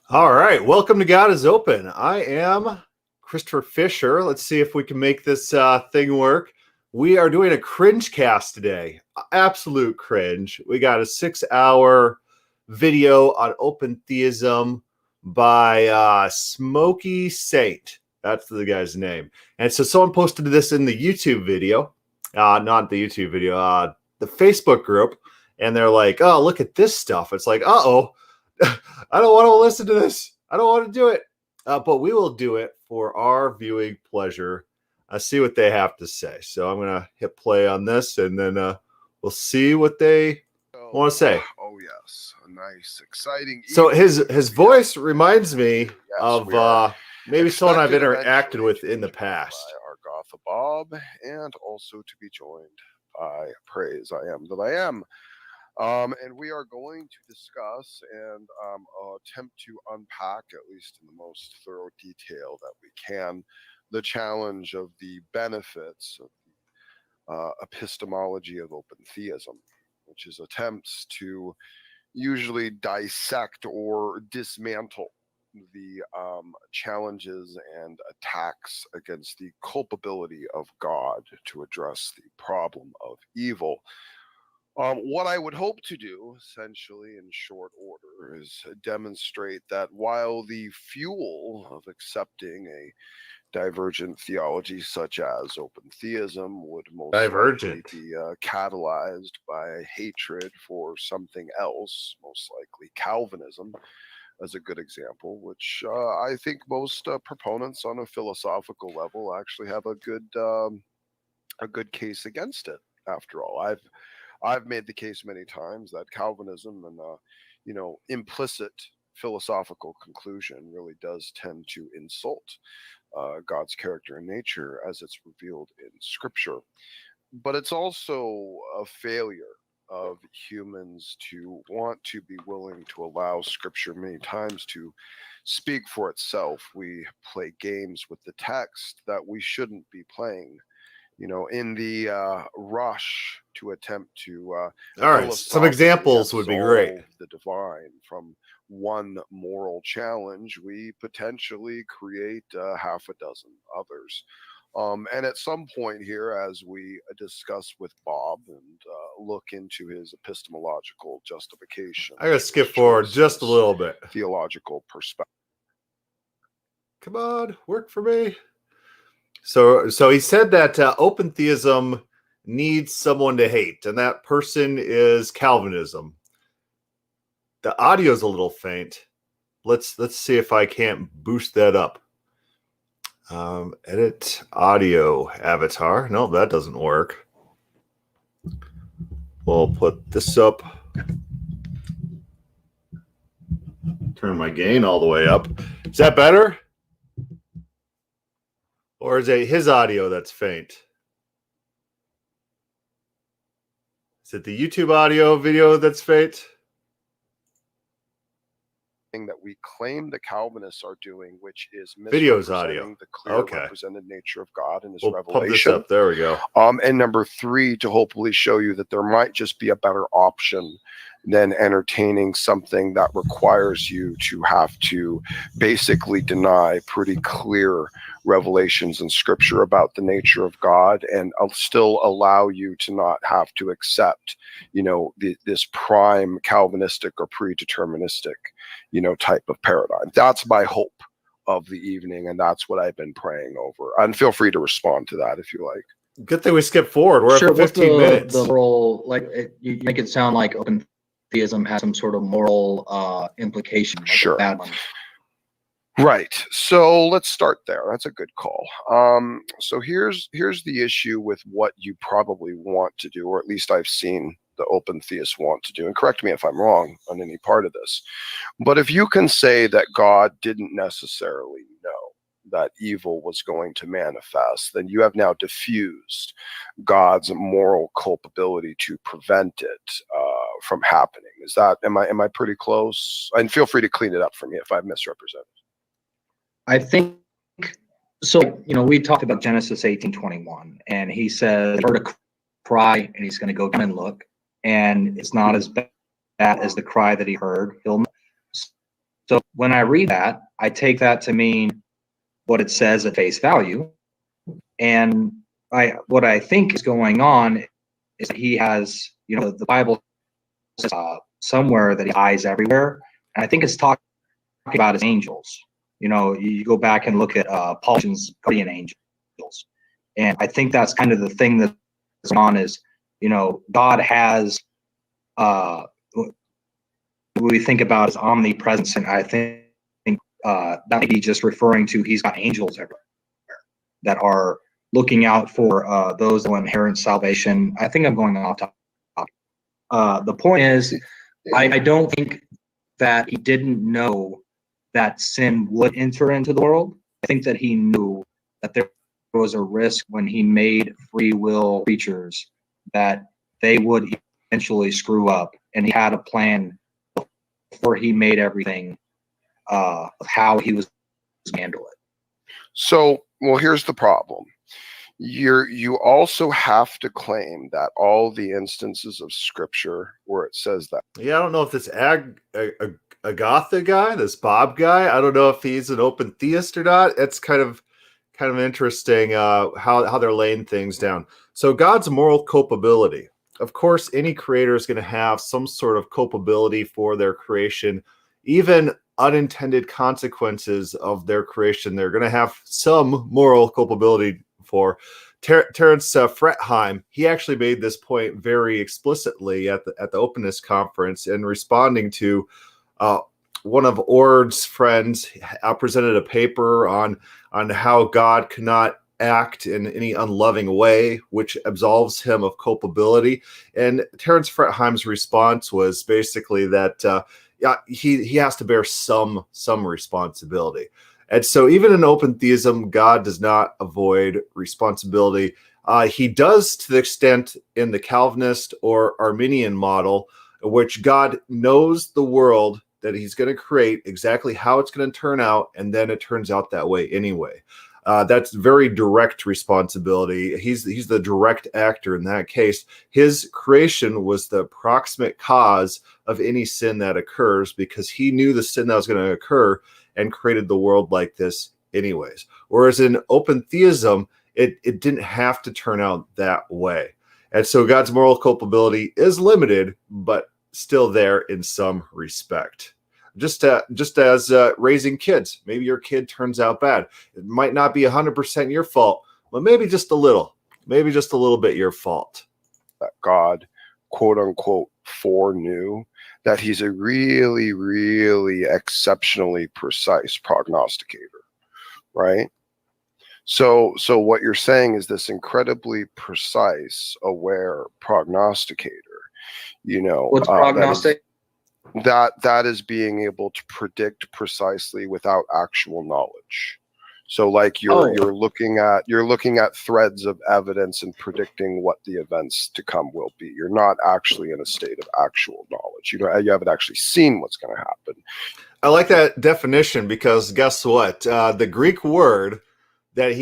All right, welcome to God is Open. I am Christopher Fisher. Let's see if we can make this thing work. We are doing a Cringecast today. Absolute cringe. We got a 6-hour video on open theism by Smokey Saint. That's the guy's name. And so someone posted this in the YouTube video, not the YouTube video, the Facebook group. And they're like, oh, look at this stuff. It's like, uh-oh. I don't want to listen to this. I don't want to do it. But we will do it for our viewing pleasure. See what they have to say. So I'm going to hit play on this, and then we'll see what they want to say. Oh, yes. A nice, exciting. So his voice reminds me of maybe someone I've interacted with in the past. By Argotha Bob, and also to be joined by Praise I Am That I Am. And we are going to discuss and attempt to unpack, at least in the most thorough detail that we can, the challenge of the benefits of the epistemology of open theism, which is attempts to usually dissect or dismantle the challenges and attacks against the culpability of God to address the problem of evil. What I would hope to do, essentially in short order, is demonstrate that while the fuel of accepting a divergent theology such as open theism would most likely be catalyzed by hatred for something else, most likely Calvinism, as a good example, which I think most proponents on a philosophical level actually have a good case against it. After all, I've made the case many times that Calvinism and implicit philosophical conclusion really does tend to insult God's character and nature as it's revealed in Scripture. But it's also a failure of humans to want to be willing to allow Scripture many times to speak for itself. We play games with the text that we shouldn't be playing, in the rush to attempt to all right, some examples would be great. The divine from one moral challenge, we potentially create half a dozen others. And at some point here, as we discuss with Bob and look into his epistemological justification, I'm going to skip forward just a little bit. Theological perspective. Come on, work for me. So he said that open theism needs someone to hate, and that person is Calvinism. The audio's a little faint. Let's see if I can't boost that up. Edit audio avatar. No, that doesn't work. We'll put this up. Turn my gain all the way up. Is that better? Or is it his audio that's faint? Is it the YouTube audio video that's faint? That we claim the Calvinists are doing, which is videos audio, the clear represented nature of God and His revelation. Pump this up. There we go. And number 3, to hopefully show you that there might just be a better option than entertaining something that requires you to have to basically deny pretty clear revelations in Scripture about the nature of God, and still allow you to not have to accept, this prime Calvinistic or predeterministic, type of paradigm. That's my hope of the evening, and that's what I've been praying over. And feel free to respond to that if you like. Good thing we skipped forward. We're at 15 minutes. The moral, you make it sound like open theism has some sort of moral implication. Like sure. A bad one. Right. So let's start there. That's a good call. So here's the issue with what you probably want to do, or at least I've seen the open theists want to do. And correct me if I'm wrong on any part of this. But if you can say that God didn't necessarily know that evil was going to manifest, then you have now diffused God's moral culpability to prevent it from happening. Am I pretty close? And feel free to clean it up for me if I've misrepresented. I think so. We talked about Genesis 18:21, and he says, he heard a cry, and he's going to go down and look, and it's not as bad as the cry that he heard. So when I read that, I take that to mean what it says at face value, and what I think is going on is that he has, the Bible says somewhere that he eyes everywhere, and I think it's talking about his angels. You go back and look at Paul's guardian angels, and I think that's kind of the thing that's going on is, God has what we think about as omnipresence, and I think that may be just referring to he's got angels everywhere that are looking out for those that will inherit salvation. I think I'm going off topic. The point is, I don't think that he didn't know that sin would enter into the world. I think that he knew that there was a risk when he made free will creatures that they would eventually screw up, and he had a plan before he made everything of how he was going to handle it. So, well, here's the problem. You also have to claim that all the instances of Scripture where it says that. Yeah, I don't know if this Agatha guy, this Bob guy, I don't know if he's an open theist or not. It's kind of interesting how they're laying things down. So God's moral culpability. Of course, any creator is going to have some sort of culpability for their creation, even unintended consequences of their creation. They're going to have some moral culpability for. Terence Fretheim, he actually made this point very explicitly at the Openness Conference in responding to one of Ord's friends presented a paper on how God cannot act in any unloving way, which absolves him of culpability. And Terence Fretheim's response was basically that he has to bear some responsibility. And so even in open theism, God does not avoid responsibility. He does to the extent in the Calvinist or Arminian model, which God knows the world that he's going to create, exactly how it's going to turn out, and then it turns out that way anyway. That's very direct responsibility. He's the direct actor in that case. His creation was the proximate cause of any sin that occurs because he knew the sin that was going to occur and created the world like this anyways. Whereas in open theism, it didn't have to turn out that way. And so God's moral culpability is limited, but still there in some respect. Just as raising kids. Maybe your kid turns out bad. It might not be 100% your fault, but maybe just a little bit your fault. That God, quote unquote, foreknew that he's a really, really exceptionally precise prognosticator, right? So what you're saying is this incredibly precise, aware prognosticator, What's prognostic? That is being able to predict precisely without actual knowledge. So like you're looking at threads of evidence and predicting what the events to come will be. You're not actually in a state of actual knowledge. You haven't actually seen what's going to happen. I like that definition because guess what? The Greek word that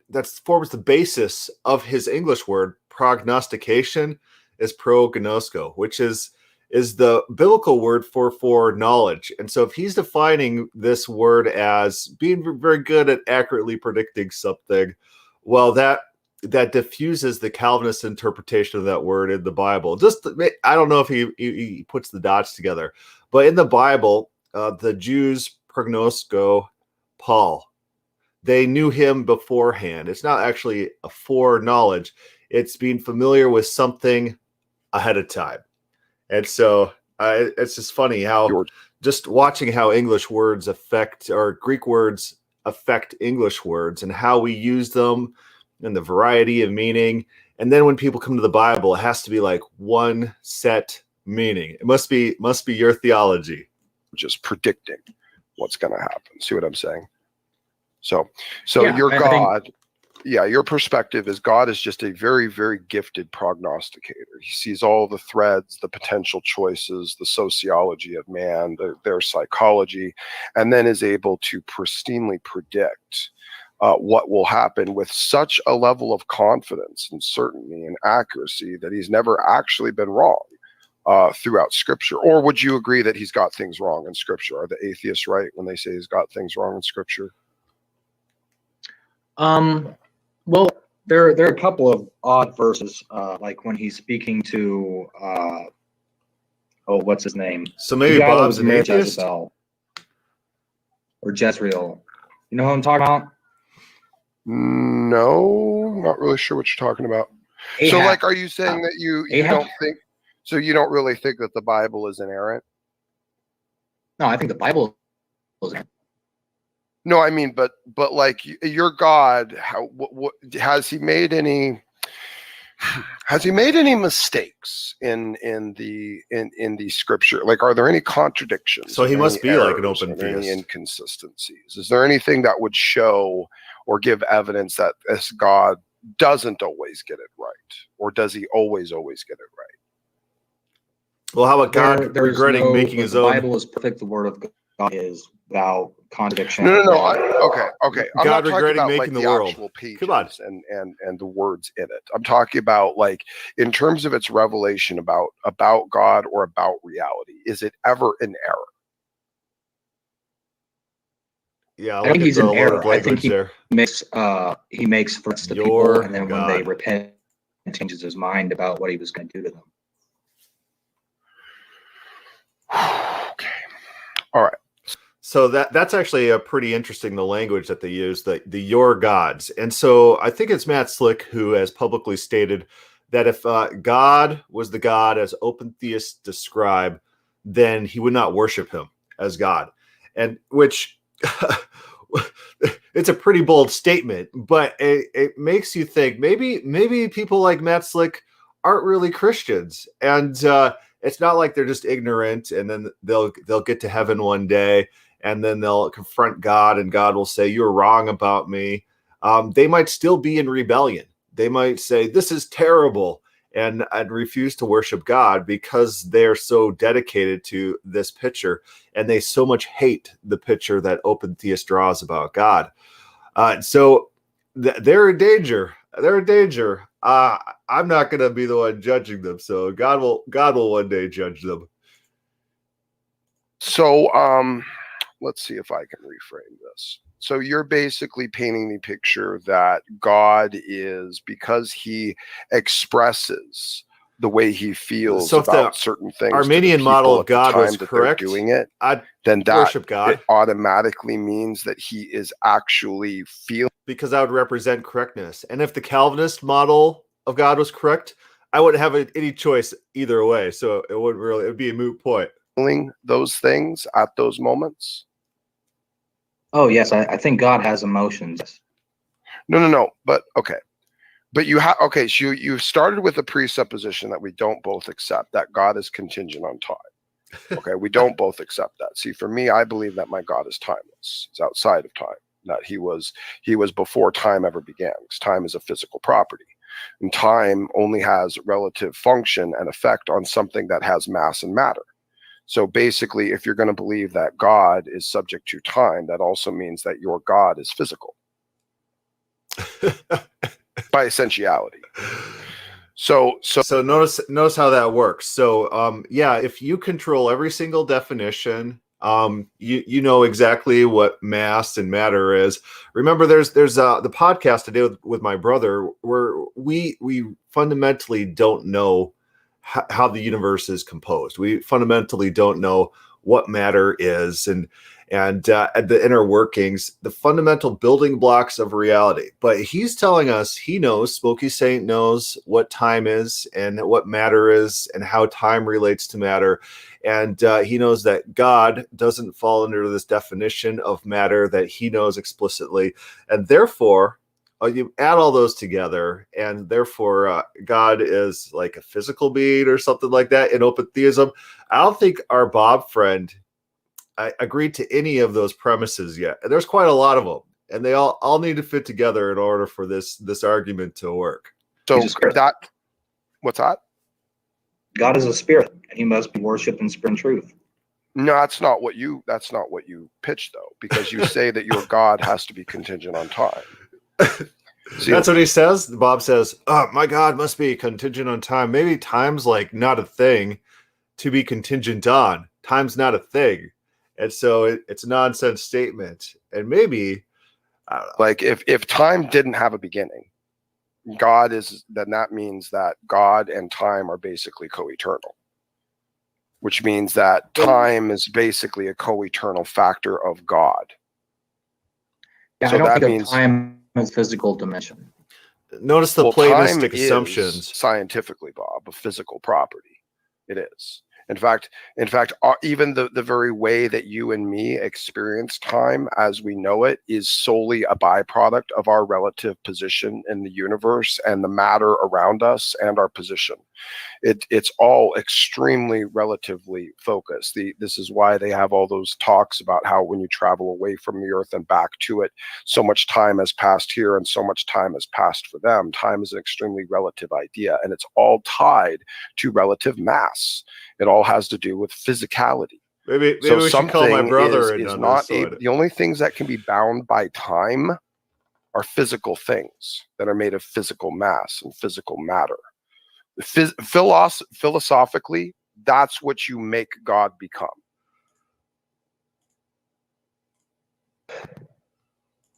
that forms the basis of his English word prognostication is prognosko, which is the biblical word for knowledge. And so if he's defining this word as being very good at accurately predicting something, well, that diffuses the Calvinist interpretation of that word in the Bible. I don't know if he puts the dots together, but in the Bible, the Jews prognosko Paul. They knew him beforehand. It's not actually a foreknowledge. It's being familiar with something ahead of time. And so it's just funny how just watching how English words affect, or Greek words affect English words and how we use them and the variety of meaning. And then when people come to the Bible, it has to be like one set meaning. It must be your theology. Just predicting what's going to happen. See what I'm saying? So Yeah, your I God, your perspective is God is just a very, very gifted prognosticator. He sees all the threads, the potential choices, the sociology of man, their psychology, and then is able to pristinely predict what will happen with such a level of confidence and certainty and accuracy that he's never actually been wrong throughout Scripture. Or would you agree that he's got things wrong in Scripture? Are the atheists right when they say he's got things wrong in Scripture? Well, there are a couple of odd verses, like when he's speaking to what's his name? So maybe The guy that Bob's was an married to atheist? Jezebel or Jezreel. You know who I'm talking about? No, not really sure what you're talking about. Ahab. So, like, are you saying that you Ahab? don't think? So you don't really think that the Bible is inerrant? No, I think the Bible is. No, I mean, but like your God, what has he made any? Has he made any mistakes in the Scripture? Like, are there any contradictions? So he or must any be like an errors, open or any theist. inconsistencies? Is there anything that would show or give evidence that this God doesn't always get it right, or does he always get it right? Well, how about God regretting making his own? The Bible is perfect. The Word of God is without contradiction. No. Okay. I'm God not talking regretting about making like the world. actual pages Come on. and the words in it. I'm talking about like in terms of its revelation about God or about reality. Is it ever an error? Yeah, I think he's an error. I think there. he makes threats to people, and then when they repent, he changes his mind about what he was going to do to them. Okay. All right. So that's actually a pretty interesting, the language that they use, the your gods. And so I think it's Matt Slick who has publicly stated that if God was the God as open theists describe, then he would not worship him as God. And which it's a pretty bold statement, but it makes you think maybe people like Matt Slick aren't really Christians. And it's not like they're just ignorant and then they'll get to heaven one day and then they'll confront God and God will say, you're wrong about me. They might still be in rebellion. They might say, this is terrible, and refuse to worship God because they're so dedicated to this picture and they so much hate the picture that open theist draws about God. So they're in danger. They're in danger. I'm not going to be the one judging them. So God will one day judge them. So, let's see if I can reframe this. So you're basically painting the picture that God is, because he expresses the way he feels about certain things. Armenian model of God was correct. Doing it, I'd then that worship God. It automatically means that he is actually feeling. Because that would represent correctness. And if the Calvinist model of God was correct, I wouldn't have any choice either way. So it would be a moot point. Those things at those moments. Oh yes, I think God has emotions. No. But okay. But you have so you started with a presupposition that we don't both accept, that God is contingent on time. Okay, we don't both accept that. See, for me, I believe that my God is timeless. It's outside of time. That he was before time ever began, because time is a physical property. And time only has relative function and effect on something that has mass and matter. So basically, if you're going to believe that God is subject to time, that also means that your God is physical. By essentiality. So notice how that works. So if you control every single definition, you know exactly what mass and matter is. Remember, there's the podcast I did with my brother where we fundamentally don't know how the universe is composed. We fundamentally don't know what matter is and the inner workings, the fundamental building blocks of reality. But he's telling us he knows, Smokey Saint knows what time is and what matter is and how time relates to matter. And he knows that God doesn't fall under this definition of matter that he knows explicitly. And therefore, you add all those together, and therefore God is like a physical being or something like that in open theism. I don't think our Bob friend agreed to any of those premises yet. And there's quite a lot of them, and they all need to fit together in order for this argument to work. So that, what's that? God is a spirit, and he must be worshipped in spirit and truth. No, that's not what you pitched, though, because you say that your God has to be contingent on time. See, that's what he says. Bob says, "Oh, my God must be contingent on time." Maybe time's like not a thing to be contingent on. Time's not a thing, and so it's a nonsense statement. And maybe, I don't know. Like if time didn't have a beginning, God is, then that means that God and time are basically co-eternal, which means that time is basically a co-eternal factor of God. Yeah, so I don't think of time as physical dimension. Notice the Platonistic assumptions. Scientifically, Bob, a physical property. It is. In fact, even the very way that you and me experience time as we know it is solely a byproduct of our relative position in the universe and the matter around us and our position. It's all extremely relatively focused. This is why they have all those talks about how when you travel away from the earth and back to it, so much time has passed here and so much time has passed for them. Time is an extremely relative idea, and it's all tied to relative mass. It all has to do with physicality. Maybe we should call my brother is not the only things that can be bound by time are physical things that are made of physical mass and physical matter. Philosophically, that's what you make God become.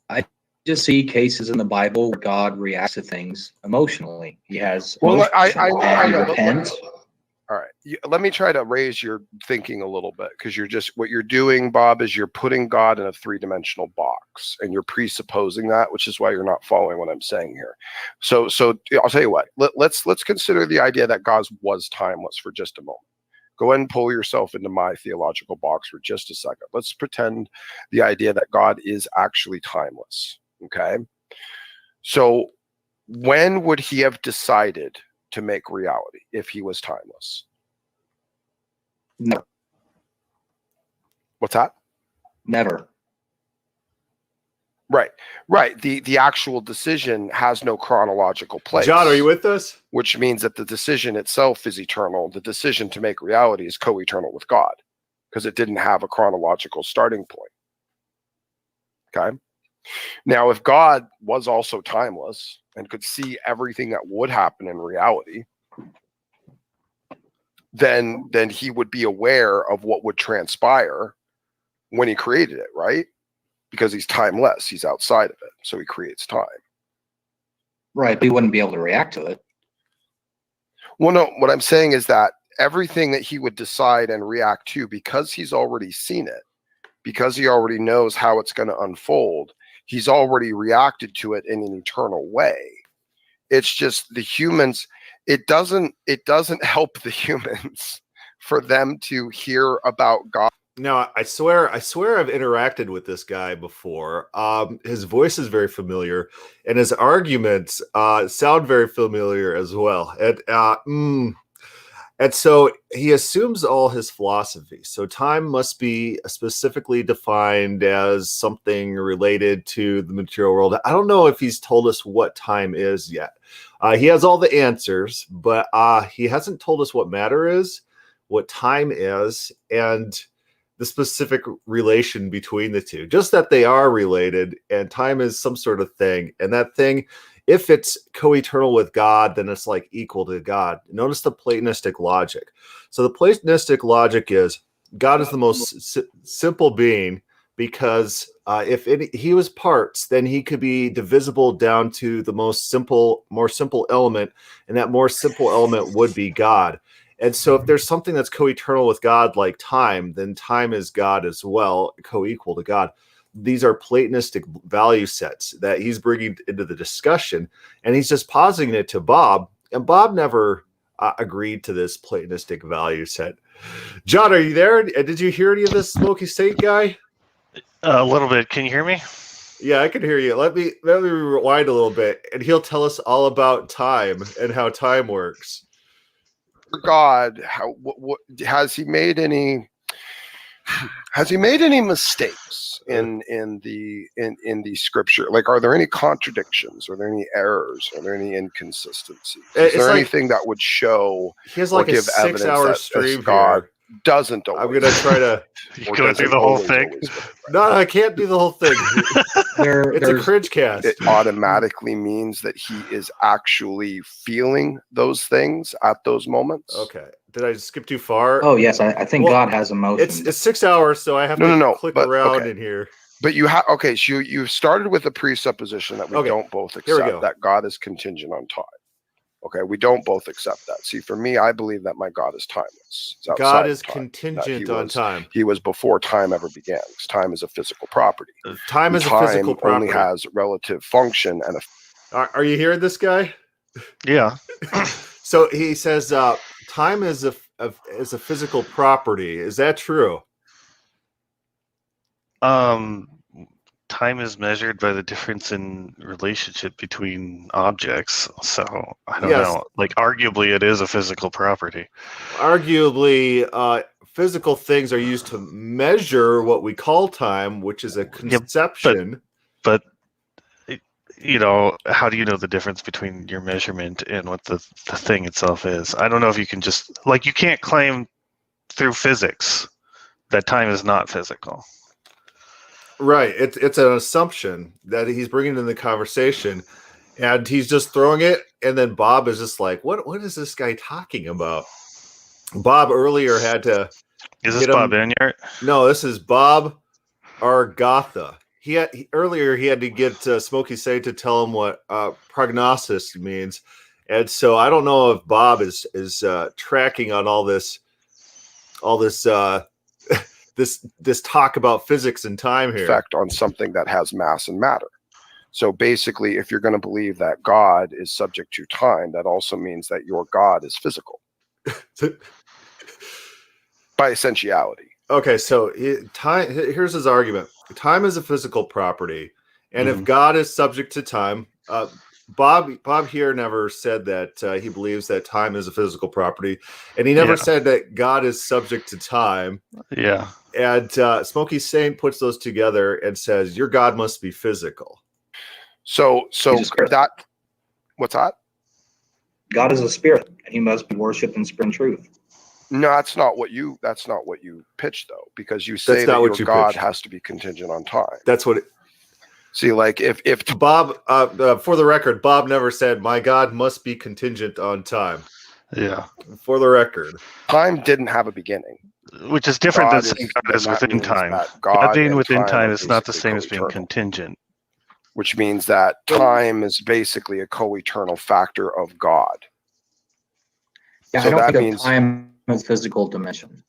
I just see cases in the Bible where God reacts to things emotionally. He has he repents. All right, let me try to raise your thinking a little bit, because what you're doing, Bob, is you're putting God in a three-dimensional box, and you're presupposing that, which is why you're not following what I'm saying here. So I'll tell you what. Let's consider the idea that God was timeless for just a moment. Go ahead and pull yourself into my theological box for just a second. Let's pretend the idea that God is actually timeless. Okay. So when would he have decided to make reality if he was timeless? No. What's that? Never. Right. The actual decision has no chronological place. John, are you with us? Which means that the decision itself is eternal. The decision to make reality is co-eternal with God, because it didn't have a chronological starting point. Okay. Now, if God was also timeless and could see everything that would happen in reality, then he would be aware of what would transpire when he created it, right? Because he's timeless, he's outside of it, so he creates time. Right, but he wouldn't be able to react to it. Well, no, what I'm saying is that everything that he would decide and react to, because he's already seen it, because he already knows how it's going to unfold, he's already reacted to it in an eternal way. It's just the humans, it doesn't help the humans for them to hear about God. No, I swear I've interacted with this guy before. His voice is very familiar, and his arguments sound very familiar as well. And so he assumes all his philosophy. So time must be specifically defined as something related to the material world. I don't know if he's told us what time is yet. He has all the answers, but he hasn't told us what matter is, what time is, and the specific relation between the two. Just that they are related, and time is some sort of thing. And that thing, if it's co-eternal with God, then it's like equal to God. Notice the Platonistic logic. So the Platonistic logic is God is the most simple being, because if he was parts, then he could be divisible down to the more simple element, and that more simple element would be God. And so if there's something that's co-eternal with God like time, then time is God as well, co-equal to God. These are Platonistic value sets that he's bringing into the discussion, and he's just positing it to Bob, and Bob never agreed to this Platonistic value set. John, are you there? Did you hear any of this Smokey State guy? A little bit. Can you hear me? Yeah, I can hear you. Let me rewind a little bit, and he'll tell us all about time and how time works. God, what has he made any Has he made any mistakes in the scripture? Like, are there any contradictions? Are there any errors? Are there any inconsistencies? Is there anything that would show he has or like a give evidence 6-hour that stream God here. doesn't always? I'm gonna try to. You go through the whole thing. No, I can't do the whole thing. It's a Cringecast. It automatically means that he is actually feeling those things at those moments. Okay. Did I skip too far? Oh yes, I think God has emotions. It's 6 hours, so I have to click around in here. But you have so you started with a presupposition that we don't both accept that God is contingent on time. Okay, we don't both accept that. See, for me, I believe that my God is timeless. God is contingent on time. He was before time ever began. Because time is a physical property. Time is a physical property. Only has relative function and Are you hearing this guy? Yeah. So he says time is a physical property. Is that true? Time is measured by the difference in relationship between objects. So I don't know. Like, arguably, it is a physical property. Arguably, physical things are used to measure what we call time, which is a conception. But you know, how do you know the difference between your measurement and what the thing itself is? I don't know if you can just, like, you can't claim through physics that time is not physical. Right. It's an assumption that he's bringing in the conversation, and he's just throwing it. And then Bob is just like, what is this guy talking about? Bob earlier had to. Is this Bob Enyart? No, this is Bob Argatha. Earlier he had to get Smokey Say to tell him what prognosis means. And so I don't know if Bob is tracking on all this this talk about physics and time here. Effect on something that has mass and matter. So basically, if you're going to believe that God is subject to time, that also means that your God is physical by essentiality. Okay, so here's his argument. Time is a physical property, and if God is subject to time, Bob here never said that he believes that time is a physical property, and he never said that God is subject to time. Yeah. And Smokey Saint puts those together and says, your God must be physical. So that, what's that? God is a spirit, and he must be worshipped in spirit and truth. No, that's not what you pitched, though, because you say that your God has to be contingent on time. That's what see, like if Bob, for the record, Bob never said my God must be contingent on time. Yeah. For the record. Time didn't have a beginning. Which is different than saying God is within time. God being within time is not the same as being contingent. Which means that time is basically a co-eternal factor of God. Yeah, so I don't think of time as physical dimension.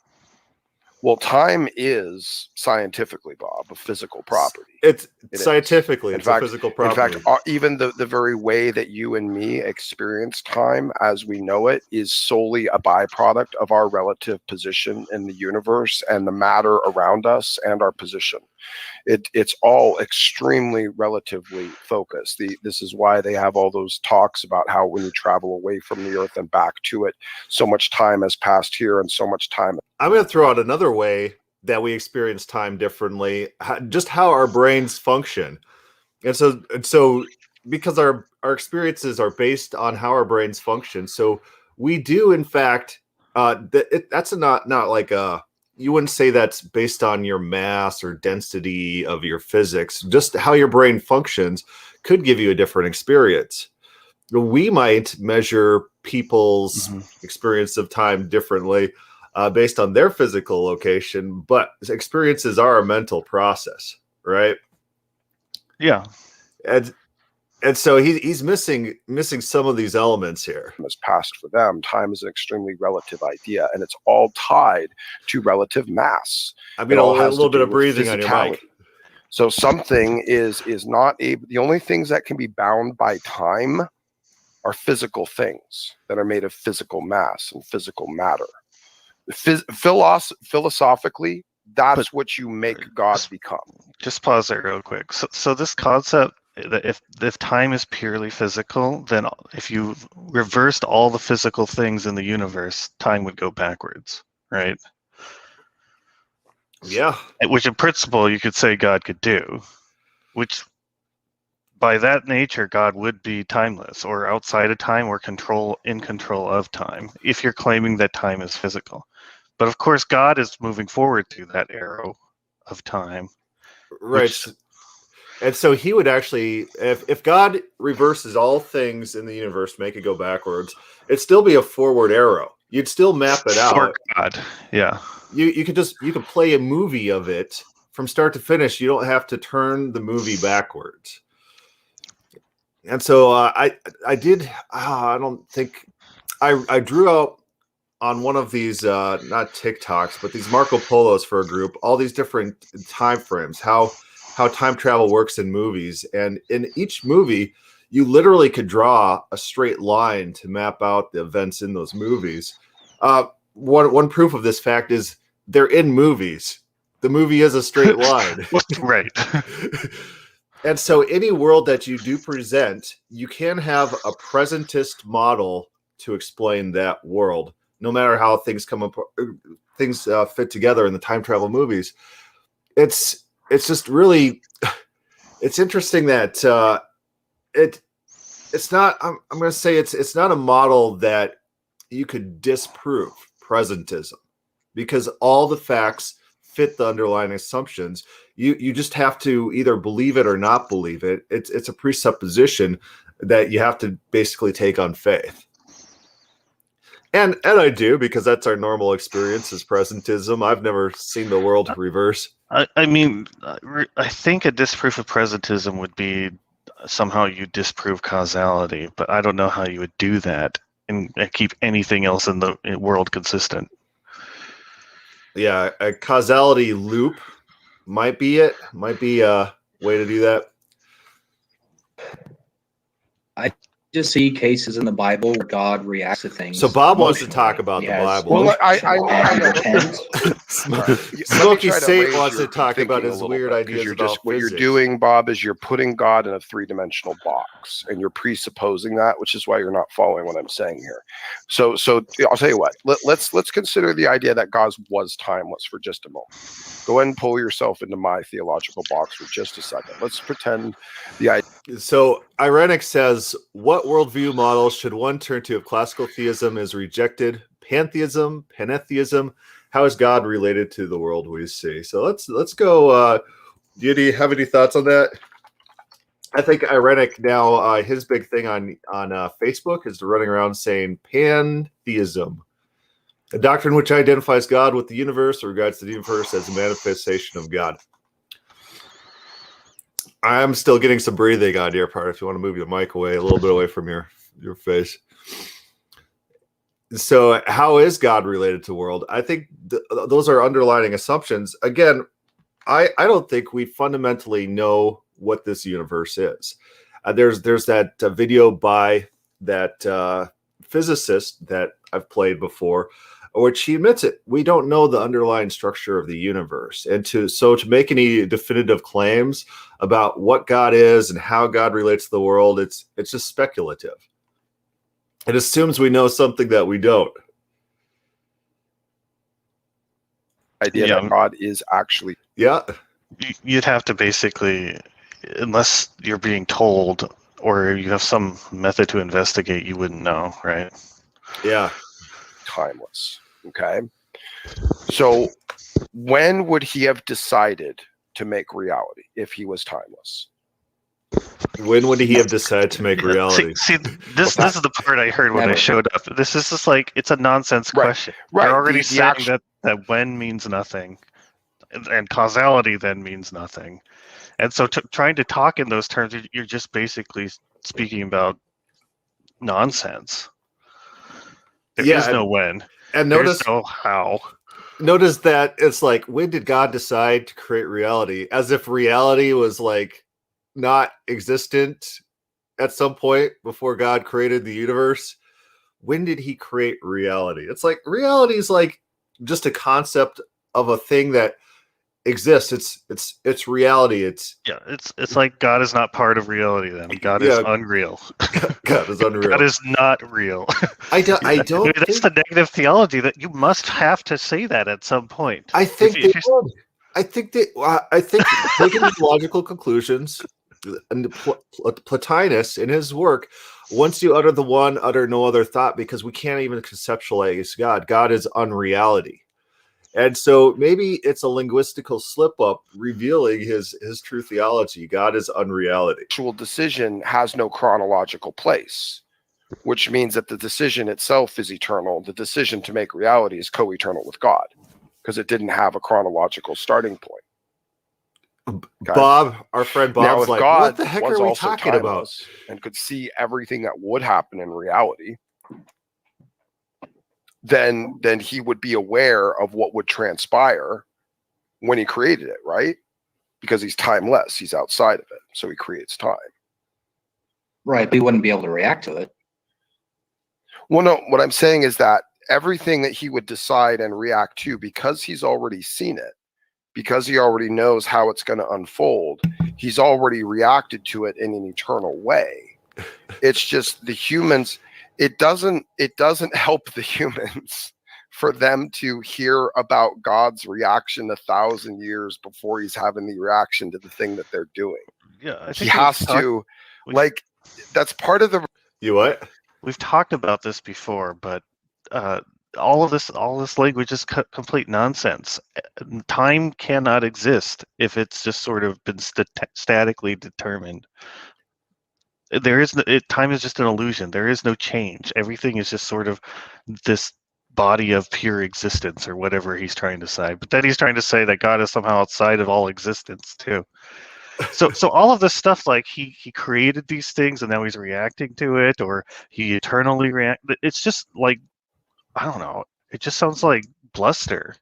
Well, time is scientifically, Bob, a physical property. It's scientifically, it's a physical property. In fact, even the very way that you and me experience time as we know it is solely a byproduct of our relative position in the universe and the matter around us and our position. It's all extremely relatively focused. This is why they have all those talks about how when you travel away from the earth and back to it, so much time has passed here and so much time. I'm going to throw out another way that we experience time differently, just how our brains function. And so because our experiences are based on how our brains function. So we do, in fact, that's not like you wouldn't say that's based on your mass or density of your physics. Just how your brain functions could give you a different experience. We might measure people's experience of time differently based on their physical location, but experiences are a mental process, right? Yeah. And so he's missing some of these elements here. Has passed for them. Time is an extremely relative idea, and it's all tied to relative mass. I mean, a little bit of breathing on your mic. So something is not able. The only things that can be bound by time are physical things that are made of physical mass and physical matter. Philosophically, that's what you make God become. Just pause there real quick. So this concept that if time is purely physical, then if you reversed all the physical things in the universe, time would go backwards, right? Yeah. Which in principle you could say God could do, which by that nature God would be timeless or outside of time or in control of time, if you're claiming that time is physical. But of course God is moving forward through that arrow of time. Right. And so he would actually, if God reverses all things in the universe, make it go backwards, it'd still be a forward arrow. You'd still map it out. For God, yeah. You could play a movie of it from start to finish. You don't have to turn the movie backwards. And so I don't think I drew out on one of these not TikToks, but these Marco Polos for a group, all these different time frames, how time travel works in movies. And in each movie, you literally could draw a straight line to map out the events in those movies. One proof of this fact is they're in movies. The movie is a straight line. Right. And so any world that you do present, you can have a presentist model to explain that world, no matter how things fit together in the time travel movies. It's just really, it's interesting that it's not. I'm going to say it's not a model that you could disprove presentism, because all the facts fit the underlying assumptions. You just have to either believe it or not believe it. It's a presupposition that you have to basically take on faith. And I do, because that's our normal experience is presentism. I've never seen the world reverse. I mean, I think a disproof of presentism would be somehow you disprove causality, but I don't know how you would do that and keep anything else in the world consistent. Yeah, a causality loop might be a way to do that. I just see cases in the Bible where God reacts to things. So Bob wants to talk about the Bible. Well, I know. Smokey Saint wants to talk about his weird ideas about what physics. you're doing, Bob, is you're putting God in a three-dimensional box, and you're presupposing that, which is why you're not following what I'm saying here. So I'll tell you what. Let's consider the idea that God was timeless for just a moment. Go ahead and pull yourself into my theological box for just a second. Let's pretend the idea. So Irenic says, what worldview model should one turn to if classical theism is rejected? Pantheism, pantheism. How is God related to the world we see? So let's go. Do you have any thoughts on that? I think Irenic now, his big thing on Facebook is running around saying pantheism, a doctrine which identifies God with the universe or regards the universe as a manifestation of God. I'm still getting some breathing on your part. If you want to move your mic away a little bit away from your face. So how is God related to the world? I think those are underlying assumptions. Again, I don't think we fundamentally know what this universe is. There's that video by that physicist that I've played before, which he admits it. We don't know the underlying structure of the universe. And to make any definitive claims about what God is and how God relates to the world, it's just speculative. It assumes we know something that we don't. Idea that God is actually. Yeah. You'd have to basically, unless you're being told or you have some method to investigate, you wouldn't know, right? Yeah. Timeless. Okay. So when would he have decided to make reality if he was timeless? When would he have decided to make reality? See, this is the part I heard when I showed up. This is just like, it's a nonsense question. Right. You're already saying that when means nothing, and causality then means nothing. And so trying to talk in those terms, you're just basically speaking about nonsense. There is no when. And notice there's no how. Notice that it's like, when did God decide to create reality? As if reality was like not existent at some point before God created the universe. When did he create reality? It's like reality is like just a concept of a thing that exists. It's reality. It's like God is not part of reality then. God is unreal. God is unreal. God is not real. I don't that's the negative theology, that you must have to say that at some point. I think they would. I think taking these logical conclusions, and Plotinus in his work, once you utter the one, utter no other thought, because we can't even conceptualize God. God is unreality. And so maybe it's a linguistical slip up revealing his true theology. God is unreality. Actual decision has no chronological place, which means that the decision itself is eternal. The decision to make reality is co-eternal with God because it didn't have a chronological starting point. Okay? Bob, our friend Bob's now, if like, God what the heck was are we also talking about? timeless and could see everything that would happen in reality, then he would be aware of what would transpire when he created it, right? Because he's timeless, he's outside of it, so he creates time. Right, but he wouldn't be able to react to it. Well, no, what I'm saying is that everything that he would decide and react to, because he's already seen it, because he already knows how it's going to unfold, he's already reacted to it in an eternal way. It's just the humans, it doesn't help the humans for them to hear about God's reaction 1,000 years before he's having the reaction to the thing that they're doing. Yeah, I think he has to, like, that's part of the. You what? We've talked about this before, but all of this language is complete nonsense. Time cannot exist if it's just sort of been statically determined. There is time is just an illusion. There is no change. Everything is just sort of this body of pure existence, or whatever he's trying to say. But then he's trying to say that God is somehow outside of all existence too. So all of this stuff, like he created these things and now he's reacting to it, or he eternally react. It's just like, I don't know. It just sounds like bluster.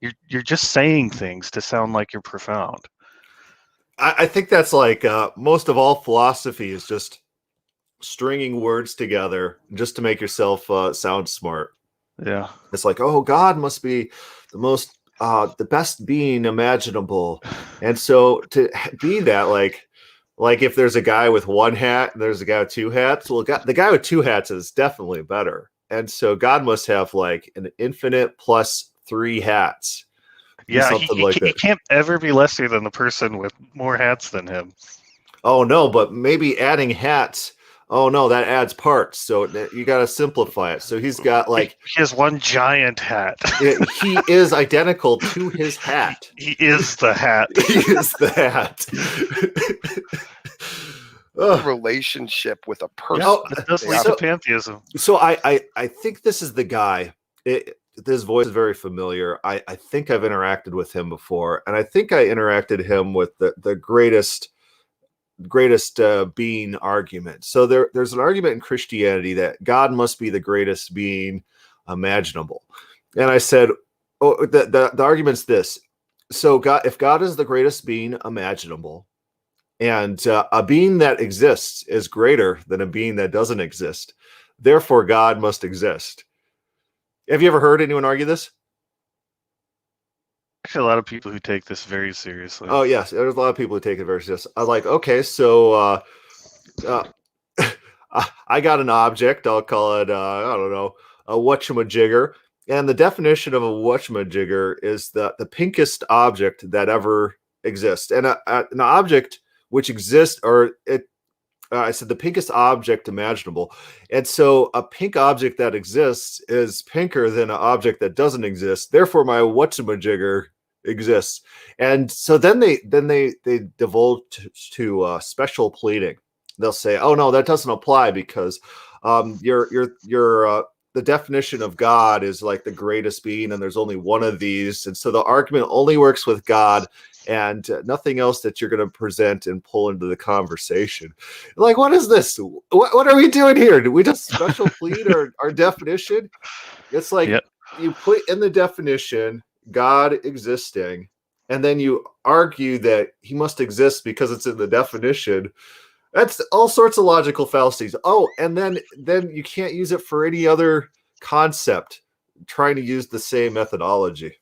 You're just saying things to sound like you're profound. I think that's like most of all philosophy is just stringing words together just to make yourself sound smart. Yeah. It's like, oh, God must be the best being imaginable. And so to be that, like if there's a guy with one hat and there's a guy with two hats, well, the guy with two hats is definitely better. And so God must have like an infinite plus 3 hats. Yeah, he can't ever be lesser than the person with more hats than him. Oh, no, but maybe adding hats. Oh, no, that adds parts. So you got to simplify it. So he's got like... He has one giant hat. He is identical to his hat. He is the hat. He is the hat. Relationship with a person. Yeah, it does lead to pantheism. So I think this is the guy. His voice is very familiar. I think I've interacted with him before, and I think I interacted him with the greatest being argument. So there's an argument in Christianity that God must be the greatest being imaginable, and I said, oh, the argument's this. So if God is the greatest being imaginable, and a being that exists is greater than a being that doesn't exist, therefore God must exist. Have you ever heard anyone argue this? Actually, a lot of people who take this very seriously. Oh, yes. There's a lot of people who take it very seriously. I was like, okay, so I got an object. I'll call it, I don't know, a whatchamajigger. And the definition of a whatchamajigger is the pinkest object that ever exists. And an object which exists, I said the pinkest object imaginable. And so a pink object that exists is pinker than an object that doesn't exist. Therefore, my whatchamajigger exists. And so then they divulge to special pleading. They'll say, oh, no, that doesn't apply because the definition of God is like the greatest being, and there's only one of these. And so the argument only works with God and nothing else that you're going to present and pull into the conversation. Like, what is this? What are we doing here? Do we just special plead our definition? It's like You put in the definition God existing, and then you argue that he must exist because it's in the definition. That's all sorts of logical fallacies. Oh, and then you can't use it for any other concept, trying to use the same methodology.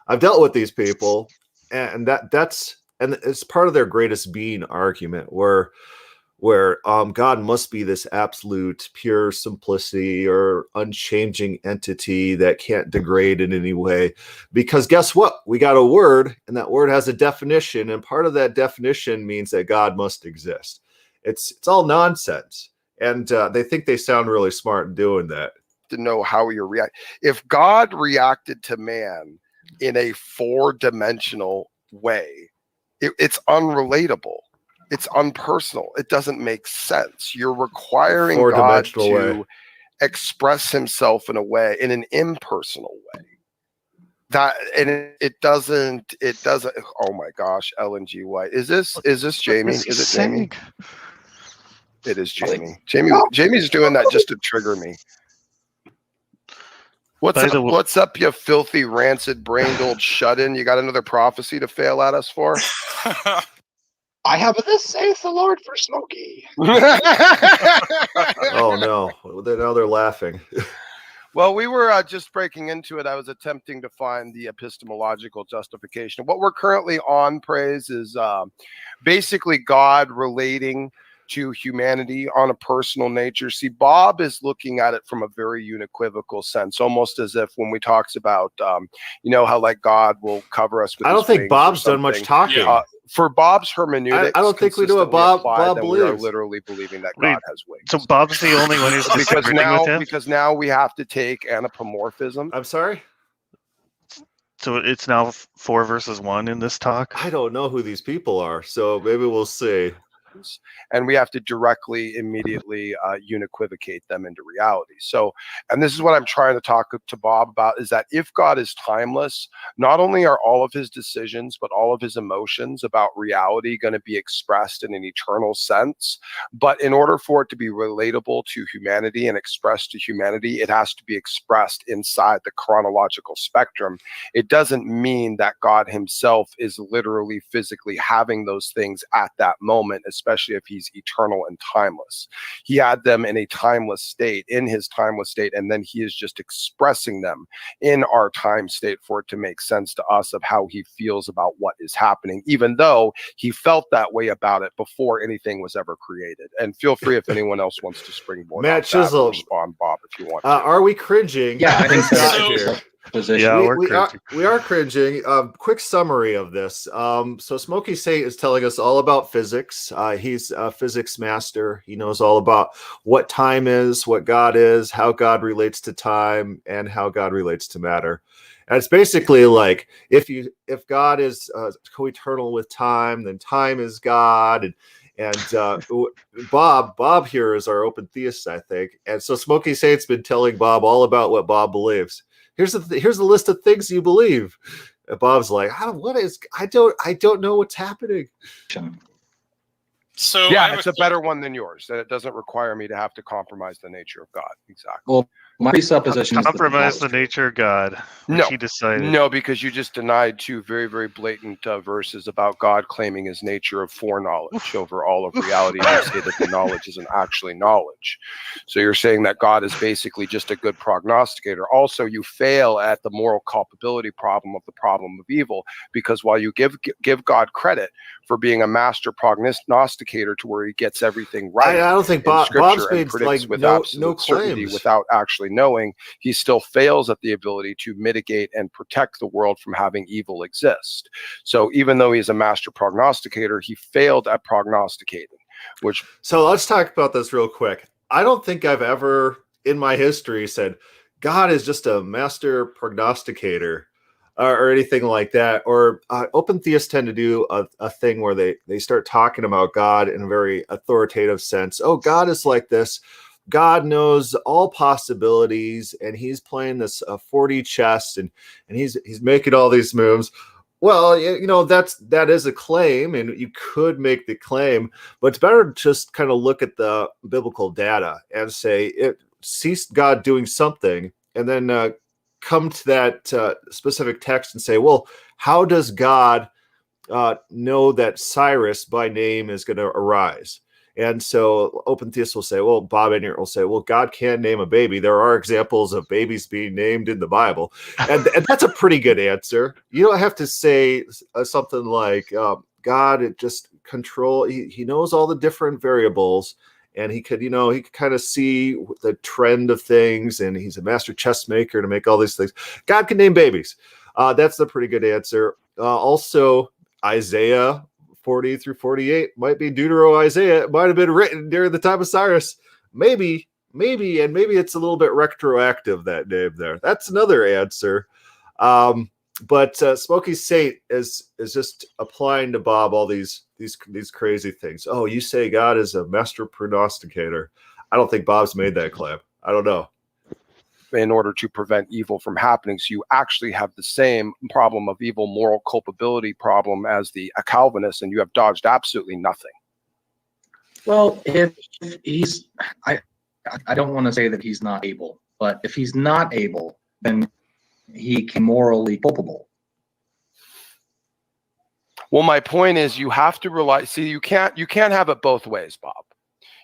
I've dealt with these people, and that's it's part of their greatest being argument, where where God must be this absolute pure simplicity or unchanging entity that can't degrade in any way. Because guess what? We got a word, and that word has a definition, and part of that definition means that God must exist. It's all nonsense, and they think they sound really smart in doing that. To know how you react. If God reacted to man in a 4-dimensional way, it's unrelatable. It's unpersonal. It doesn't make sense. You're requiring God to express himself in a way, in an impersonal way. That, and it doesn't. Oh my gosh, LNG White. Is this Jamie? Is it Jamie? It is Jamie. Jamie's doing that just to trigger me. What's up, you filthy, rancid, brained old shut-in? You got another prophecy to fail at us for? I have a "This saith the Lord" for Smokey. Oh no! Now they're laughing. Well, we were just breaking into it. I was attempting to find the epistemological justification. What we're currently on, Praise, is basically God relating to humanity on a personal nature. See, Bob is looking at it from a very unequivocal sense, almost as if when we talks about, how like God will cover us with I don't think Bob's done much talking. For Bob's hermeneutics, I don't think we do what Bob believes. We are literally believing that God has wings. So Bob's the only one who's disagreeing with him? Because now we have to take anthropomorphism. I'm sorry? So it's now 4 versus 1 in this talk? I don't know who these people are, so maybe we'll see. And we have to directly, immediately unequivocate them into reality. So, and this is what I'm trying to talk to Bob about, is that if God is timeless, not only are all of his decisions, but all of his emotions about reality going to be expressed in an eternal sense. But in order for it to be relatable to humanity and expressed to humanity, it has to be expressed inside the chronological spectrum. It doesn't mean that God himself is literally physically having those things at that moment, especially if he's eternal and timeless. He had them in a timeless state, in his timeless state, and then he is just expressing them in our time state for it to make sense to us of how he feels about what is happening, even though he felt that way about it before anything was ever created. And feel free if anyone else wants to springboard Matt Chisel, respond, Bob, if you want. Are we cringing? Yeah, I think so. Here. Yeah, we are cringing. Quick summary of this. So Smokey is telling us all about physics. He's a physics master. He knows all about what time is, what God is, how God relates to time, and how God relates to matter. And it's basically like if God is co-eternal with time, then time is God. And Bob here is our open theist, I think. And so Smokey Saint's been telling Bob all about what Bob believes. Here's the list of things you believe. And Bob's like, I don't know what's happening. So yeah, it's a better one than yours. That it doesn't require me to have to compromise the nature of God. Exactly. Well, my presupposition is compromise the nature of God. No, he decided. No, because you just denied 2 very, very blatant verses about God claiming his nature of foreknowledge over all of reality. And you say that the knowledge isn't actually knowledge. So you're saying that God is basically just a good prognosticator. Also, you fail at the moral culpability problem of the problem of evil, because while you give God credit for being a master prognosticator to where he gets everything right, I don't think Bob's made like no claims without actually knowing, he still fails at the ability to mitigate and protect the world from having evil exist. So even though he's a master prognosticator, he failed at prognosticating. So let's talk about this real quick. I don't think I've ever in my history said God is just a master prognosticator or anything like that. Or open theists tend to do a thing where they start talking about God in a very authoritative sense. Oh, God is like this. God knows all possibilities, and he's playing this 4D chess, and he's making all these moves. Well, that is a claim, and you could make the claim, but it's better to just kind of look at the biblical data and say see God doing something, and then come to that specific text and say, well, how does God know that Cyrus by name is going to arise? And so open theists will say, well, Bob Enyart will say, well, God can name a baby. There are examples of babies being named in the Bible. And that's a pretty good answer. You don't have to say something like, God, control. He knows all the different variables, and he could kind of see the trend of things, and he's a master chess maker to make all these things. God can name babies. That's a pretty good answer. Also, Isaiah 40 through 48 might be Deutero-Isaiah. It might have been written during the time of Cyrus. Maybe, and maybe it's a little bit retroactive, that name there. That's another answer. But Smokey Saint is just applying to Bob all these crazy things. Oh, you say God is a master prognosticator. I don't think Bob's made that claim. I don't know. In order to prevent evil from happening, so you actually have the same problem of evil moral culpability problem as the Calvinist, and you have dodged absolutely nothing. Well, if he's, I don't want to say that he's not able, but if he's not able, then he can morally culpable. Well, my point is, you have to rely. See, you can't have it both ways, Bob.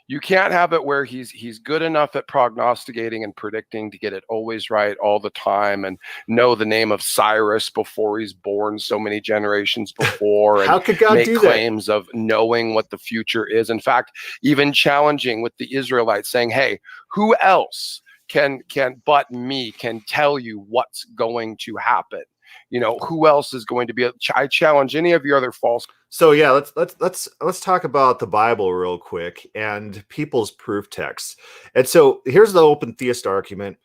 You can't have it where he's good enough at prognosticating and predicting to get it always right all the time and know the name of Cyrus before he's born so many generations before. And how could God make do claims of knowing what the future is? In fact, even challenging with the Israelites, saying, "Hey, who else can but me can tell you what's going to happen? Who else is going to be? I challenge any of your other false." So yeah, let's talk about the Bible real quick and people's proof texts. And so here's the open theist argument: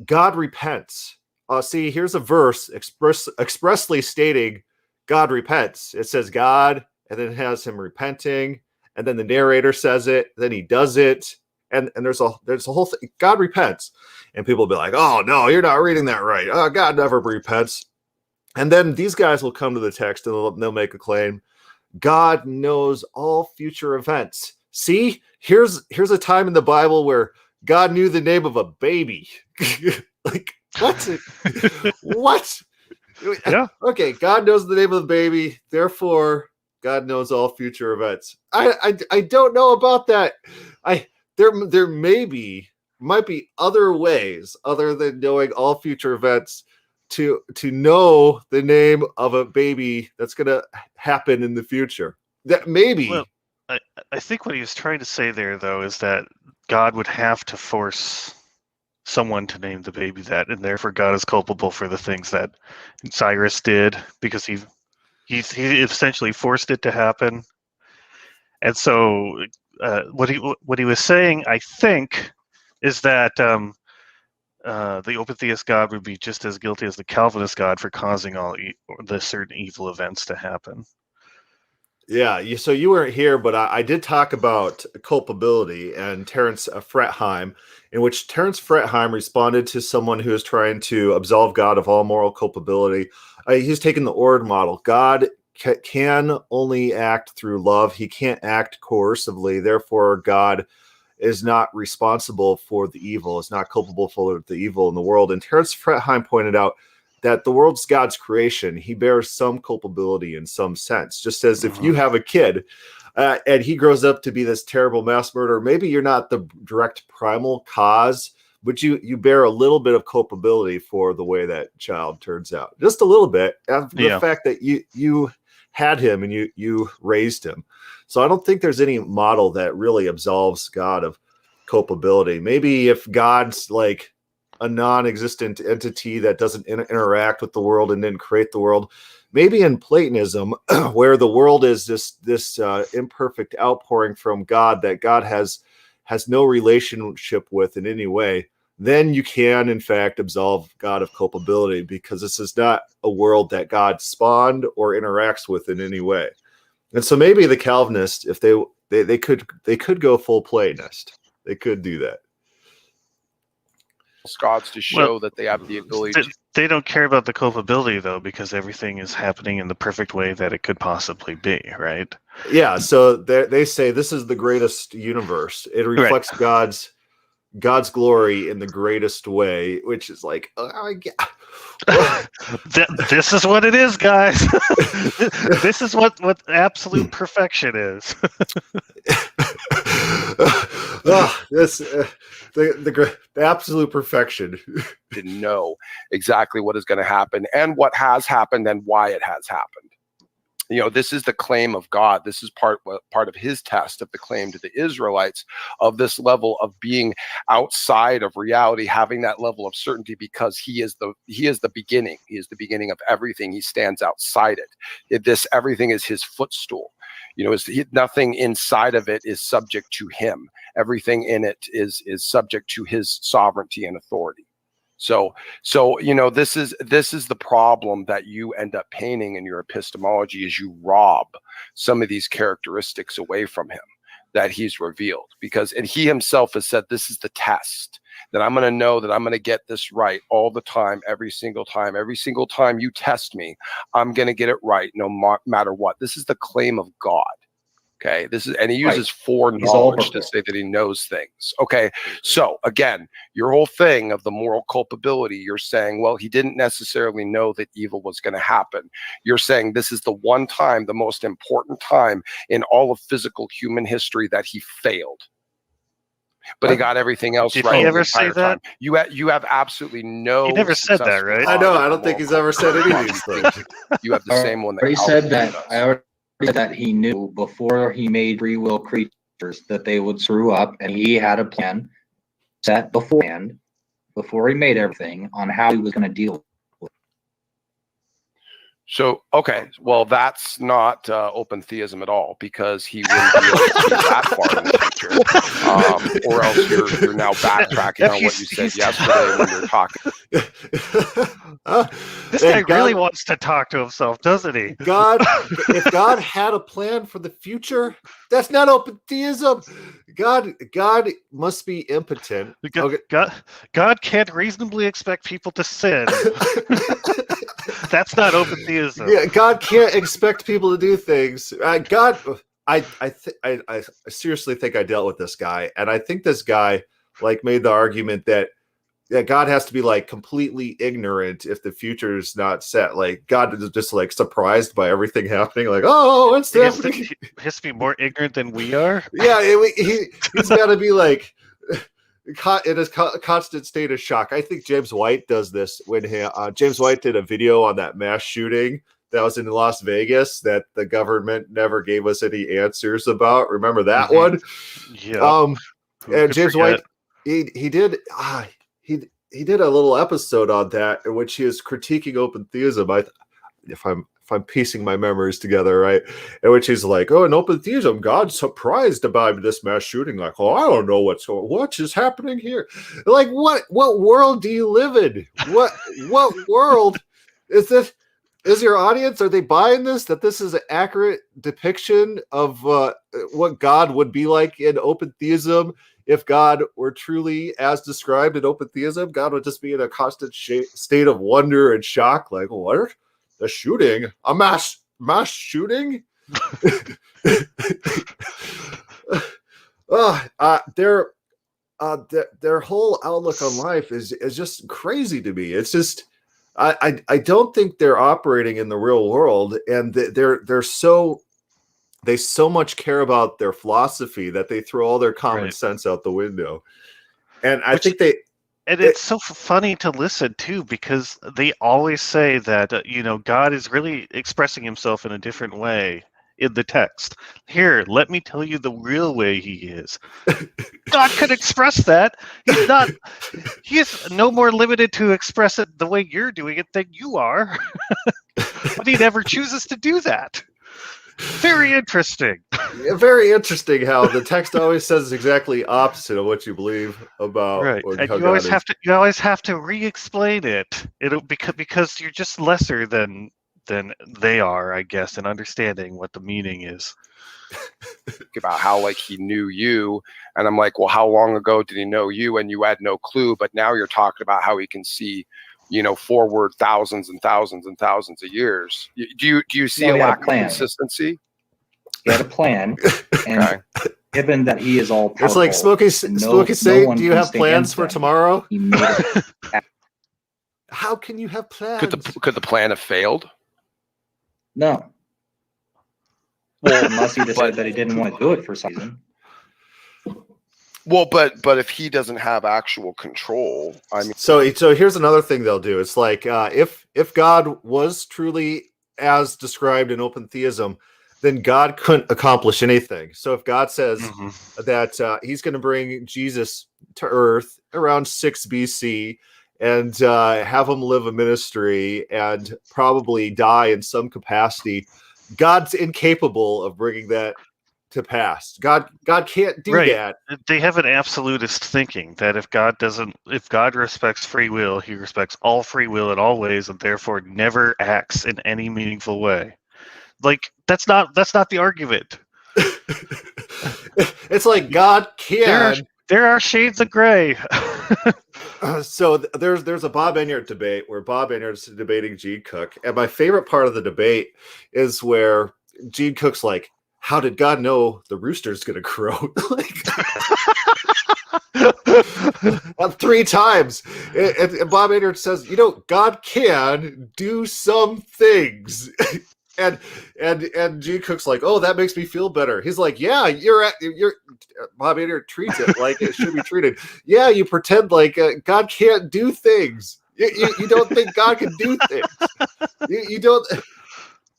God repents. See, here's a verse expressly stating God repents. It says God, and then it has him repenting, and then the narrator says it, then he does it, and there's a whole thing. God repents, and people will be like, "Oh no, you're not reading that right. God never repents." And then these guys will come to the text and they'll make a claim. God knows all future events. See, here's a time in the Bible where God knew the name of a baby. Like, what? What? Yeah. Okay, God knows the name of the baby, therefore God knows all future events. I don't know about that. There might be other ways other than knowing all future events to know the name of a baby that's going to happen in the future. That maybe. Well, I think what he was trying to say there, though, is that God would have to force someone to name the baby that, and therefore God is culpable for the things that Cyrus did because he essentially forced it to happen. And so what he was saying, I think, is that the open theist God would be just as guilty as the Calvinist God for causing all the certain evil events to happen. Yeah, so you weren't here, but I did talk about culpability and Terence Fretheim, in which Terence Fretheim responded to someone who is trying to absolve God of all moral culpability. He's taken the Ord model. God can only act through love. He can't act coercively. Therefore, God is not responsible for the evil, is not culpable for the evil in the world. And Terence Fretheim pointed out that the world's God's creation. He bears some culpability in some sense. Just as if you have a kid and he grows up to be this terrible mass murderer, maybe you're not the direct primal cause, but you bear a little bit of culpability for the way that child turns out. Just a little bit. And the fact that you had him and you raised him. So I don't think there's any model that really absolves God of culpability. Maybe if God's like a non-existent entity that doesn't interact with the world and didn't create the world, maybe in Platonism, where the world is this imperfect outpouring from God that God has no relationship with in any way, then you can in fact absolve God of culpability, because this is not a world that God spawned or interacts with in any way. And so maybe the Calvinists, if they could go full Platonist, they could do that. Gods to show that they have the ability to. They don't care about the culpability, though, because everything is happening in the perfect way that it could possibly be, right? Yeah, so they say this is the greatest universe. It reflects God's glory in the greatest way, which is like, this is what it is, guys. This is what absolute perfection is. The absolute perfection. To know exactly what is going to happen and what has happened and why it has happened. This is the claim of God. This is part of his test of the claim to the Israelites of this level of being outside of reality, having that level of certainty, because he is the beginning. He is the beginning of everything. He stands outside it. Everything is his footstool. Nothing inside of it is subject to him. Everything in it is subject to his sovereignty and authority. So this is the problem that you end up painting in your epistemology, is you rob some of these characteristics away from him that he's revealed, and he himself has said, this is the test, that I'm going to know that I'm going to get this right all the time, every single time you test me, I'm going to get it right no matter what. This is the claim of God. Okay, and he uses foreknowledge to say that he knows things. Okay, so again, your whole thing of the moral culpability, you're saying, well, he didn't necessarily know that evil was going to happen. You're saying this is the one time, the most important time in all of physical human history that he failed. But he got everything else right. Did he ever say that? You have absolutely no. He never said that, right? I know. I don't think he's ever said any of these things. You have the same one that he said that. I already said that he knew before he made free will creatures that they would screw up, and he had a plan set beforehand, before he made everything, on how he was going to deal with it. So, okay, well, that's not open theism at all, because he wouldn't be able to see that far in the future. Or else you're now backtracking on what you said yesterday when you were talking. This guy really wants to talk to himself, doesn't he? If God had a plan for the future, that's not open theism. God must be impotent. God can't reasonably expect people to sin. That's not open theism. Yeah, God can't expect people to do things. I seriously think I dealt with this guy, and I think this guy made the argument that God has to be completely ignorant if the future is not set. God is just surprised by everything happening. Oh, what's happening? He has to be more ignorant than we are. Yeah, he's got to be in a constant state of shock. I think James White does this when James White did a video on that mass shooting that was in Las Vegas that the government never gave us any answers about. Remember that one? Yeah. And James White, he did a little episode on that in which he is critiquing open theism. If I'm piecing my memories together, right? In which he's in open theism, God's surprised about this mass shooting. I don't know what is happening here. What world do you live in? What world is this? Is your audience, are they buying this? That this is an accurate depiction of what God would be like in open theism? If God were truly as described in open theism, God would just be in a constant state of wonder and shock. What? The shooting? A mass shooting? Their whole outlook on life is just crazy to me. It's just I don't think they're operating in the real world, and they so much care about their philosophy that they throw all their common sense out the window. And it's so funny to listen to, because they always say that God is really expressing himself in a different way in the text. Here, let me tell you the real way he is. God could express that. He is no more limited to express it the way you're doing it than you are. But he never chooses to do that. Very interesting. Yeah, very interesting how the text always says exactly opposite of what you believe about. Right, and you always have to re-explain it. Because you're just lesser than they are, I guess, in understanding what the meaning is. About how he knew you, and I'm well, how long ago did he know you? And you had no clue, but now you're talking about how he can see forward thousands and thousands and thousands of years. Do you see a lack of consistency? He had a plan, and given that he is all powerful, it's Smokey say, do you have plans for tomorrow? How can you have plans? Could the plan have failed? No. Well, unless he decided that he didn't want to do it for some reason. Well, but if he doesn't have actual control, I mean. So here's another thing they'll do. It's if God was truly as described in open theism, then God couldn't accomplish anything. So if God says that he's going to bring Jesus to earth around 6 BC and have him live a ministry and probably die in some capacity, God's incapable of bringing that to pass. God can't do that. They have an absolutist thinking that if God respects free will, he respects all free will in all ways, and therefore never acts in any meaningful way. Like that's not the argument. It's like God can. There are shades of gray. So there's a Bob Enyart debate where Bob Enyart's debating Gene Cook, and my favorite part of the debate is where Gene Cook's like, "How did God know the rooster's going to crow?" Like, 3 times. And Bob Enyart says, God can do some things. And Gene Cook's like, "Oh, that makes me feel better." He's like, "Yeah, you're Bob Enyart treats it like it should be treated. Yeah, you pretend like God can't do things. You don't think God can do things. You don't."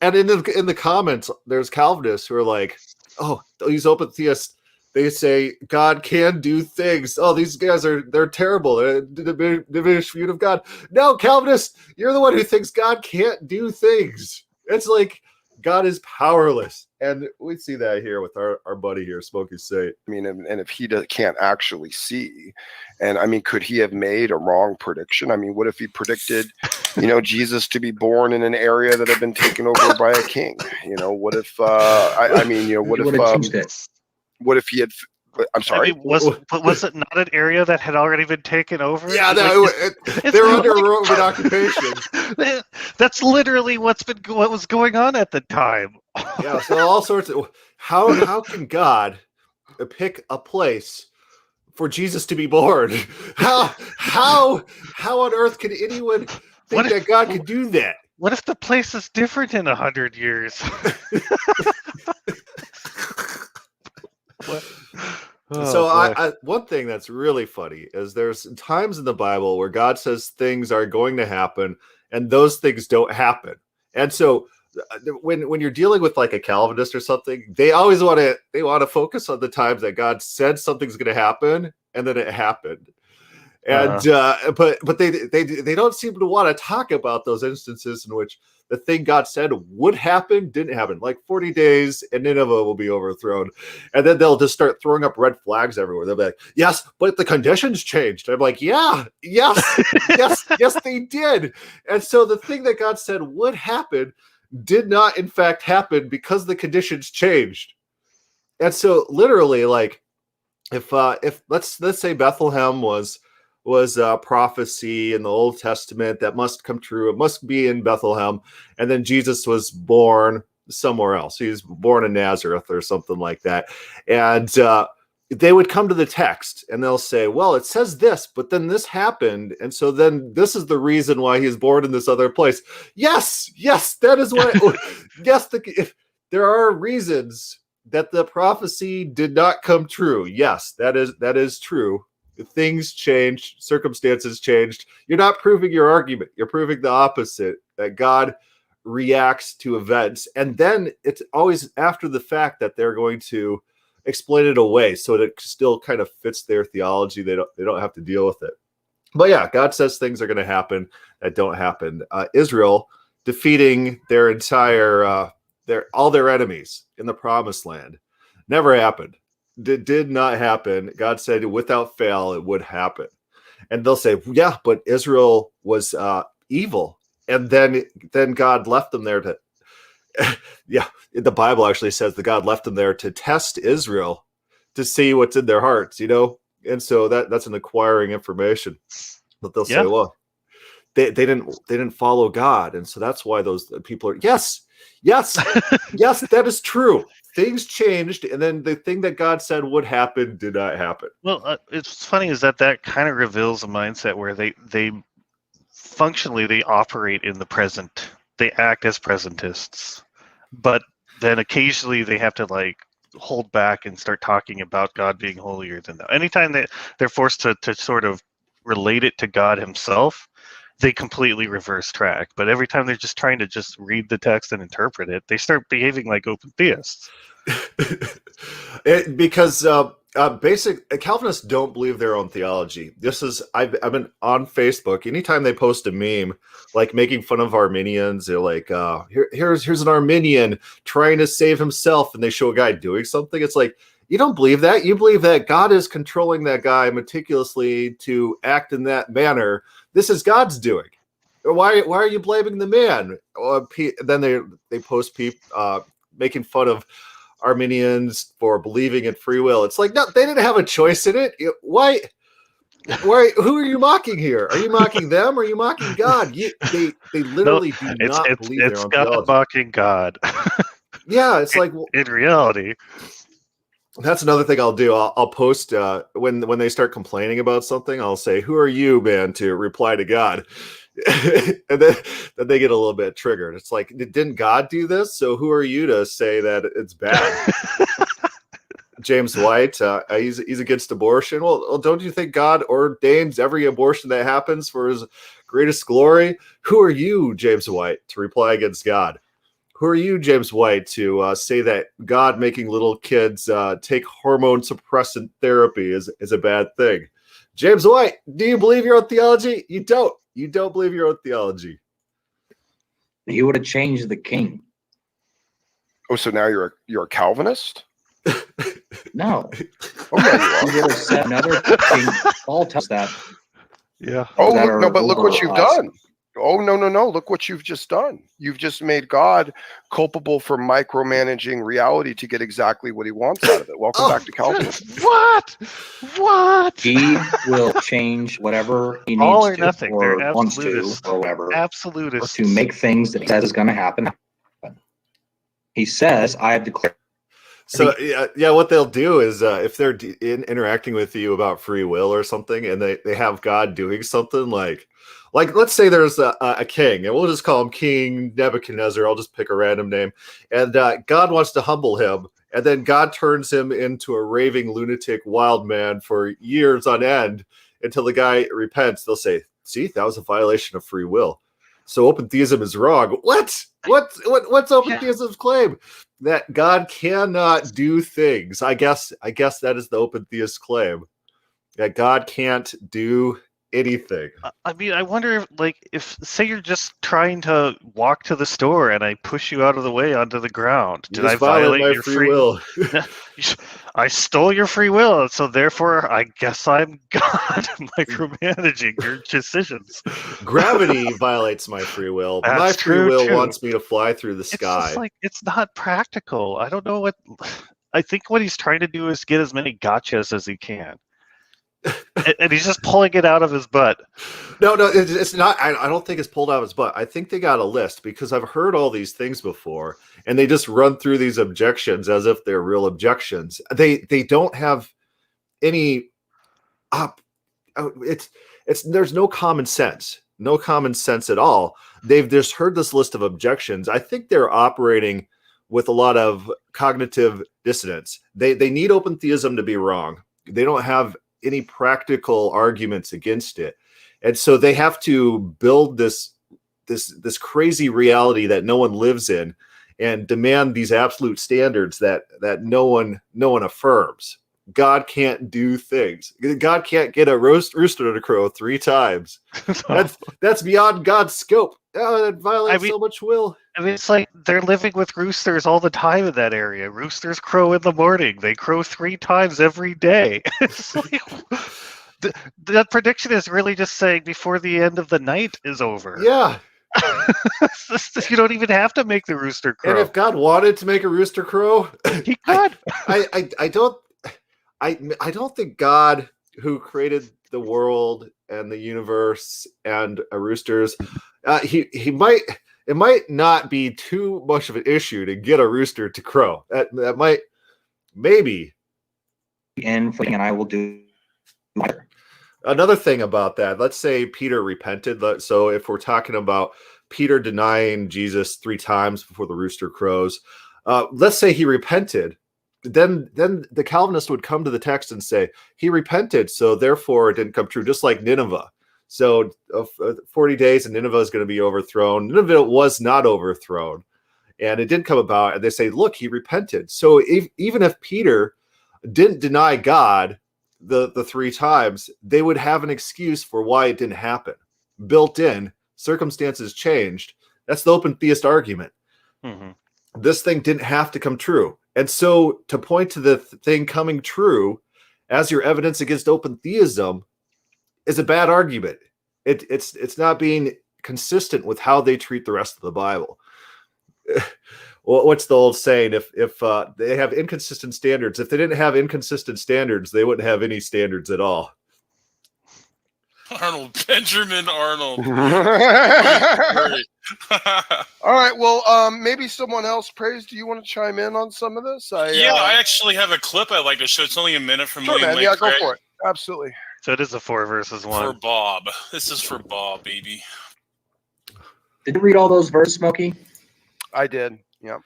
And in the comments, there's Calvinists who are like, "Oh, these open theists, they say God can do things. Oh, these guys they're terrible. They're diminished view of God." No, Calvinist, you're the one who thinks God can't do things. It's like God is powerless. And we see that here with our buddy here, Smokey Say. I mean, and if he can't actually see, and I mean, could he have made a wrong prediction? I mean, what if he predicted, Jesus to be born in an area that had been taken over by a king? What if, what if he had, I'm sorry. I mean, was it not an area that had already been taken over? Yeah, no, they were under Roman occupation. That's literally what was going on at the time. Yeah, so all sorts of how can God pick a place for Jesus to be born? How on earth can anyone think that God could do that? What if the place is different in 100 years? So one thing that's really funny is there's times in the Bible where God says things are going to happen and those things don't happen. And so when you're dealing with like a Calvinist or something, they always want to focus on the times that God said something's going to happen and then it happened. And but they don't seem to want to talk about those instances in which the thing God said would happen didn't happen. Like 40 days and Nineveh will be overthrown. And then they'll just start throwing up red flags everywhere. They'll be like, "Yes, but the conditions changed." I'm like, "Yeah, yes, yes, they did." And so the thing that God said would happen did not in fact happen because the conditions changed. And so literally, like if let's say Bethlehem was prophecy in the Old Testament that must come true. It must be in Bethlehem. And then Jesus was born somewhere else. He was born in Nazareth or something like that. And they would come to the text and they'll say, "Well, it says this, but then this happened. And so then this is the reason why he is born in this other place." Yes, that is what, yes, if there are reasons that the prophecy did not come true. Yes, that is true. Things changed, circumstances changed. You're not proving your argument. You're proving the opposite, that God reacts to events. And then it's always after the fact that they're going to explain it away so that it still kind of fits their theology. They don't have to deal with it. But yeah, God says things are going to happen that don't happen. Israel defeating their entire all their enemies in the promised land never happened. Did not happen. God said without fail it would happen. And they'll say, "Yeah, but Israel was evil." And then God left them there to yeah, the Bible actually says that God left them there to test Israel to see what's in their hearts, And so that's an acquiring information. But they'll say, "Well, they didn't follow God." And so that's why those people are yes, that is true. Things changed, and then the thing that God said would happen did not happen. Well, it's funny is that kind of reveals a mindset where they functionally they operate in the present. They act as presentists, but then occasionally they have to like hold back and start talking about God being holier than thou. Anytime they're forced to sort of relate it to God himself, they completely reverse track. But every time they're just trying to just read the text and interpret it, they start behaving like open theists. Because basic Calvinists don't believe their own theology. This is I've been on Facebook. Anytime they post a meme like making fun of Arminians, they're like, here's an Arminian trying to save himself, and they show a guy doing something. It's like, you don't believe that. You believe that God is controlling that guy meticulously to act in that manner. This is God's doing. Why are you blaming the man? Then they post people making fun of Arminians for believing in free will. It's like, no, they didn't have a choice in it. Why? Who are you mocking here? Are you mocking them? Or are you mocking God? They literally do not believe their own God theology. mocking God. Yeah, it's like in reality. That's another thing I'll do. I'll post when they start complaining about something. I'll say, "Who are you, man?" to reply to God, and then they get a little bit triggered. It's like, didn't God do this? So who are you to say that it's bad? James White, he's against abortion. Well, don't you think God ordains every abortion that happens for His greatest glory? Who are you, James White, to reply against God? Who are you, James White, to say that God making little kids take hormone suppressant therapy is a bad thing? James White, do you believe your own theology? You don't. You don't believe your own theology. He would have changed the king. Oh, so now you're a Calvinist? No. Oh, yeah, you He are. would have said another king. Paul tells that. Yeah. Oh, that look, no, are but look what over you've us. done. Oh, no. Look what you've just done. You've just made God culpable for micromanaging reality to get exactly what he wants out of it. Welcome back to Calvinism. What? He will change whatever he All needs or to nothing. or They're wants to absolutists. or whatever Absolutists. to make things that he says is going to happen. He says, I have declared. So yeah, what they'll do is if they're interacting with you about free will or something, and they have God doing something like let's say there's a king, and we'll just call him King Nebuchadnezzar. I'll just pick a random name, and God wants to humble him, and then God turns him into a raving lunatic wild man for years on end until the guy repents. They'll say, "See, that was a violation of free will. So open theism is wrong." What's open theism's claim? That God cannot do things. I guess that is the open theist claim. That God can't do anything. I mean, I wonder if say you're just trying to walk to the store and I push you out of the way onto the ground. You Did I just violate violate my your free will? I stole your free will, so therefore I guess I'm God micromanaging your decisions. Gravity violates my free will. That's My free true, will too. wants me to fly through the It's sky. just like, it's not practical. I don't know what. I think what he's trying to do is get as many gotchas as he can. And he's just pulling it out of his butt. No, it's not. I don't think it's pulled out of his butt. I think they got a list because I've heard all these things before, and they just run through these objections as if they're real objections. They don't have any. There's no common sense. No common sense at all. They've just heard this list of objections. I think they're operating with a lot of cognitive dissonance. They need open theism to be wrong. They don't have any practical arguments against it, and so they have to build this crazy reality that no one lives in, and demand these absolute standards that no one affirms. God can't do things. God can't get a rooster to crow 3 times. No. That's beyond God's scope. Oh, that violates so much will. I mean, it's like they're living with roosters all the time in that area. Roosters crow in the morning. They crow 3 times every day. It's like, that prediction is really just saying before the end of the night is over. Yeah. You don't even have to make the rooster crow. And if God wanted to make a rooster crow, he could. I don't think God, who created the world and the universe and roosters, it might not be too much of an issue to get a rooster to crow. That might, maybe. And I will do. Another thing about that, let's say Peter repented. So if we're talking about Peter denying Jesus 3 times before the rooster crows, let's say he repented. Then the Calvinist would come to the text and say he repented, so therefore it didn't come true, just like Nineveh. So 40 days and Nineveh is going to be overthrown. Nineveh was not overthrown, and it didn't come about. And they say, look, he repented. So even if Peter didn't deny God the 3 times, they would have an excuse for why it didn't happen. Built in, circumstances changed. That's the open theist argument. Mm-hmm. This thing didn't have to come true. And so to point to the thing coming true as your evidence against open theism is a bad argument. It's not being consistent with how they treat the rest of the Bible. Well, what's the old saying? If they have inconsistent standards, if they didn't have inconsistent standards, they wouldn't have any standards at all. Benjamin Arnold. All right. Well, maybe someone else, Praise, do you want to chime in on some of this? I actually have a clip I'd like to show. It's only a minute from sure, William man. Lane Yeah, Craig. go for it. Absolutely. So it is a 4 versus 1. For Bob. This is for Bob, baby. Did you read all those verses, Smokey? I did. Yeah.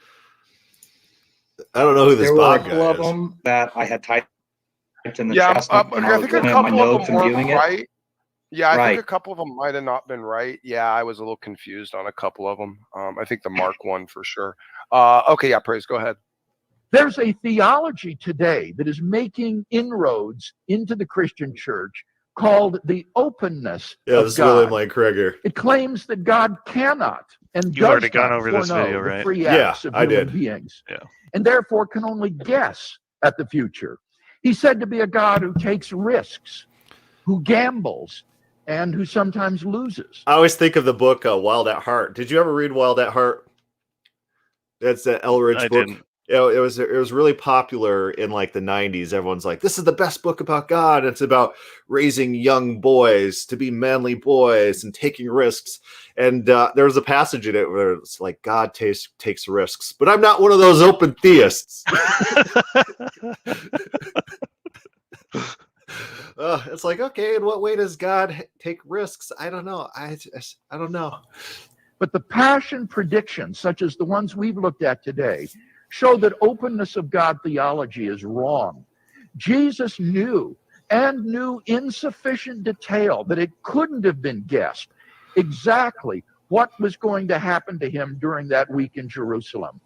I don't know who this There were a Bob couple guy of is. them that I had typed in the Yeah, chest I when I was think a looking at my couple of notes them and weren't viewing it. right. Yeah, I think Right. a couple of them might have not been right. Yeah, I was a little confused on a couple of them. I think the Mark one for sure. Okay, yeah, Praise, go ahead. There's a theology today that is making inroads into the Christian church called the openness Yeah, of this is William God. Lane Craig here. It claims that God cannot and You've does already gone not over this foreknow video, the right? free Yeah, acts of I human did. beings, Yeah. and therefore can only guess at the future. He's said to be a God who takes risks, who gambles, and who sometimes loses. I always think of the book Wild at Heart. Did you ever read Wild at Heart? That's that Elridge I book. didn't. It was really popular in like the 90s. Everyone's like, this is the best book about God. It's about raising young boys to be manly boys and taking risks. And there was a passage in it where it's like, God takes risks, but I'm not one of those open theists. It's like, okay, in what way does God take risks? I don't know. I don't know. But the passion predictions, such as the ones we've looked at today, show that openness of God theology is wrong. Jesus knew, and knew in sufficient detail, that it couldn't have been guessed exactly what was going to happen to him during that week in Jerusalem.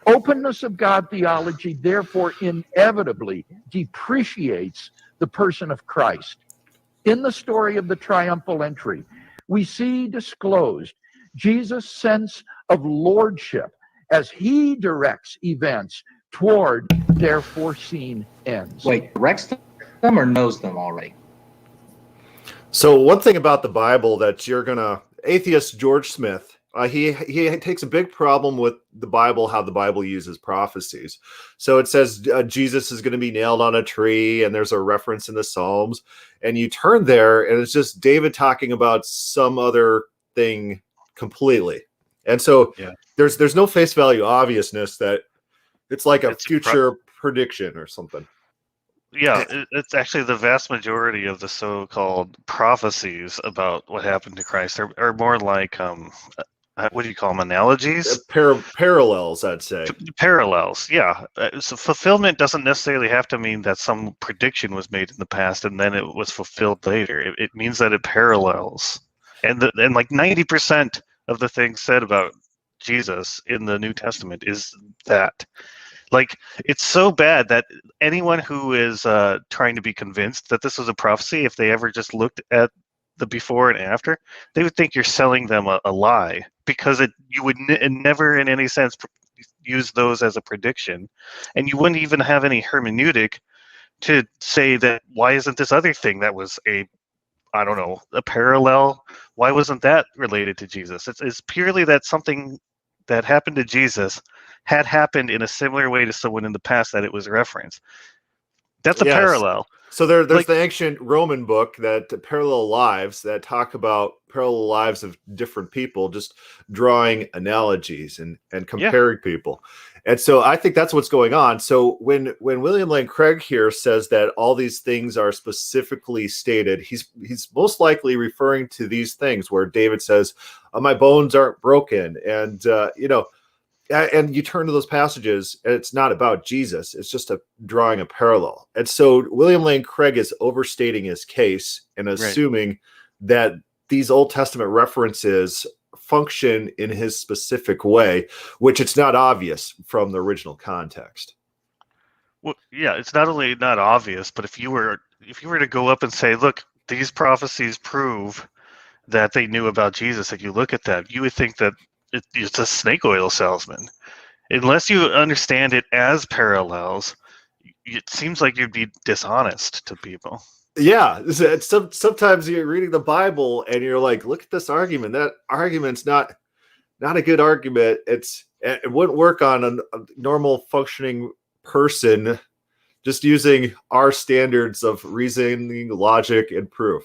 Openness of God theology, therefore, inevitably depreciates the person of Christ. In the story of the triumphal entry, we see disclosed Jesus' sense of lordship as he directs events toward their foreseen ends. Wait, directs them or knows them already? So one thing about the Bible that you're gonna atheist George Smith, he takes a big problem with the Bible, how the Bible uses prophecies. So it says Jesus is going to be nailed on a tree, and there's a reference in the Psalms, and you turn there, and it's just David talking about some other thing completely. And so there's no face value obviousness that it's like a future prediction or something. Yeah, it's actually the vast majority of the so-called prophecies about what happened to Christ are more like what do you call them, analogies? Parallels, I'd say. Parallels, yeah. So fulfillment doesn't necessarily have to mean that some prediction was made in the past and then it was fulfilled later. It means that it parallels. And like 90% of the things said about Jesus in the New Testament is that. Like, it's so bad that anyone who is trying to be convinced that this was a prophecy, if they ever just looked at the before and after, they would think you're selling them a lie, because you would never in any sense use those as a prediction, and you wouldn't even have any hermeneutic to say that, why isn't this other thing that was a parallel, why wasn't that related to Jesus? It's purely that something that happened to Jesus had happened in a similar way to someone in the past that it was referenced. That's a parallel. So there's the ancient Roman book that parallel lives that talk about parallel lives of different people, just drawing analogies and comparing people. And so I think that's what's going on. So when William Lane Craig here says that all these things are specifically stated, he's most likely referring to these things where David says, my bones aren't broken. And, and you turn to those passages and it's not about Jesus. It's just drawing a parallel. And so William Lane Craig is overstating his case and assuming that these Old Testament references function in his specific way, which it's not obvious from the original context. Well, yeah, it's not only not obvious, but if you were to go up and say, look, these prophecies prove that they knew about Jesus, and you look at that, you would think that it's a snake oil salesman. Unless you understand it as parallels, it seems like you'd be dishonest to people. Yeah, sometimes you're reading the Bible and you're like, look at this argument. That argument's not a good argument. It wouldn't work on a normal functioning person just using our standards of reasoning, logic, and proof.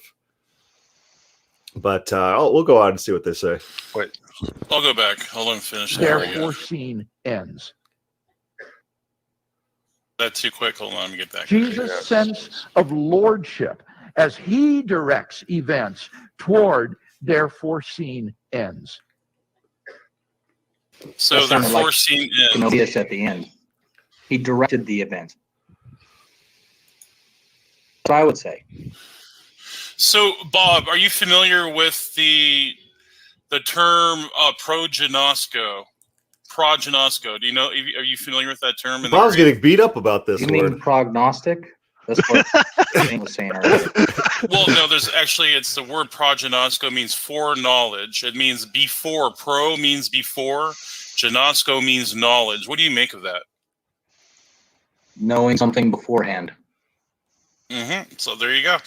But we'll go on and see what they say. Wait, I'll go back. Hold on, finish. Their foreseen ends. That's too quick. Hold on, let me get back. Jesus' sense of lordship as he directs events toward their foreseen ends. So That their sounded like foreseen ends. Notice at the end. He directed the event. That's what I would say. So, Bob, are you familiar with the term prognostico? Prognostico. Do you know? Are you familiar with that term? Bob's getting beat up about this You word. mean prognostic? That's what Shane was saying earlier. Well, no. It's the word prognostico means foreknowledge. It means before. Pro means before. Gnosco means knowledge. What do you make of that? Knowing something beforehand. Mm-hmm. So there you go.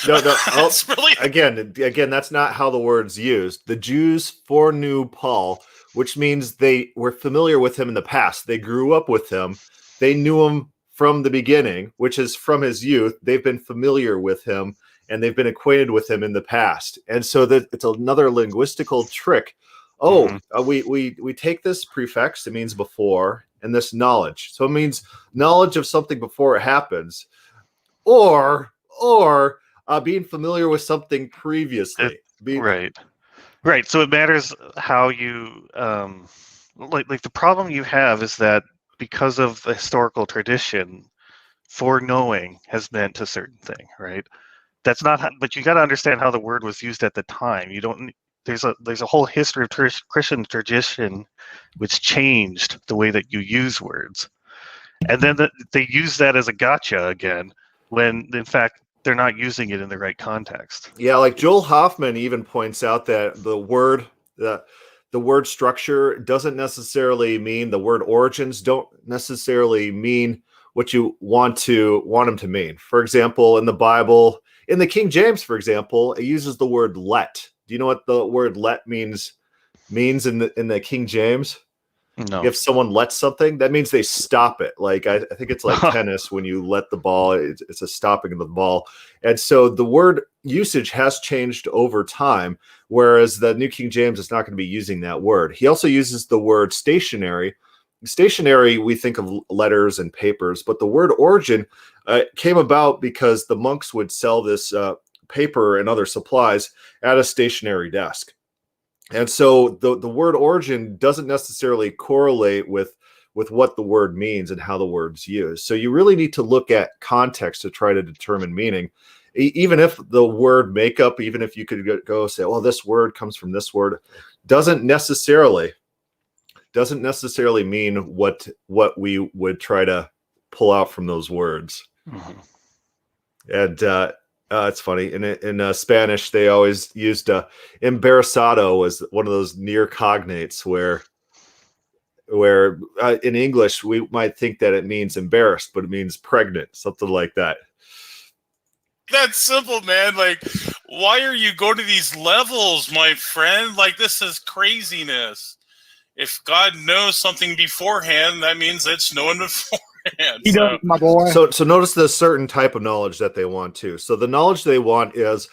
No, That's really again, that's not how the word's used. The Jews foreknew Paul, which means they were familiar with him in the past. They grew up with him. They knew him from the beginning, which is from his youth. They've been familiar with him, and they've been acquainted with him in the past. And so that it's another linguistical trick. We take this prefix, it means before, and this knowledge. So it means knowledge of something before it happens, or being familiar with something previously. Right. So it matters how you like the problem you have is that because of the historical tradition, foreknowing has meant a certain thing, right? That's not how, but you got to understand how the word was used at the time. You don't. There's a whole history of Christian tradition which changed the way that you use words, and then they use that as a gotcha again when in fact they're not using it in the right context. Yeah, like Joel Hoffman even points out that the word structure doesn't necessarily mean, the word origins don't necessarily mean what you want them to mean. For example, in the Bible, in the King James, for example, it uses the word let. Do you know what the word let means in the King James? No. If someone lets something, that means they stop it. Like I think it's like tennis, when you let the ball, it's a stopping of the ball. And so the word usage has changed over time, whereas the New King James is not going to be using that word. He also uses the word stationary. Stationary, we think of letters and papers, but the word origin came about because the monks would sell this paper and other supplies at a stationary desk. And so the word origin doesn't necessarily correlate with what the word means and how the word's used. So you really need to look at context to try to determine meaning. Even if the word makeup, even if you could go say, well, this word comes from this word, doesn't necessarily mean what we would try to pull out from those words. Mm-hmm. And it's funny. In Spanish, they always used embarazado as one of those near cognates where in English, we might think that it means embarrassed, but it means pregnant, something like that. That's simple, man. Like, why are you going to these levels, my friend? Like, this is craziness. If God knows something beforehand, that means it's known beforehand. He does, my boy. So notice the certain type of knowledge that they want too. So the knowledge they want is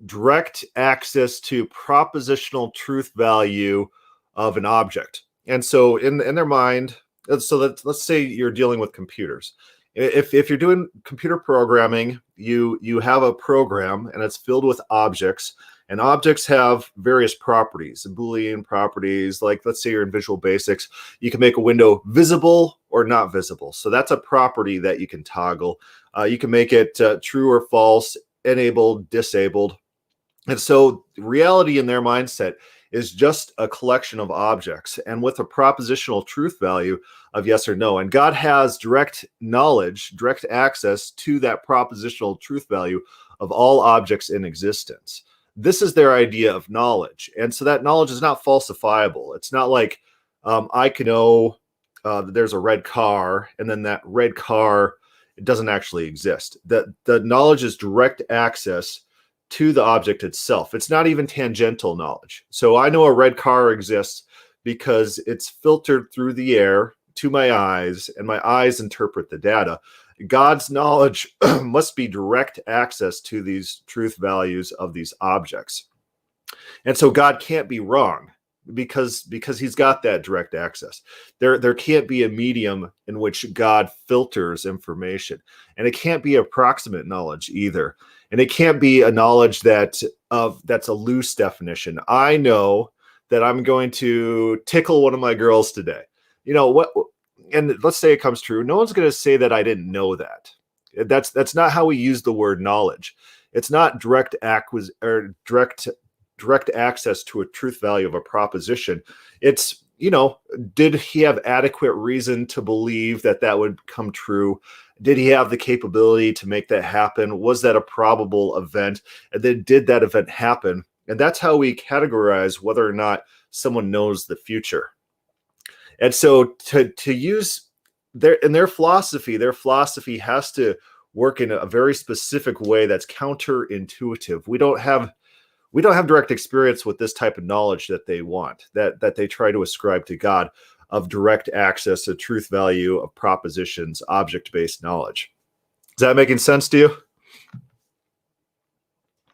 direct access to propositional truth value of an object. And so in their mind, so that let's say you're dealing with computers. If you're doing computer programming, you have a program and it's filled with objects, and objects have various properties, Boolean properties. Like let's say you're in Visual Basics, you can make a window visible or not visible. So that's a property that you can toggle. You can make it true or false, enabled, disabled. And so reality in their mindset is just a collection of objects and with a propositional truth value of yes or no. And God has direct knowledge, direct access to that propositional truth value of all objects in existence. This is their idea of knowledge. And so that knowledge is not falsifiable. It's not like I can know that there's a red car, and then that red car, it doesn't actually exist. The knowledge is direct access to the object itself. It's not even tangential knowledge. So I know a red car exists because it's filtered through the air to my eyes, and my eyes interpret the data. God's knowledge must be direct access to these truth values of these objects. And so God can't be wrong because he's got that direct access. There can't be a medium in which God filters information. And it can't be approximate knowledge either. And it can't be a knowledge that's a loose definition. I know that I'm going to tickle one of my girls today. You know what? And let's say it comes true. No one's going to say that I didn't know that. That's not how we use the word knowledge. It's not direct access to a truth value of a proposition. It's, did he have adequate reason to believe that would come true? Did he have the capability to make that happen? Was that a probable event? And then did that event happen? And that's how we categorize whether or not someone knows the future. And so to use their philosophy has to work in a very specific way that's counterintuitive. We don't have direct experience with this type of knowledge that they want, that they try to ascribe to God, of direct access to truth value of propositions, object-based knowledge. Is that making sense to you?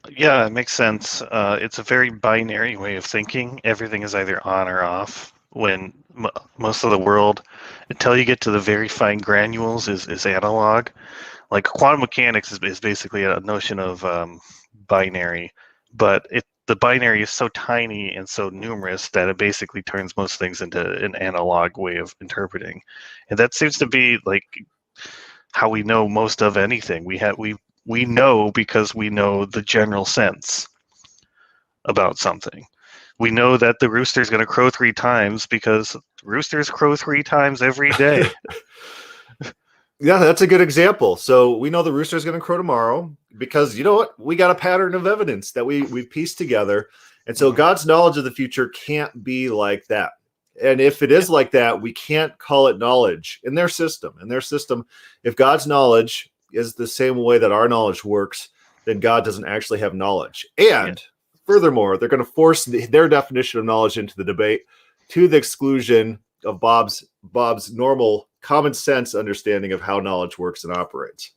Yeah, it makes sense. It's a very binary way of thinking. Everything is either on or off. When most of the world, until you get to the very fine granules, is analog. Like quantum mechanics is basically a notion of binary, but the binary is so tiny and so numerous that it basically turns most things into an analog way of interpreting. And that seems to be like how we know most of anything. We know because we know the general sense about something. We know that the rooster is going to crow 3 times because roosters crow 3 times every day. Yeah, that's a good example. So we know the rooster is going to crow tomorrow because, you know what? We got a pattern of evidence that we've pieced together. And so God's knowledge of the future can't be like that. And if it is like that, we can't call it knowledge in their system. If God's knowledge is the same way that our knowledge works, then God doesn't actually have knowledge. And furthermore, they're going to force their definition of knowledge into the debate to the exclusion of Bob's normal common sense understanding of how knowledge works and operates.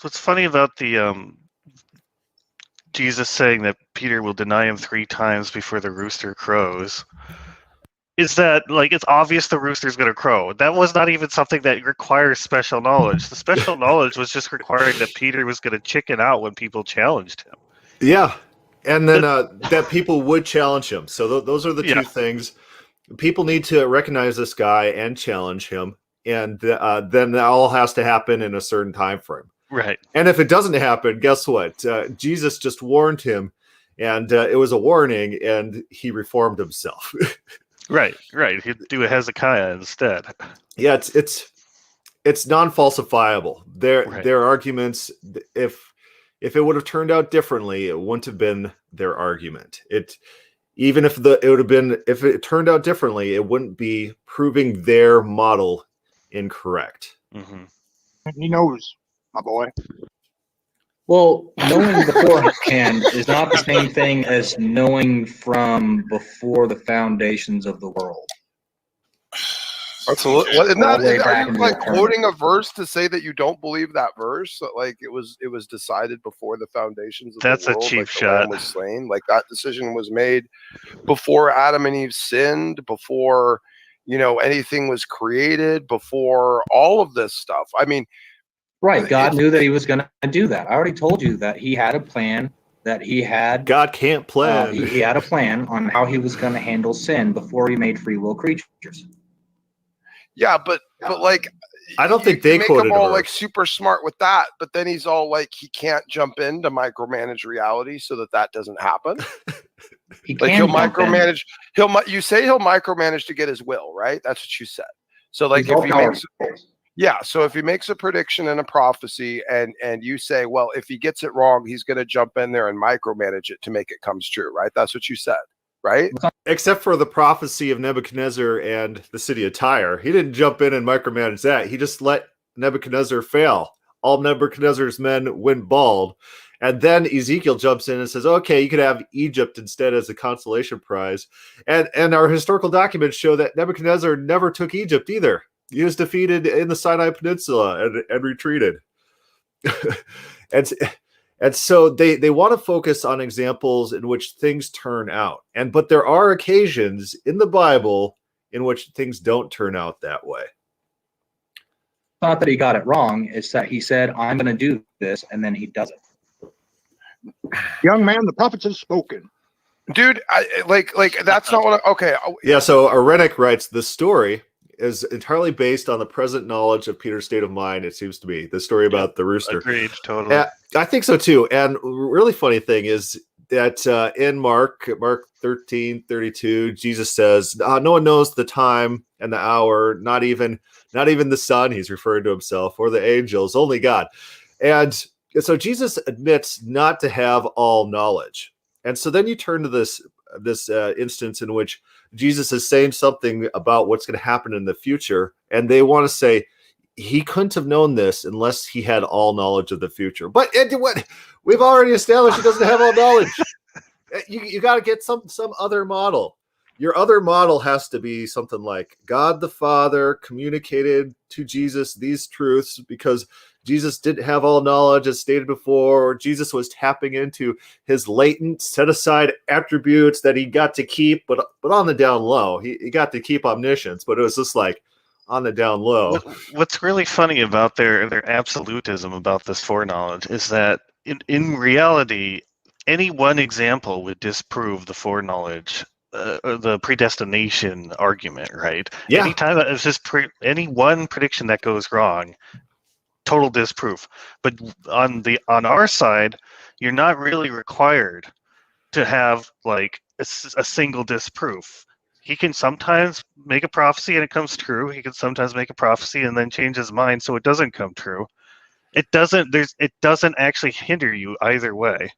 What's funny about the Jesus saying that Peter will deny him 3 times before the rooster crows is that, like, it's obvious the rooster's going to crow. That was not even something that requires special knowledge. The special knowledge was just requiring that Peter was going to chicken out when people challenged him. Yeah. And then that people would challenge him. So those are the two things. People need to recognize this guy and challenge him. And then that all has to happen in a certain time frame. Right. And if it doesn't happen, guess what? Jesus just warned him, and it was a warning, and he reformed himself. Right. He'd do a Hezekiah instead. Yeah, it's non-falsifiable. Their arguments, if it would have turned out differently, it wouldn't have been their argument. If it turned out differently, it wouldn't be proving their model incorrect. Mm-hmm. He knows, my boy. Well, knowing beforehand is not the same thing as knowing from before the foundations of the world. Absolutely. Isn't that, are you like quoting a verse to say that you don't believe that verse? That, like, it was decided before the foundations of the world. That's a cheap like, shot. The Lamb was slain. Like, that decision was made before Adam and Eve sinned, before anything was created, before all of this stuff. I mean, right. God knew that he was going to do that. I already told you that he had a plan. God can't plan. He had a plan on how he was going to handle sin before he made free will creatures. Yeah, but like, I don't think you they make quoted him a all verse. like super smart with that, but then he's all like he can't jump in to micromanage reality so that doesn't happen. He Like can he'll jump in. micromanage. You say he'll micromanage to get his will, right? That's what you said. So like He's if all he makes powerful. yeah, so if he makes a prediction and a prophecy, and you say, well, if he gets it wrong, he's going to jump in there and micromanage it to make it comes true, right? That's what you said, right? Except for the prophecy of Nebuchadnezzar and the city of Tyre. He didn't jump in and micromanage that. He just let Nebuchadnezzar fail. All Nebuchadnezzar's men went bald. And then Ezekiel jumps in and says, okay, you could have Egypt instead as a consolation prize. And our historical documents show that Nebuchadnezzar never took Egypt either. He was defeated in the Sinai Peninsula and retreated. And so they want to focus on examples in which things turn out. But there are occasions in the Bible in which things don't turn out that way. Not that he got it wrong, it's that he said, I'm going to do this, and then he does it. Young man, the prophets have spoken. Dude, like that's not what. Okay. Yeah, so Arenik writes, the story is entirely based on the present knowledge of Peter's state of mind, it seems to be. The story about the rooster. Agreed, totally. I think so too. And really funny thing is that in Mark 13:32, Jesus says, no one knows the time and the hour, not even the Son, he's referring to himself, or the angels, only God. And so Jesus admits not to have all knowledge. And so then you turn to this instance in which Jesus is saying something about what's going to happen in the future, and they want to say he couldn't have known this unless he had all knowledge of the future. But what we've already established, he doesn't have all knowledge. You got to get some other model. Your other model has to be something like God the Father communicated to Jesus these truths because Jesus didn't have all knowledge as stated before, or Jesus was tapping into his latent set-aside attributes that he got to keep, but on the down low. He got to keep omniscience, but it was just like on the down low. What's really funny about their absolutism about this foreknowledge is that in reality, any one example would disprove the foreknowledge, the predestination argument, right? Yeah. Anytime it's just any one prediction that goes wrong, total disproof. But on our side, you're not really required to have like a single disproof. He can sometimes make a prophecy and it comes true. He can sometimes make a prophecy and then change his mind so it doesn't come true. It doesn't actually hinder you either way.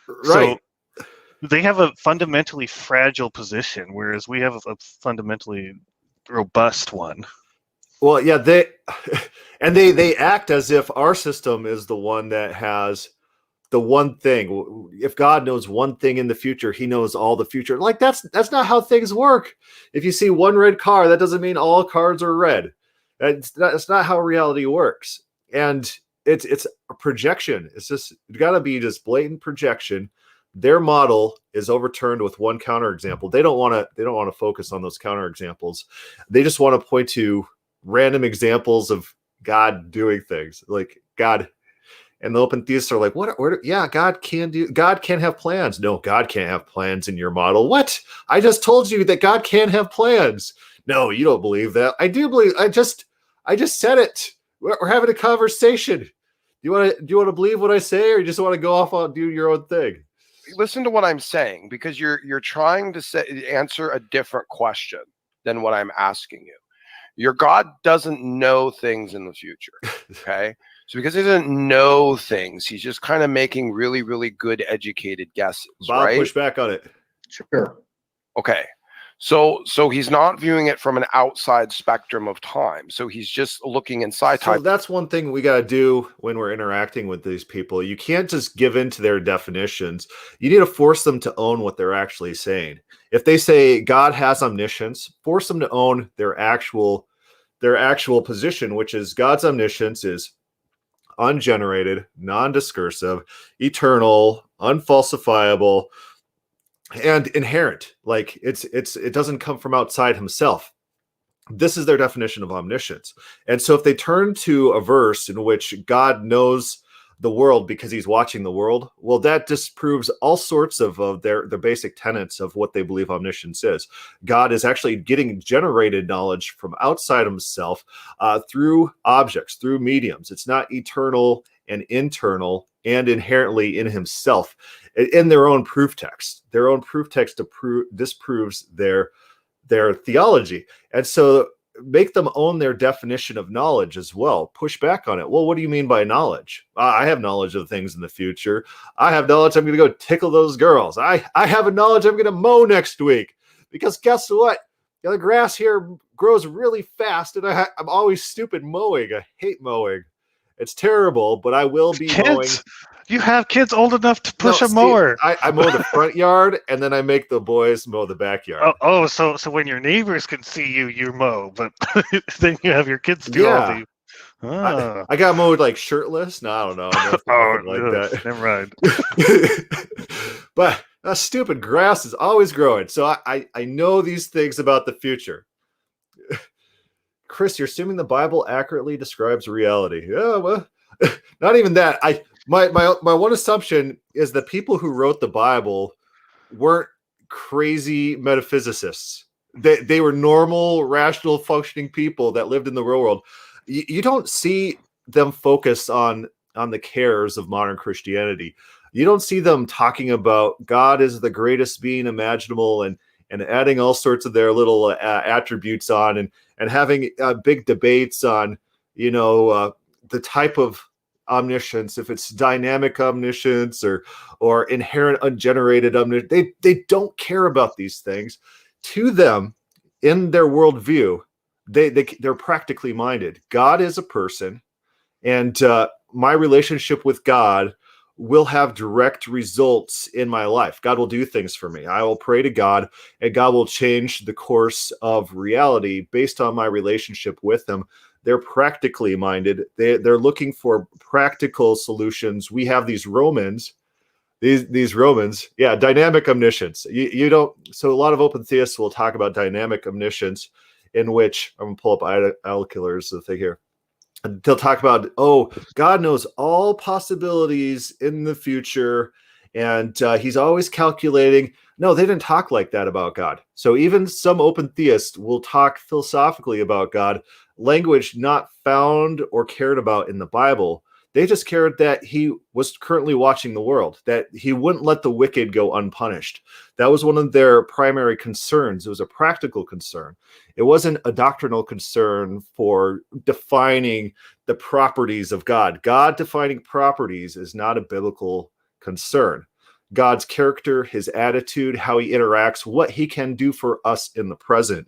Right. So they have a fundamentally fragile position, whereas we have a fundamentally robust one. Well, yeah, they act as if our system is the one that has the one thing. If God knows one thing in the future, he knows all the future. Like that's not how things work. If you see one red car, that doesn't mean all cars are red. That's not how reality works. And it's a projection. It's just got to be just blatant projection. Their model is overturned with one counterexample. They don't want to focus on those counterexamples. They just want to point to random examples of God doing things, like God. And the open theists are like, what? Yeah, God can't have plans. No, God can't have plans in your model. What? I just told you that God can't have plans. No, you don't believe that. I do believe. I just said it. We're having a conversation. Do you want to believe what I say, or you just want to go off and do your own thing? Listen to what I'm saying, because you're trying to answer a different question than what I'm asking you. Your God doesn't know things in the future. Okay. So because he doesn't know things, he's just kind of making really, really good educated guesses. Bob, right? push back on it. Sure. Okay. So he's not viewing it from an outside spectrum of time. So he's just looking inside time. So that's one thing we got to do when we're interacting with these people. You can't just give in to their definitions. You need to force them to own what they're actually saying. If they say God has omniscience, force them to own their actual position, which is God's omniscience is ungenerated, non-discursive, eternal, unfalsifiable, and inherent. Like it doesn't come from outside himself. This is their definition of omniscience. And so if they turn to a verse in which God knows the world because he's watching the world. Well, that disproves all sorts of their basic tenets of what they believe omniscience is. God is actually getting generated knowledge from outside himself through objects, through mediums. It's not eternal and internal and inherently in himself. In their own proof text, disproves their theology. And so make them own their definition of knowledge as well. Push back on it. Well, what do you mean by knowledge? I have knowledge of things in the future. I have knowledge I'm going to go tickle those girls. I have a knowledge I'm going to mow next week. Because guess what? The grass here grows really fast, and I'm always stupid mowing. I hate mowing. It's terrible, but I will be mowing. You have kids old enough to push a See, mower. I mow the front yard, and then I make the boys mow the backyard. So when your neighbors can see you mow, but then you have your kids do all the. I got mowed like shirtless. No, I don't know. That. Never mind. But stupid grass is always growing. So I know these things about the future. Chris, you're assuming the Bible accurately describes reality. Yeah, well, not even that. My one assumption is that people who wrote the Bible weren't crazy metaphysicists. They were normal, rational, functioning people that lived in the real world. You don't see them focus on the cares of modern Christianity. You don't see them talking about God is the greatest being imaginable and adding all sorts of their little attributes on and having big debates on, the type of omniscience, if it's dynamic omniscience or inherent ungenerated omniscience. They don't care about these things. To them, in their worldview, they're practically minded. God is a person, and my relationship with God will have direct results in my life. God will do things for me. I will pray to God, and God will change the course of reality based on my relationship with him. They're practically minded. They're looking for practical solutions. We have these Romans, dynamic omniscience. You don't. So a lot of open theists will talk about dynamic omniscience, in which I'm gonna pull up Al-Killer's the thing here. They'll talk about, God knows all possibilities in the future, and he's always calculating. No, they didn't talk like that about God. So even some open theists will talk philosophically about God, language not found or cared about in the Bible. They just cared that he was currently watching the world, that he wouldn't let the wicked go unpunished. That was one of their primary concerns. It was a practical concern. It wasn't a doctrinal concern for defining the properties of God. God defining properties is not a biblical concern. God's character, his attitude, how he interacts, what he can do for us in the present.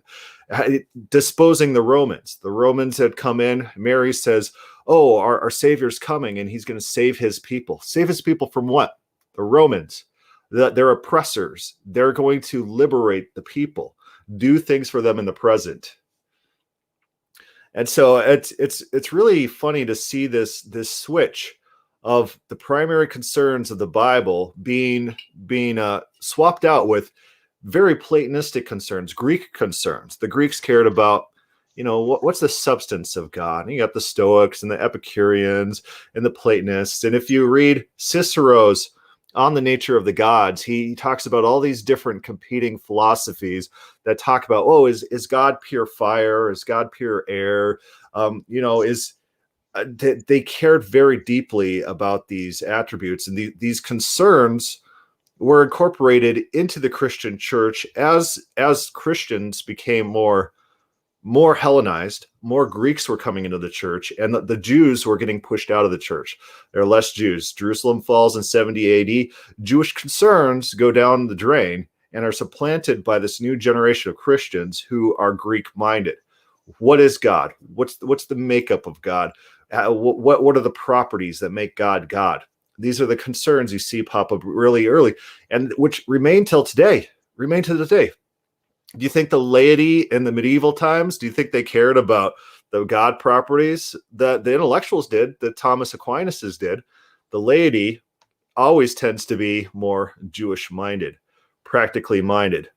Disposing the Romans. The Romans had come in. Mary says, our Savior's coming, and he's going to save his people. Save his people from what? The Romans. They're oppressors. They're going to liberate the people, do things for them in the present. And so it's really funny to see this switch of the primary concerns of the Bible being swapped out with very Platonistic concerns, Greek concerns. The Greeks cared about, what's the substance of God? And you got the Stoics and the Epicureans and the Platonists. And if you read Cicero's On the Nature of the Gods, he talks about all these different competing philosophies that talk about, is God pure fire? Is God pure air? They cared very deeply about these attributes, and these concerns were incorporated into the Christian church as Christians became more Hellenized. More Greeks were coming into the church, and the Jews were getting pushed out of the church. There are less Jews. Jerusalem falls in 70 AD. Jewish concerns go down the drain and are supplanted by this new generation of Christians who are Greek-minded. What is God? What's the makeup of God? What are the properties that make God God? These are the concerns you see pop up really early, and which remain to today. Do you think the laity in the medieval times, do you think they cared about the God properties? The intellectuals did, the Thomas Aquinas did. The laity always tends to be more Jewish-minded, practically minded.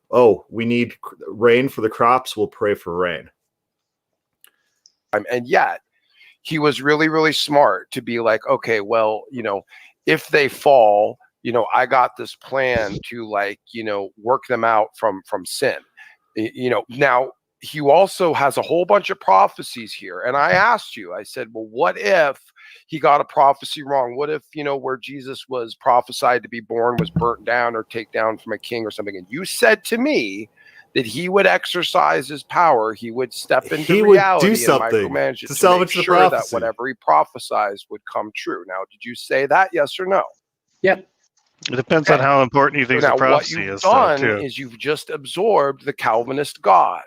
We need rain for the crops, we'll pray for rain. And yet, he was really, really smart to be like, okay, well, if they fall, I got this plan to work them out from sin. Now he also has a whole bunch of prophecies here. And I asked you, I said, well, what if he got a prophecy wrong? What if, where Jesus was prophesied to be born was burnt down or take down from a king or something? And you said to me that he would exercise his power. He would step into reality and micromanage it to salvage the prophecy. That whatever he prophesies would come true. Now, did you say that? Yes or no? Yep. It depends on how important you think the prophecy is. What you've done is you've just absorbed the Calvinist God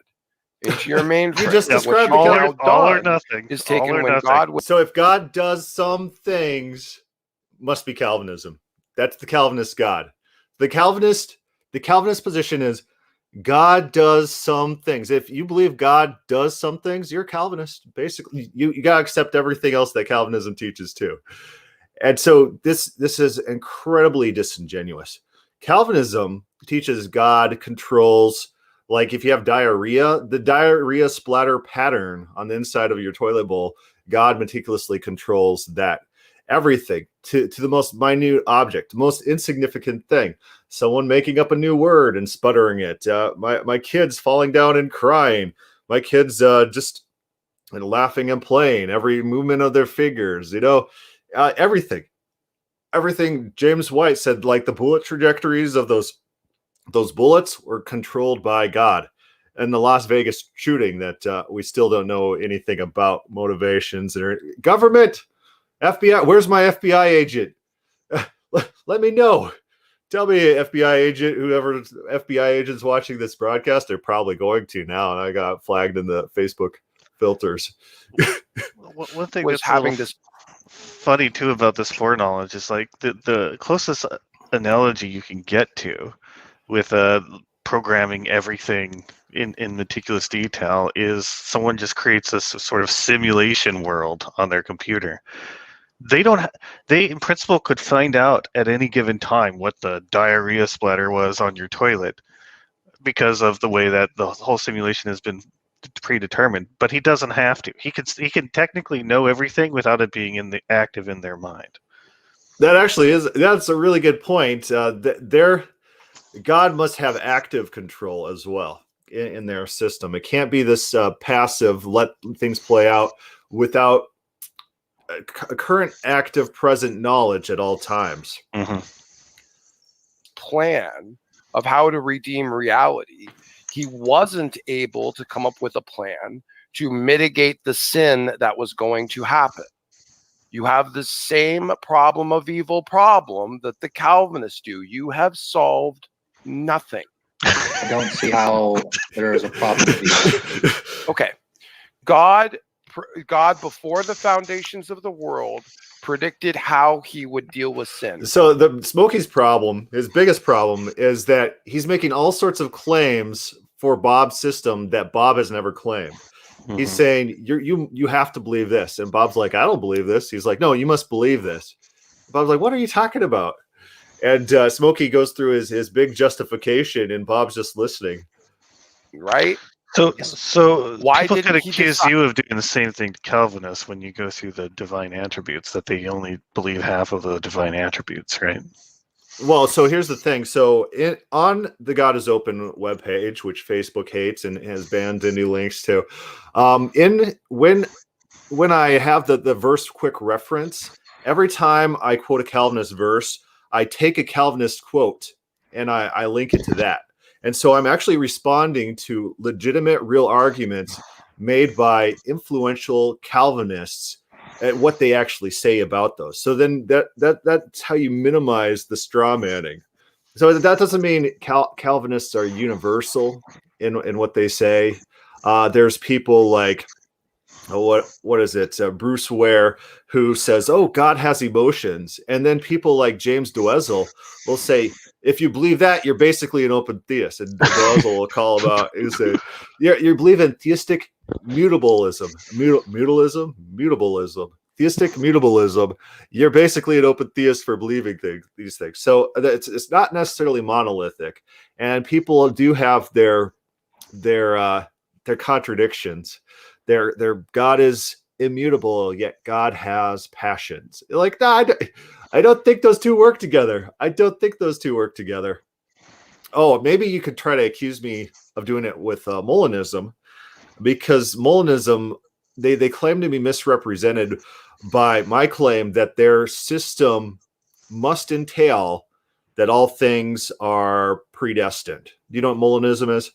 into your mainframe. You just described all or nothing. Is taken when nothing. God. So if God does some things, must be Calvinism. That's the Calvinist God. The Calvinist position is God does some things. If you believe God does some things, you're Calvinist. Basically, you gotta accept everything else that Calvinism teaches too. And so this is incredibly disingenuous. Calvinism teaches God controls, like if you have diarrhea, the diarrhea splatter pattern on the inside of your toilet bowl, God meticulously controls that. Everything to the most minute object, most insignificant thing. Someone making up a new word and sputtering it. My kids falling down and crying. My kids just laughing and playing. Every movement of their fingers. Everything. James White said, like the bullet trajectories of those bullets were controlled by God. And the Las Vegas shooting that we still don't know anything about motivations or government. FBI, where's my FBI agent? Let me know. Tell me, FBI agent, whoever FBI agent's watching this broadcast, they're probably going to now. And I got flagged in the Facebook filters. One thing was having this funny too about this foreknowledge is like the closest analogy you can get to with programming everything in meticulous detail is someone just creates this sort of simulation world on their computer. They in principle could find out at any given time what the diarrhea splatter was on your toilet because of the way that the whole simulation has been predetermined, but he doesn't have to. He can technically know everything without it being active in their mind. That's a really good point. God must have active control as well in their system. It can't be this passive, let things play out without a current active present knowledge at all times. Mm-hmm. Plan of how to redeem reality. He wasn't able to come up with a plan to mitigate the sin that was going to happen. You have the same problem of evil problem that the Calvinists do. You have solved nothing. I don't see how there is a problem with evil. Okay. God, before the foundations of the world, predicted how he would deal with sin. So the Smokey's problem, his biggest problem, is that he's making all sorts of claims for Bob's system that Bob has never claimed. Mm-hmm. He's saying you have to believe this, and Bob's like, I don't believe this. He's like, no, you must believe this. Bob's like, what are you talking about? And Smokey goes through his big justification, and Bob's just listening. Right? So why people could accuse you of doing the same thing to Calvinists when you go through the divine attributes, that they only believe half of the divine attributes, right? Well, so here's the thing. So on the God is Open webpage, which Facebook hates and has banned any links to, when I have the verse quick reference, every time I quote a Calvinist verse, I take a Calvinist quote and I link it to that. And so I'm actually responding to legitimate, real arguments made by influential Calvinists at what they actually say about those. So then that's how you minimize the straw manning. So that doesn't mean Calvinists are universal in what they say. There's people like, what is it? Bruce Ware, who says, "Oh, God has emotions," and then people like James Doezel will say, "If you believe that, you're basically an open theist." And Doezel will call him out and say, "You believe in theistic mutablism, theistic mutablism. You're basically an open theist for believing these things." So it's not necessarily monolithic, and people do have their contradictions. Their God is immutable, yet God has passions. Like, no, I don't think those two work together. I don't think those two work together. Oh, maybe you could try to accuse me of doing it with Molinism, because Molinism, they claim to be misrepresented by my claim that their system must entail that all things are predestined. Do you know what Molinism is?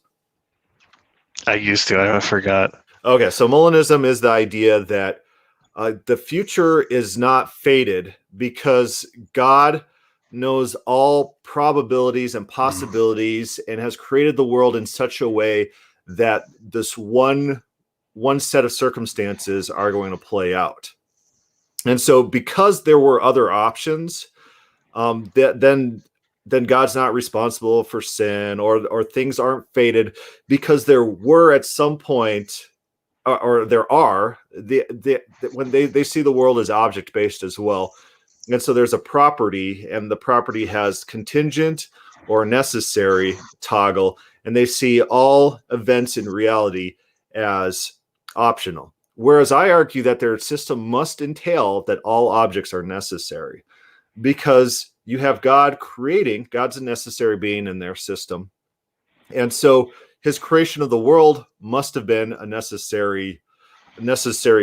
I used to. I forgot. Okay, so Molinism is the idea that the future is not fated because God knows all probabilities and possibilities and has created the world in such a way that this one set of circumstances are going to play out. And so because there were other options, then God's not responsible for sin, or things aren't fated, because there were at some point, or there are, when they see the world as object based as well. And so there's a property, and the property has contingent or necessary toggle, and they see all events in reality as optional. Whereas I argue that their system must entail that all objects are necessary, because you have God creating, God's a necessary being in their system. And so his creation of the world must have been a necessary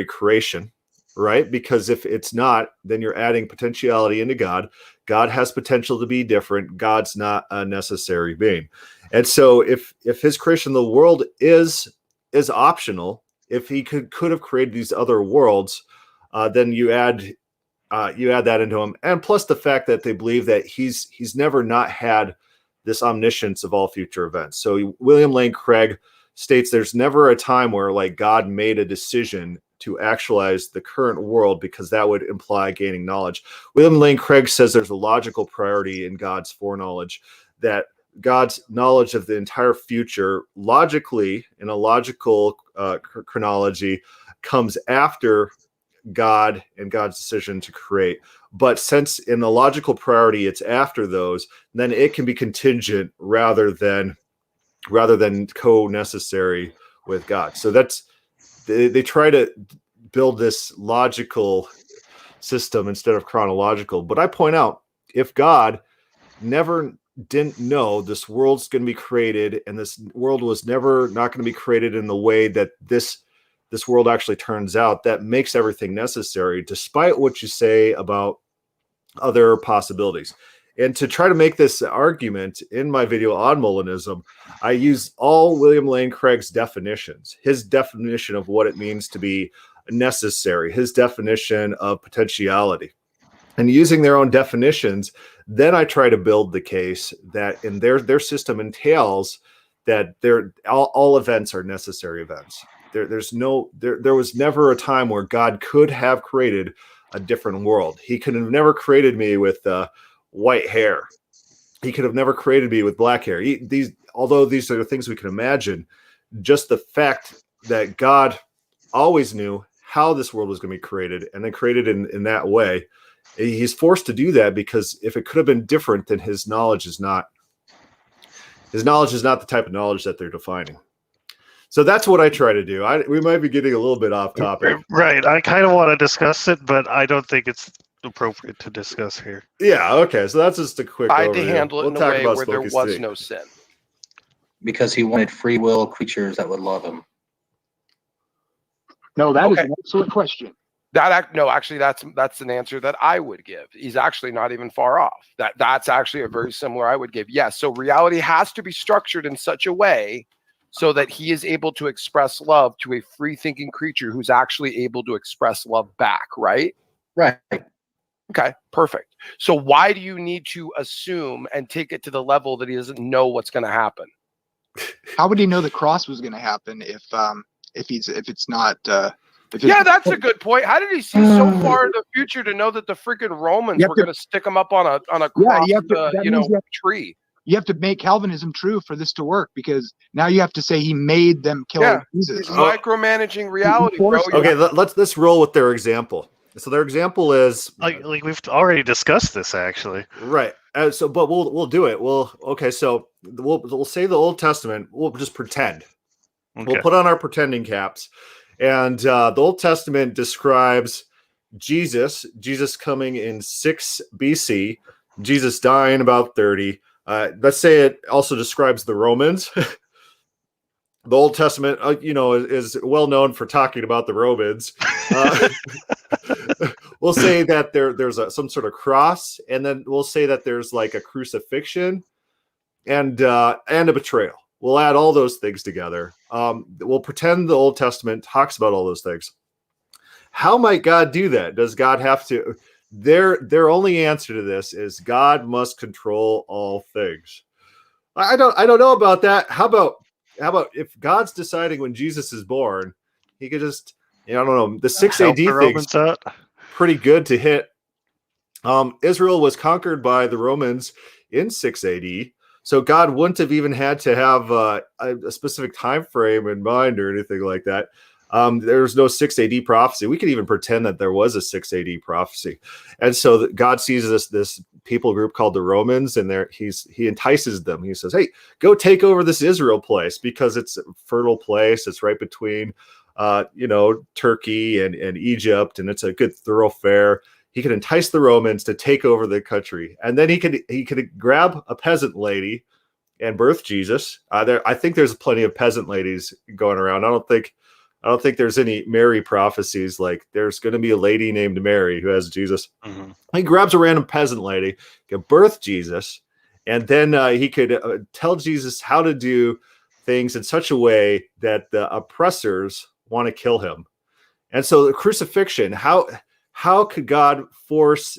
creation, right? Because if it's not, then you're adding potentiality into God. God has potential to be different. God's not a necessary being. And so if his creation of the world is optional, if he could have created these other worlds, then you add that into him. And plus the fact that they believe that he's never not had this omniscience of all future events. So William Lane Craig states there's never a time where like God made a decision to actualize the current world, because that would imply gaining knowledge. William Lane Craig says there's a logical priority in God's foreknowledge, that God's knowledge of the entire future logically, in a logical chronology, comes after God and God's decision to create. But since in the logical priority it's after those, then it can be contingent rather than co-necessary with God. So that's, they try to build this logical system instead of chronological. But I point out, if God didn't know this world's going to be created, and this world was never not going to be created in the way that this world actually turns out, that makes everything necessary, despite what you say about other possibilities. And to try to make this argument in my video on Molinism, I use all William Lane Craig's definitions, his definition of what it means to be necessary, his definition of potentiality. And using their own definitions, then I try to build the case that in their system entails that all events are necessary events. There was never a time where God could have created a different world. He could have never created me with white hair. He could have never created me with black hair. Although these are the things we can imagine, just the fact that God always knew how this world was going to be created, and then created in that way, he's forced to do that, because if it could have been different, then his knowledge is not the type of knowledge that they're defining. So that's what I try to do. We might be getting a little bit off topic. Right. I kind of want to discuss it, but I don't think it's appropriate to discuss here. Yeah, okay. So that's just a quick I had to overview. handle it We'll in a talk way about where there Smokey's was thing. no sin. Because he wanted free will creatures that would love him. No, that is Okay. an excellent question. Actually, that's an answer that I would give. He's actually not even far off. That's actually a very similar I would give. Yes. So reality has to be structured in such a way so that he is able to express love to a free thinking creature who's actually able to express love back. Right. Right. Okay. Perfect. So why do you need to assume and take it to the level that he doesn't know what's going to happen? How would he know the cross was going to happen if it's not? Yeah, that's a good point. How did he see so far in the future to know that the freaking Romans were going to stick him up on a cross, tree? You have to make Calvinism true for this to work, because now you have to say he made them kill Jesus. He's micromanaging reality, bro. Okay, let's roll with their example. So their example is like we've already discussed this actually. Right. But we'll do it. So we'll say the Old Testament. We'll just pretend. Okay. We'll put on our pretending caps, And the Old Testament describes Jesus coming in 6 BC, Jesus dying about 30. Let's say it also describes the Romans. The Old Testament, is well known for talking about the Romans. We'll say that there's some sort of cross, and then we'll say that there's like a crucifixion and a betrayal. We'll add all those things together. We'll pretend the Old Testament talks about all those things. How might God do that? Does God have to? Their only answer to this is God must control all things. I don't know about that. How about if God's deciding when Jesus is born, he could just, I don't know, the 6 AD thing's pretty good to hit. Israel was conquered by the Romans in 6 AD. So God wouldn't have even had to have a specific time frame in mind or anything like that. There's no 6 AD prophecy. We could even pretend that there was a 6 AD prophecy. And so God sees this people group called the Romans, and he entices them. He says, hey, go take over this Israel place because it's a fertile place. It's right between, Turkey and Egypt, and it's a good thoroughfare. He could entice the Romans to take over the country, and then he could grab a peasant lady and birth Jesus. I think there's plenty of peasant ladies going around. I don't think there's any Mary prophecies like there's going to be a lady named Mary who has Jesus. Mm-hmm. He grabs a random peasant lady, can birth Jesus, and then he could tell Jesus how to do things in such a way that the oppressors want to kill him. And so the crucifixion, how could God force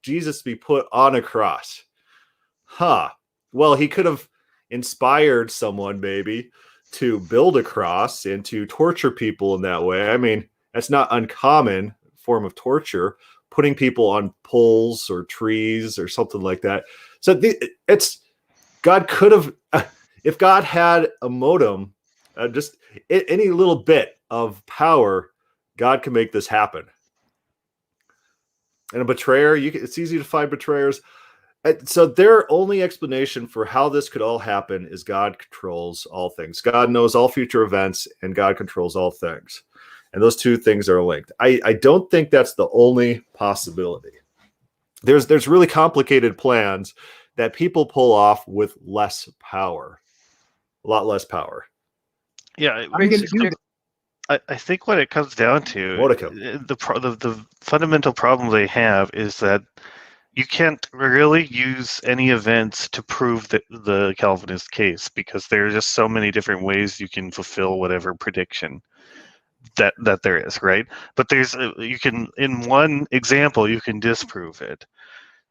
Jesus to be put on a cross? Well, he could have inspired someone maybe to build a cross and to torture people in that way. I mean, that's not uncommon form of torture, putting people on poles or trees or something like that. So God could have, if God had a modem, just any little bit of power, God can make this happen. And a betrayer, it's easy to find betrayers. So their only explanation for how this could all happen is God controls all things. God knows all future events, and God controls all things. And those two things are linked. I don't think that's the only possibility. There's really complicated plans that people pull off with less power, a lot less power. Yeah, I think what it comes down to, the fundamental problem they have is that you can't really use any events to prove the Calvinist case, because there are just so many different ways you can fulfill whatever prediction that there is, right? But in one example, you can disprove it.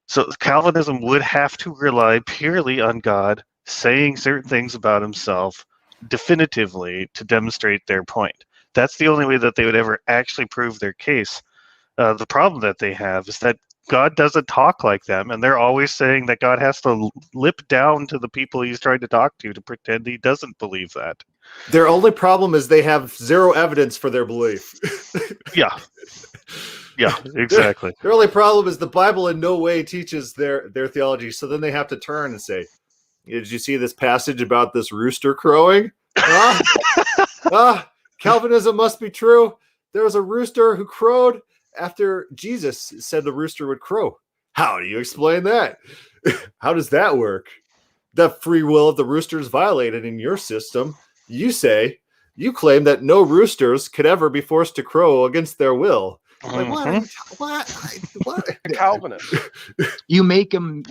So Calvinism would have to rely purely on God saying certain things about himself definitively to demonstrate their point. That's the only way that they would ever actually prove their case. The problem that they have is that God doesn't talk like them, and they're always saying that God has to lip down to the people he's trying to talk to pretend he doesn't believe that. Their only problem is they have zero evidence for their belief. Yeah, exactly. Their only problem is the Bible in no way teaches their theology, so then they have to turn and say, did you see this passage about this rooster crowing? Calvinism must be true. There was a rooster who crowed after Jesus said the rooster would crow. How do you explain that? How does that work? The free will of the rooster is violated in your system. You claim that no roosters could ever be forced to crow against their will. Like, what? The Calvinist. You make God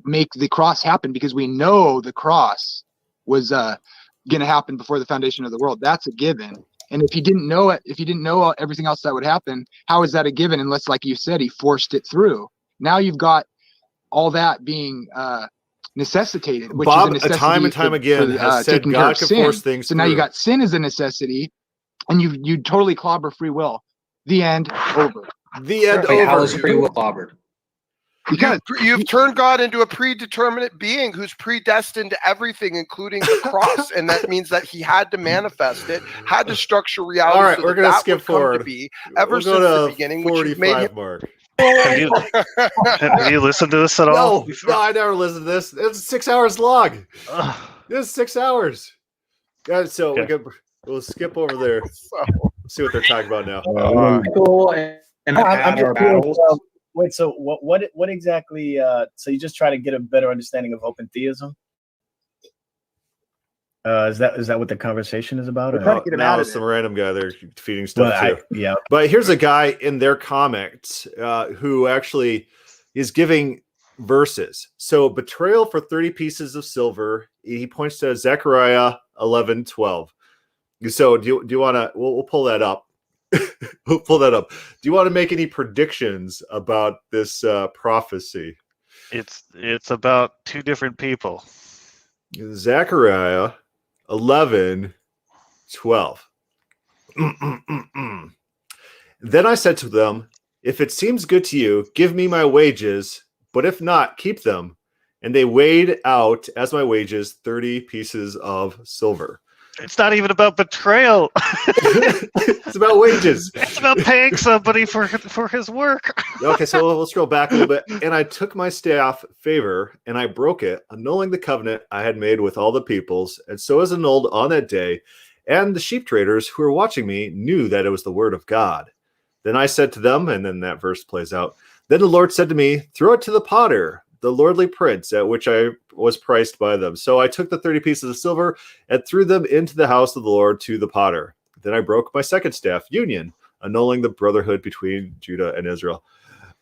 make the cross happen because we know the cross was going to happen before the foundation of the world. That's a given. And if he didn't know it, if he didn't know everything else that would happen, how is that a given? Unless, like you said, he forced it through. Now you've got all that being necessitated, which Bob, is a necessity time and time again, has said God can force things through. Now you got sin as a necessity, and you totally clobber free will. The end. Over. The end. Wait, over. how is free will clobbered? Because you've turned God into a predeterminate being who's predestined to everything, including the cross, and that means that he had to manifest it, had to structure reality. All right, so we're going to skip would forward. come to be ever since the beginning, which has made him. Mark. Have you listened to this at all? No, I never listened to this. It's 6 hours long. This is 6 hours. Yeah, so Okay. we'll skip over there. So, See what they're talking about now. Michael and I'm add our just curious, battles. wait, so what exactly? So you just try to get a better understanding of open theism? Is that what the conversation is about? We're or- trying to get him out No, of some there. random guy there feeding stuff Well, too. yeah. But here's a guy in their comments who actually is giving verses. So betrayal for 30 pieces of silver. He points to Zechariah 11:12. So do you want to? We'll pull that up. We'll pull that up. Do you want to make any predictions about this prophecy? It's about two different people. Zechariah 11:12. Then I said to them, if it seems good to you, give me my wages, but if not, keep them. And they weighed out as my wages 30 pieces of silver. It's not even about betrayal. It's about wages. It's about paying somebody for his work. Okay, so we'll scroll back a little bit. And I took my staff favor and I broke it, annulling the covenant I had made with all the peoples. And so was annulled on that day. And the sheep traders who were watching me knew that it was the word of God. Then I said to them, and then that verse plays out. Then the Lord said to me, throw it to the potter, the lordly prince, at which I was priced by them. So I took the 30 pieces of silver and threw them into the house of the Lord to the potter. Then I broke my second staff, union, annulling the brotherhood between Judah and Israel.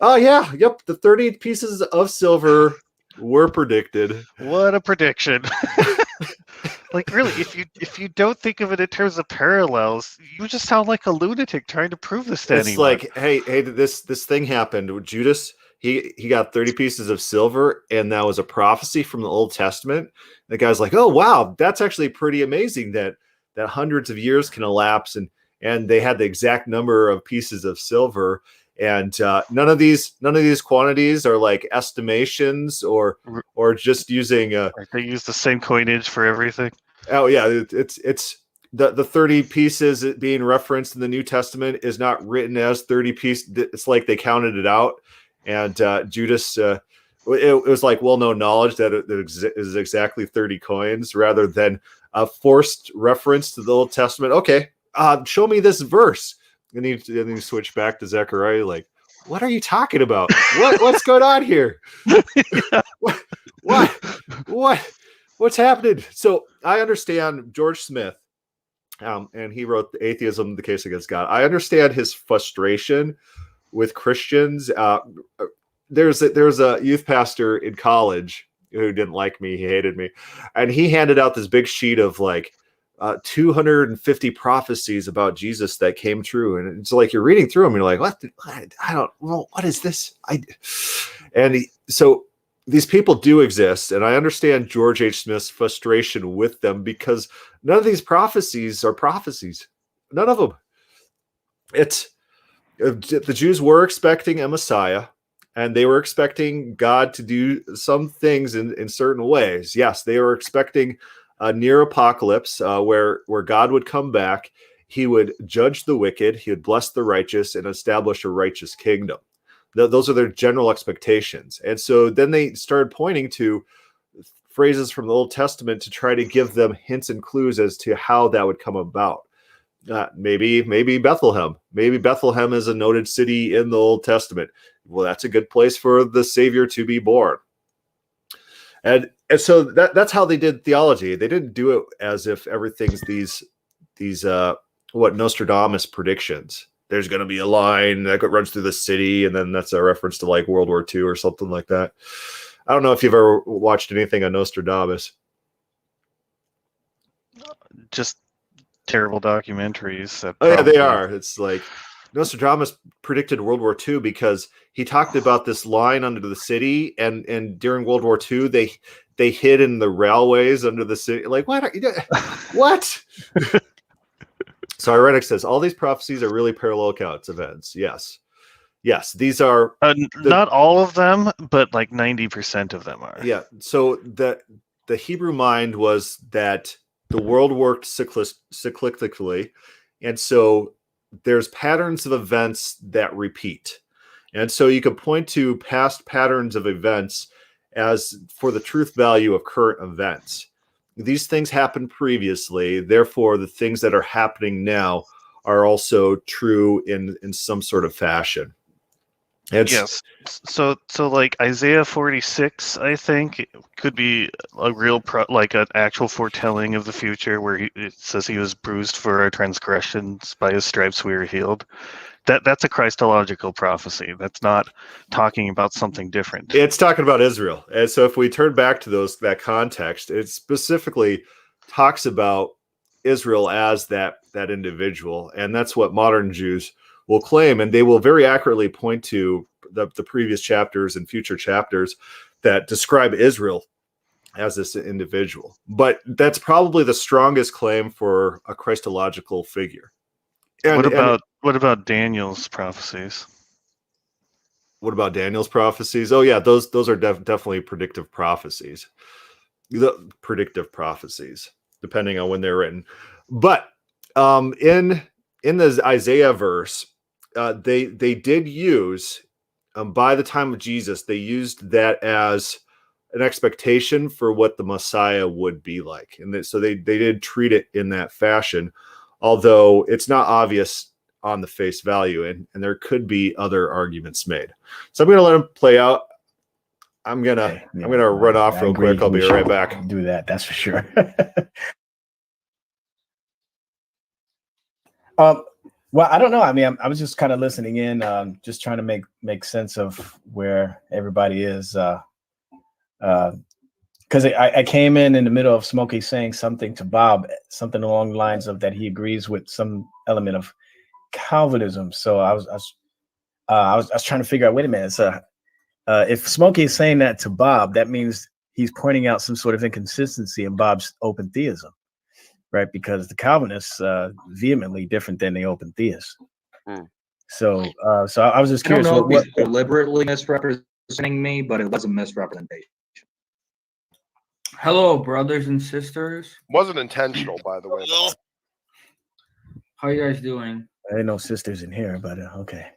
Oh, yeah. Yep. The 30 pieces of silver were predicted. What a prediction. Like, really, if you don't think of it in terms of parallels, you just sound like a lunatic trying to prove this to It's anyone. like, hey, this thing happened. Judas, he got 30 pieces of silver, and that was a prophecy from the Old Testament. The guy's like, oh, wow, that's actually pretty amazing that hundreds of years can elapse, and they had the exact number of pieces of silver. And none of these quantities are like estimations or just using Like, they use the same coinage for everything. oh yeah, it's the 30 pieces being referenced in the New Testament is not written as 30 pieces. It's like they counted it out, and Judas it was like well-known knowledge that it is exactly 30 coins rather than a forced reference to the Old Testament. Okay, show me this verse. And then you switch back to Zechariah, like, what are you talking about? What's going on here? What's happening? So I understand George Smith, and he wrote Atheism, the Case Against God. I understand his frustration with Christians. There's a youth pastor in college who didn't like me. He hated me. And he handed out this big sheet of like 250 prophecies about Jesus that came true. And it's like, you're reading through them. And you're like, what is this? So these people do exist. And I understand George H. Smith's frustration with them because none of these prophecies are prophecies. None of them. The Jews were expecting a Messiah, and they were expecting God to do some things in certain ways. Yes, they were expecting a near apocalypse where God would come back. He would judge the wicked. He would bless the righteous and establish a righteous kingdom. Those are their general expectations. And so then they started pointing to phrases from the Old Testament to try to give them hints and clues as to how that would come about. Maybe Bethlehem. Maybe Bethlehem is a noted city in the Old Testament. Well, that's a good place for the Savior to be born. And so that's how they did theology. They didn't do it as if everything's these Nostradamus predictions. There's going to be a line that runs through the city, and then that's a reference to like World War II or something like that. I don't know if you've ever watched anything on Nostradamus. Just terrible documentaries. Oh yeah, they are. It's like Nostradamus predicted World War II because he talked about this line under the city, and during World War II they hid in the railways under the city. Like, what? What? So Irenic says all these prophecies are really parallel accounts events. Yes, these are not all of them, but like 90% of them are. Yeah. So the Hebrew mind was that the world worked cyclically, and so there's patterns of events that repeat. And so you can point to past patterns of events as for the truth value of current events. these things happened previously, therefore the things that are happening now are also true in some sort of fashion. Yes. So like Isaiah 46, I think could be a real like an actual foretelling of the future, where it says he was bruised for our transgressions, by his stripes we were healed. That's a Christological prophecy. That's not talking about something different. It's talking about Israel. And so if we turn back to that context, it specifically talks about Israel as that individual. And that's what modern Jews will claim. And they will very accurately point to the previous chapters and future chapters that describe Israel as this individual. But that's probably the strongest claim for a Christological figure. What about Daniel's prophecies? What about Daniel's prophecies? Oh yeah, those are definitely predictive prophecies. The predictive prophecies, depending on when they're written. But in the Isaiah verse, they did use, by the time of Jesus, they used that as an expectation for what the Messiah would be like, and so they did treat it in that fashion, although it's not obvious on the face value, and there could be other arguments made. So I'm going to let him play out. I'm gonna run off real quick. I'll be right back. Do that. That's for sure. Well, I don't know. I mean, I was just kind of listening in, just trying to make sense of where everybody is. Because I came in the middle of Smokey saying something to Bob, something along the lines of that he agrees with some element of Calvinism. So I was trying to figure out. Wait a minute. So if Smokey is saying that to Bob, that means he's pointing out some sort of inconsistency in Bob's open theism, right? Because the Calvinists vehemently different than the open theists. So I was just curious. I don't know if he's deliberately misrepresenting me, but it was a misrepresentation. Hello, brothers and sisters. Wasn't intentional, by the way. How you guys doing? There ain't no sisters in here, but okay.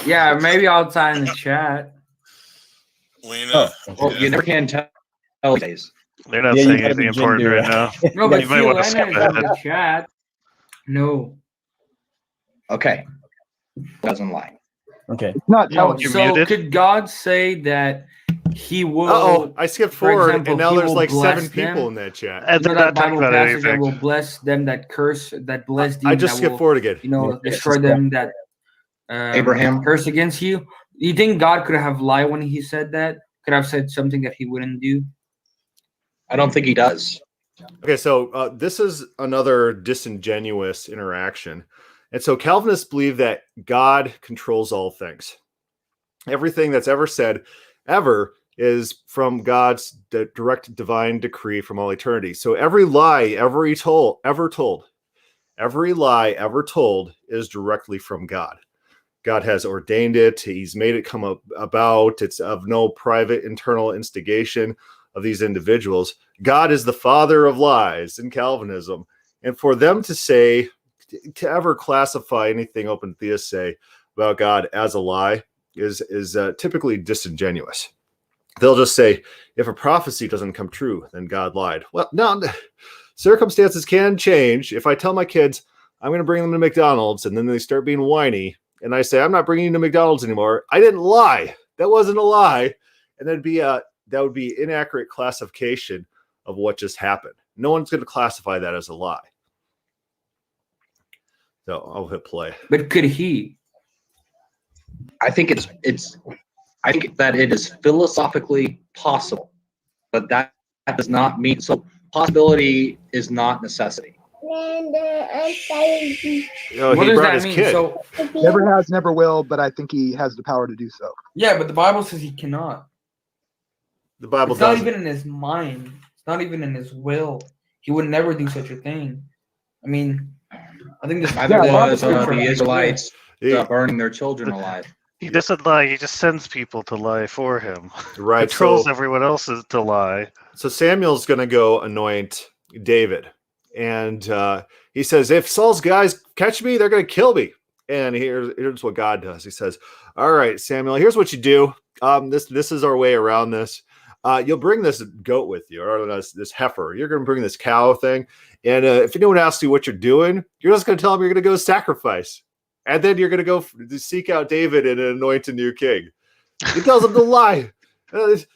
Yeah, maybe outside in the chat. Lena. Well, you never can tell these days. They're not saying anything important right now. No, but You might want to skip Fiona is in ahead. the chat. No. Okay. Doesn't lie. Okay. Not No, telling you so muted? could God say that he will? Oh, I skipped for forward, example, and now he there's will like 7 bless people them? in that chat. And You know they're that not talking Bible about passage that anything. will bless them that curse, that bless I them, just that skipped will, forward again. destroy them that Abraham? curse against you. Do you think God could have lied when he said that? Could have said something that he wouldn't do? I don't think he does. Okay, so this is another disingenuous interaction. And so Calvinists believe that God controls all things. Everything that's ever said, ever, is from God's direct divine decree from all eternity. So every lie ever told is directly from God. God has ordained it. He's made it come about. It's of no private internal instigation of these individuals. God is the father of lies in Calvinism. And for them to ever classify anything open theists say about God as a lie is typically disingenuous. They'll just say, if a prophecy doesn't come true, then God lied. Well, no, circumstances can change. If I tell my kids I'm going to bring them to McDonald's, and then they start being whiny, and I say, I'm not bringing you to McDonald's anymore, I didn't lie. That wasn't a lie. And that would be inaccurate classification of what just happened. No one's going to classify that as a lie. So I'll hit play. But could he? I think I think that it is philosophically possible, but that does not mean so. Possibility is not necessity. Oh, What he does brought that his mean? kid. So Never has, never will, but I think he has the power to do so. yeah, but the Bible says he cannot. The Bible It's not doesn't. even in his mind. It's not even in his will. He would never do such a thing. I mean, I think this. Neither was Bible the scripture- Israelites Yeah. burning their children alive. He doesn't lie. He just sends people to lie for him. Right. Controls So, everyone else to lie. so Samuel's going to go anoint David. And he says, if Saul's guys catch me, they're going to kill me. And here's what God does. He says, all right, Samuel, here's what you do. This is our way around this. you'll bring this goat with you, or this heifer. You're going to bring this cow thing. And if anyone asks you what you're doing, you're just going to tell them you're going to go sacrifice. And then you're going to go seek out David and anoint a new king. He tells them to lie. It's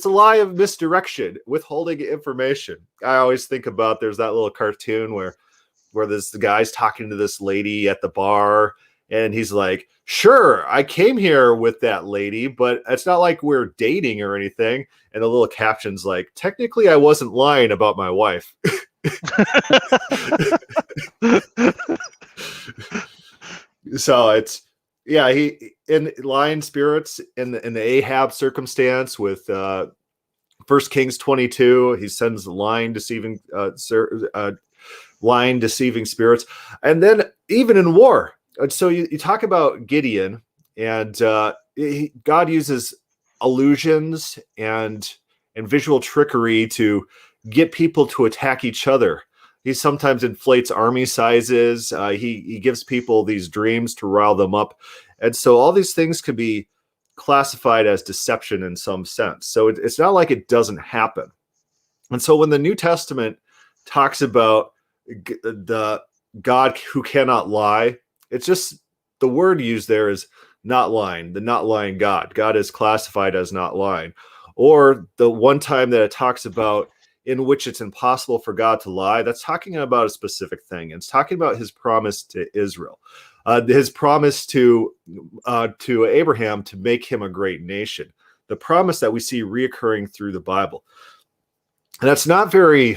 a lie of misdirection, withholding information. I always think about, there's that little cartoon where the guy's talking to this lady at the bar, and he's like, sure, I came here with that lady, but it's not like we're dating or anything. And the little caption's like, technically, I wasn't lying about my wife. So it's, yeah, he in lying spirits in the Ahab circumstance with 1 Kings 22, he sends lying, deceiving spirits. And then even in war. So you talk about Gideon, and God uses illusions and visual trickery to get people to attack each other. He sometimes inflates army sizes. He gives people these dreams to rile them up. And so all these things can be classified as deception in some sense. So it's not like it doesn't happen. And so when the New Testament talks about the God who cannot lie, it's just the word used there is not lying, the not lying God. God is classified as not lying. Or the one time that it talks about in which it's impossible for God to lie, that's talking about a specific thing. It's talking about his promise to Israel, his promise to Abraham to make him a great nation, the promise that we see reoccurring through the Bible. And that's not very,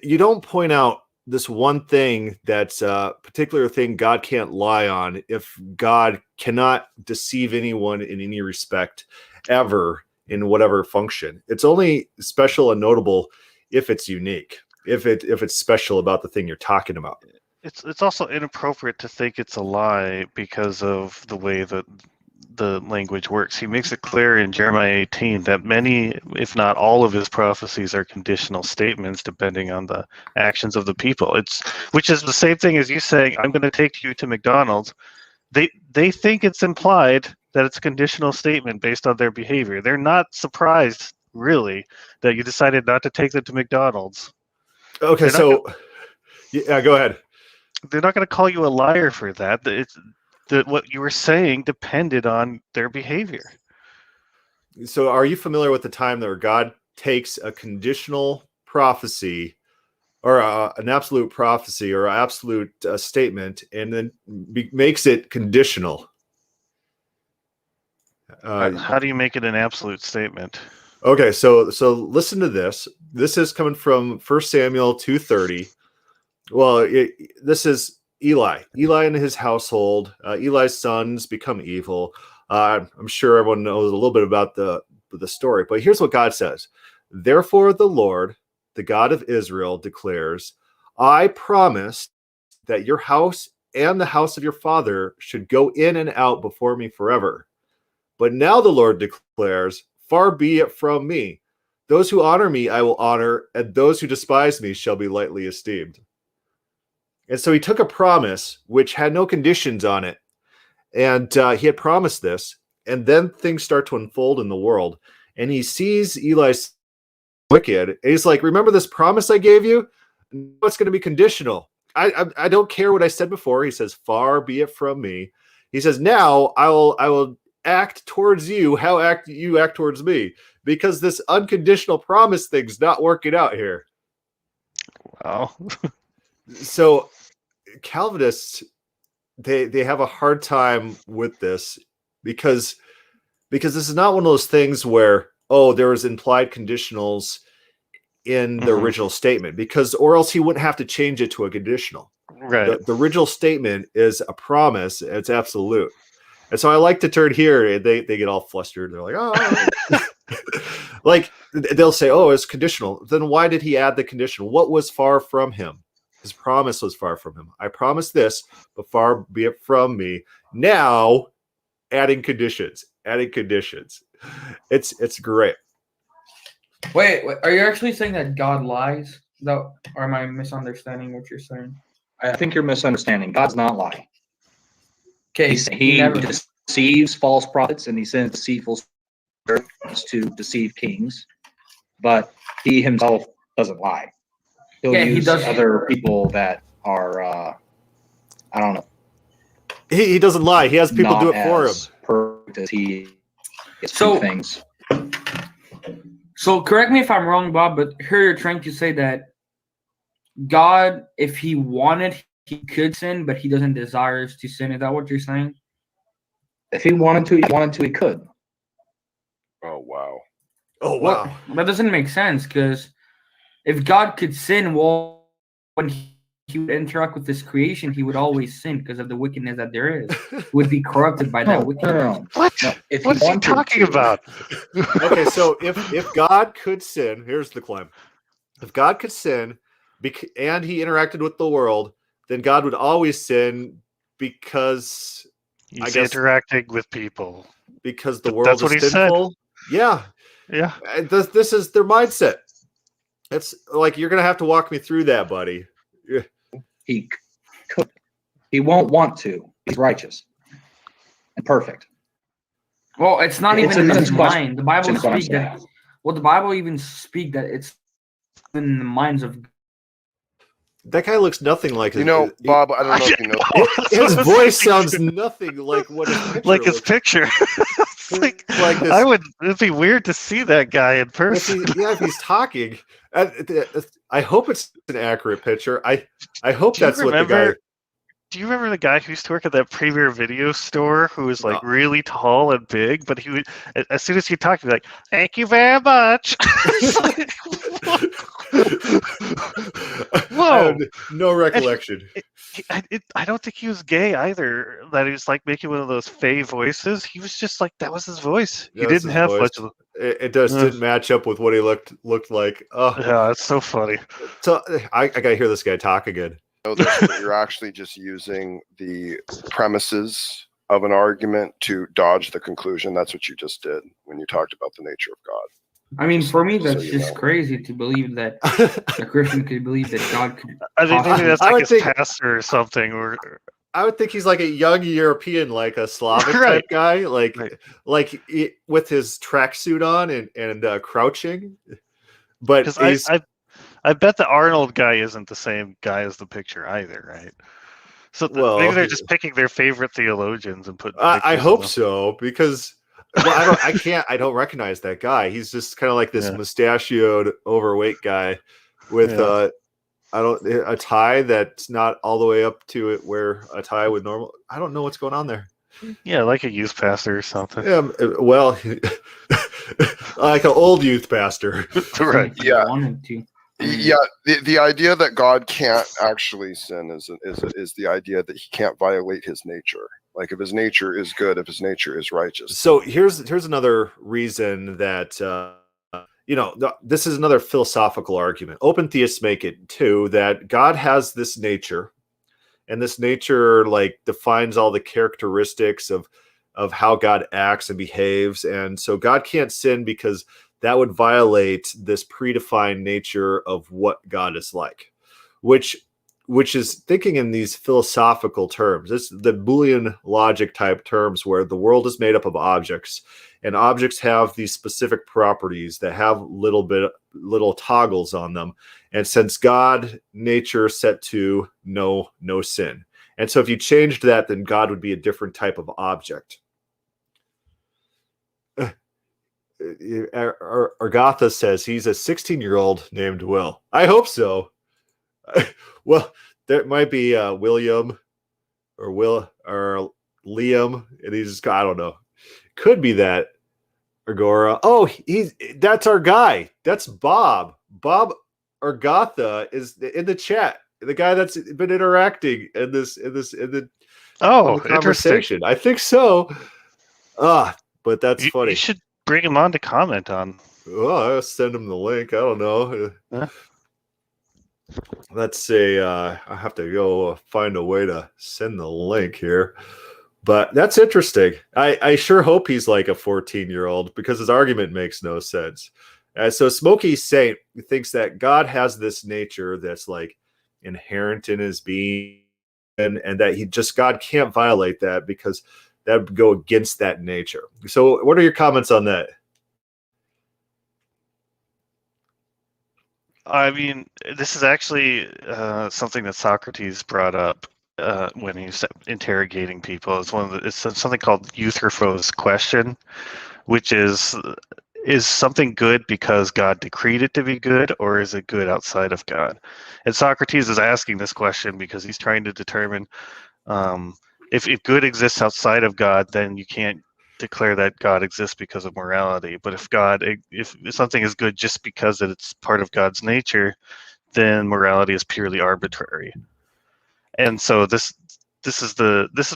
you don't point out this one thing that's a particular thing God can't lie on if God cannot deceive anyone in any respect ever in whatever function. It's only special and notable if it's unique, if it's special about the thing you're talking about. It's also inappropriate to think it's a lie because of the way that the language works. He makes it clear in Jeremiah 18 that many, if not all, of his prophecies are conditional statements depending on the actions of the people. Which is the same thing as you saying, I'm going to take you to McDonald's. They think it's implied that it's a conditional statement based on their behavior. They're not surprised, really, that you decided not to take them to McDonald's. Okay, yeah, go ahead. They're not going to call you a liar for that. What you were saying depended on their behavior. So are you familiar with the time that God takes a conditional prophecy or an absolute prophecy or absolute statement and then makes it conditional? How do you make it an absolute statement? Okay, so listen to this. This is coming from 1 Samuel 2:30. Well, this is Eli and his household. Eli's sons become evil. I'm sure everyone knows a little bit about the story, but here's what God says. Therefore, the Lord, the God of Israel, declares, I promised that your house and the house of your father should go in and out before me forever. But now the Lord declares, far be it from me. Those who honor me, I will honor, and those who despise me shall be lightly esteemed. And so he took a promise which had no conditions on it. And he had promised this. And then things start to unfold in the world. And he sees Eli's wicked. And he's like, remember this promise I gave you? It's going to be conditional. I don't care what I said before. He says, far be it from me. He says, now I will act towards you how you act towards me. Because this unconditional promise thing's not working out here. Wow. So Calvinists, they have a hard time with this because this is not one of those things where, oh, there was implied conditionals in the original statement, because or else he wouldn't have to change it to a conditional. Right. The original statement is a promise. It's absolute. And so I like to turn here and they get all flustered. They're like, oh, like they'll say, oh, it's conditional. Then why did he add the conditional? What was far from him? His promise was far from him. I promised this, but far be it from me. Now, adding conditions. It's great. Wait, are you actually saying that God lies? No, or am I misunderstanding what you're saying? I think you're misunderstanding. God's not lying. Okay, He deceives false prophets and he sends deceitful to deceive kings, but he himself doesn't lie. He'll Yeah, he use does. other people that are, I don't know, He doesn't lie. He has people not do it for him. as perfect as he is So- to things. So correct me if I'm wrong, Bob, but here you're trying to say that God, if he wanted, he could sin, but he doesn't desire to sin. Is that what you're saying? If he wanted to, he could. Oh wow. Oh Well, wow. that doesn't make sense, because if God could sin, well, when he would interact with this creation, he would always sin because of the wickedness that there is. He would be corrupted by that No, wickedness. no. What? No, if What is he wanted talking to- about? Okay, so if God could sin, here's the claim. If God could sin and he interacted with the world, then God would always sin because I He's guess- interacting with people. the world That's what is he said. sinful. Yeah. Yeah. And this is their mindset. It's like you're gonna have to walk me through that, buddy. He could. He won't want to. He's righteous and perfect. Well, it's not It's even a in his question. mind. The Bible That's what I'm speaks that. Well, the Bible even speak that it's in the minds of. That guy looks nothing like You know, Bob, I don't know if you know. his voice sounds nothing like what his picture Like his looks picture. It's like, like this. it'd be weird to see that guy in person. If he's talking, I hope it's an accurate picture. I hope Do you that's what the guy. remember- Do you remember the guy who used to work at that Premier Video store who was like really tall and big, but he would, as soon as he talked, he'd be like, "Thank you very much." It's like, I whoa. have no recollection. I don't think he was gay either. That he was like making one of those fey voices. He was just like, that was his voice. He That was didn't his have voice. much of. It just didn't match up with what he looked like. Oh, Yeah, it's so funny. so I gotta hear this guy talk again. Know this, but you're actually just using the premises of an argument to dodge the conclusion. That's what you just did when you talked about the nature of God. I mean, for me, So that's you just know. crazy to believe that a Christian could believe that God could. I mean, maybe that's I like would his think- pastor or something. Or I would think he's like a young European, like a Slavic Right. type guy, like Right. with his tracksuit on and crouching. But because he's I bet the Arnold guy isn't the same guy as the picture either, right? So Well, maybe they're just picking their favorite theologians and putting. I pictures of hope them. so, because I don't recognize that guy. He's just kind of like this Yeah. mustachioed, overweight guy with Yeah. a tie that's not all the way up to it where a tie would normal. I don't know what's going on there. Yeah, like a youth pastor or something. Yeah, well, like an old youth pastor. Right. if he Yeah. wanted to. Yeah, the idea that God can't actually sin is the idea that he can't violate his nature. Like if his nature is good, if his nature is righteous. So here's another reason that this is another philosophical argument. Open theists make it too that God has this nature, and this nature like defines all the characteristics of how God acts and behaves, and so God can't sin because that would violate this predefined nature of what God is like, which is thinking in these philosophical terms. It's the Boolean logic type terms where the world is made up of objects, and objects have these specific properties that have little toggles on them. And since God nature set to no sin, and so if you changed that, then God would be a different type of object. Agatha says he's a 16-year-old named Will. I hope so. Well, there might be William or Will or Liam, and he's just, I don't know. Could be that Agora. Oh, that's our guy. That's Bob. Bob Agatha is in the chat. The guy that's been interacting in the conversation. I think so. But that's funny. You should bring him on to comment on. Well, I'll send him the link. I don't know. Huh? Let's see. I have to go find a way to send the link here. But that's interesting. I sure hope he's like a 14-year-old because his argument makes no sense. So Smokey Saint thinks that God has this nature that's like inherent in his being, and that God can't violate that because that would go against that nature. So what are your comments on that? I mean, this is actually something that Socrates brought up when he was interrogating people. It's something called Euthyphro's question, which is something good because God decreed it to be good, or is it good outside of God? And Socrates is asking this question because he's trying to determine if good exists outside of God, then you can't declare that God exists because of morality. But if something is good just because it's part of God's nature, then morality is purely arbitrary. And so this is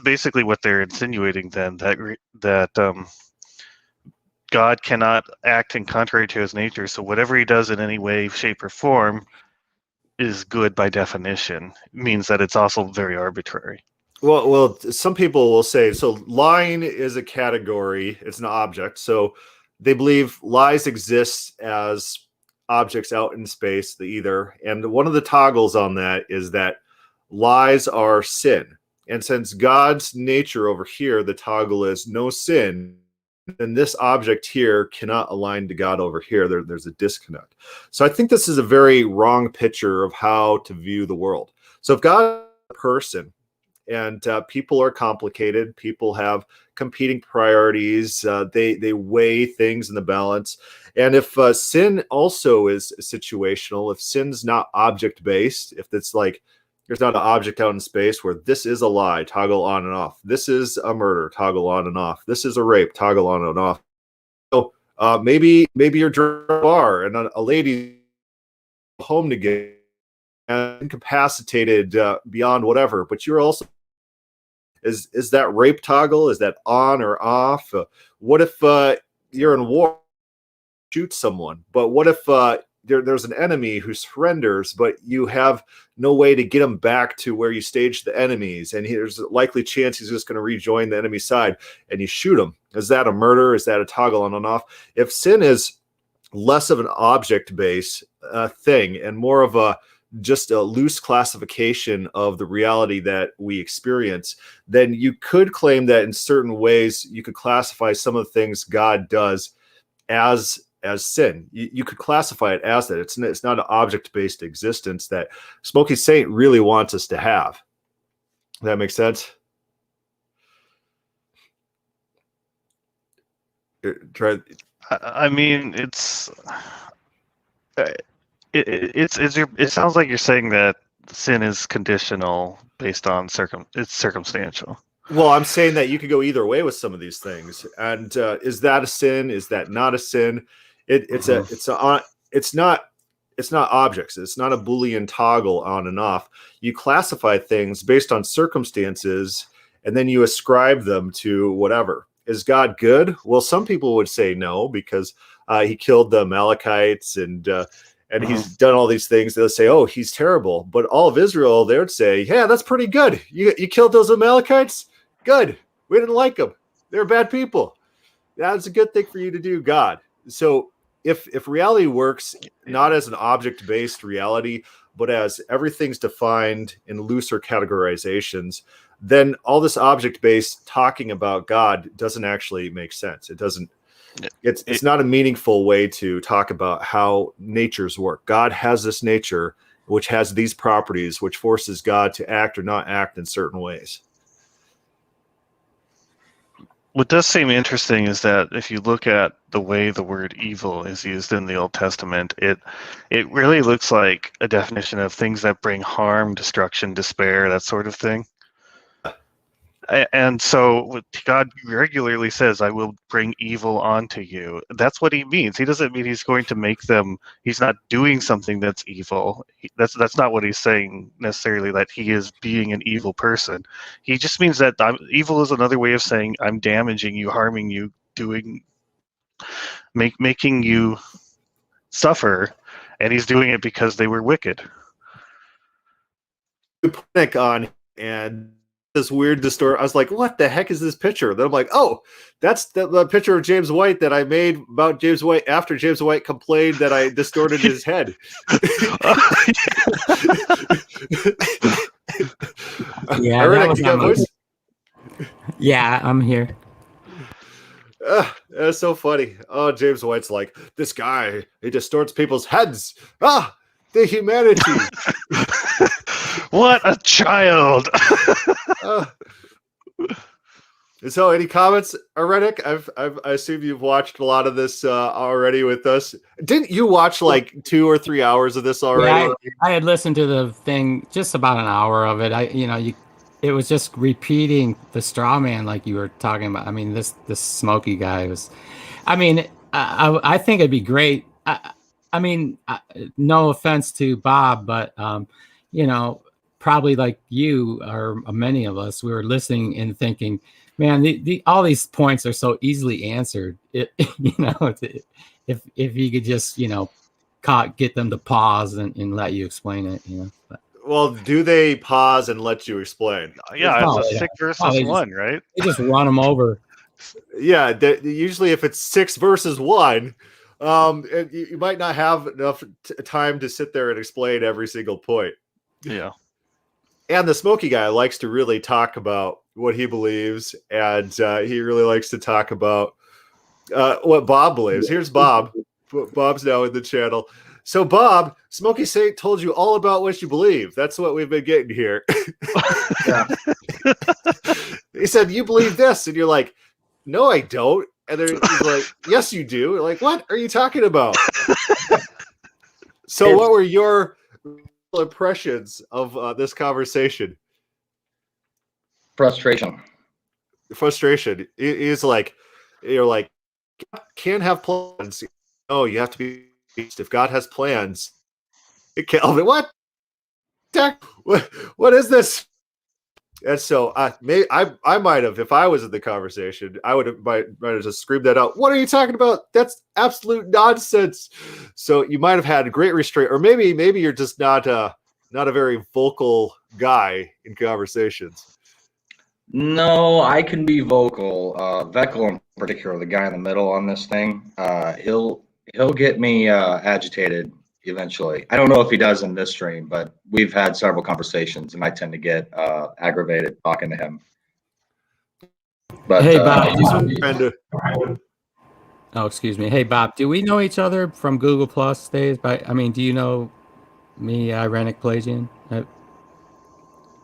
basically what they're insinuating then, that God cannot act in contrary to his nature. So whatever he does in any way, shape, or form is good by definition. It means that it's also very arbitrary. Well, some people will say, so lying is a category, it's an object. So they believe lies exist as objects out in space, the ether. And one of the toggles on that is that lies are sin. And since God's nature over here, the toggle is no sin, then this object here cannot align to God over here. There's a disconnect. So I think this is a very wrong picture of how to view the world. So if God is a person, and people are complicated. People have competing priorities. They weigh things in the balance. And if sin also is situational, if sin's not object-based, if it's like there's not an object out in space where this is a lie, toggle on and off. This is a murder, toggle on and off. This is a rape, toggle on and off. So maybe you're drinking at a bar and a lady home to get incapacitated beyond whatever, but you're also is that rape toggle? Is that on or off? What if you're in war, shoot someone? But what if there's an enemy who surrenders, but you have no way to get him back to where you staged the enemies, and there's a likely chance he's just going to rejoin the enemy side, and you shoot him? Is that a murder? Is that a toggle on and off? If sin is less of an object-based thing and more of just a loose classification of the reality that we experience, then you could claim that in certain ways you could classify some of the things God does as sin. You could classify it as that. It's not an object-based existence that Smokey Saint really wants us to have. That makes sense? I mean, it sounds like you're saying that sin is conditional based on it's circumstantial. Well, I'm saying that you could go either way with some of these things. And is that a sin? Is that not a sin? It's not objects. It's not a Boolean toggle on and off. You classify things based on circumstances, and then you ascribe them to whatever. Is God good? Well, some people would say no, because he killed the Amalekites and he's done all these things. They'll say, oh, he's terrible. But all of Israel, they would say, yeah, that's pretty good. You killed those Amalekites? Good. We didn't like them. They're bad people. That's a good thing for you to do, God. So if reality works not as an object-based reality, but as everything's defined in looser categorizations, then all this object-based talking about God doesn't actually make sense. It doesn't. It's not a meaningful way to talk about how natures work. God has this nature which has these properties, which forces God to act or not act in certain ways. What does seem interesting is that if you look at the way the word evil is used in the Old Testament, it really looks like a definition of things that bring harm, destruction, despair, that sort of thing. And so God regularly says, I will bring evil onto you. That's what he means. He doesn't mean he's going to make them, he's not doing something that's evil. That's not what he's saying necessarily, that he is being an evil person. He just means that evil is another way of saying I'm damaging you, harming you, making you suffer. And he's doing it because they were wicked. Panic on and this weird distort. I was like, what the heck is this picture? Then I'm like, oh, that's the picture of James White that I made about James White after James White complained that I distorted his head. Yeah, that was not voice? Yeah, I'm here. That's so funny. Oh, James White's like, this guy, he distorts people's heads. the humanity. What a child! So, any comments, Refuting? I assume you've watched a lot of this already with us. Didn't you watch like 2 or 3 hours of this already? Yeah, I had listened to the thing, just about an hour of it. It was just repeating the straw man like you were talking about. I mean, this Smokey guy was. I mean, I think it'd be great. No offense to Bob, but probably like you or many of us, we were listening and thinking, man, all these points are so easily answered. If you could just get them to pause and let you explain it, But, well, do they pause and let you explain? Yeah, it's a 6 versus 1, right? They just run them over. Yeah, usually if it's 6 versus 1, you might not have enough time to sit there and explain every single point. Yeah. And the Smokey guy likes to really talk about what he believes, and he really likes to talk about what Bob believes. Here's Bob. Bob's now in the channel. So, Bob, Smokey Saint told you all about what you believe. That's what we've been getting here. Yeah. He said, you believe this. And you're like, no, I don't. And then he's like, yes, you do. You're like, what are you talking about? So what were your impressions of this conversation? Frustration. Frustration. He's like, you're like, can't have plans. Oh, you have to be. If God has plans, Calvin, what? What is this? And so I might have, if I was in the conversation, I might have just screamed that out. What are you talking about? That's absolute nonsense. So you might have had a great restraint, or maybe you're just not a very vocal guy in conversations. No, I can be vocal. Veckel in particular, the guy in the middle on this thing, he'll get me agitated eventually. I don't know if he does in this stream, but we've had several conversations, and I tend to get aggravated talking to him. But hey, Bob. Excuse me. Hey, Bob. Do we know each other from Google Plus days? Do you know me, Irenic Pelagian?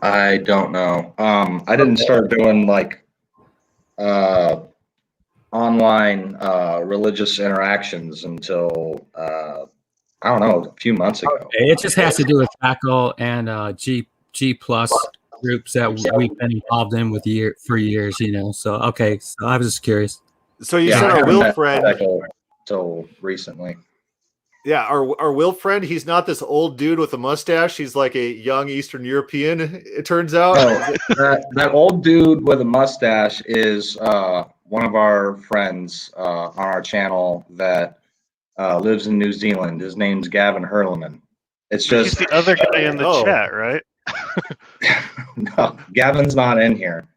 I don't know. I didn't start doing like online religious interactions until I don't know, a few months ago. It just has to do with Tackle and G Plus groups that we've been involved in for years. So okay, so I was just curious. So you said our Will friend until recently. Yeah, our Will friend, he's not this old dude with a mustache. He's like a young Eastern European, it turns out. That old dude with a mustache is one of our friends on our channel that lives in New Zealand. His name's Gavin Hurleman. It's just he's the other guy in the chat, right? No, Gavin's not in here.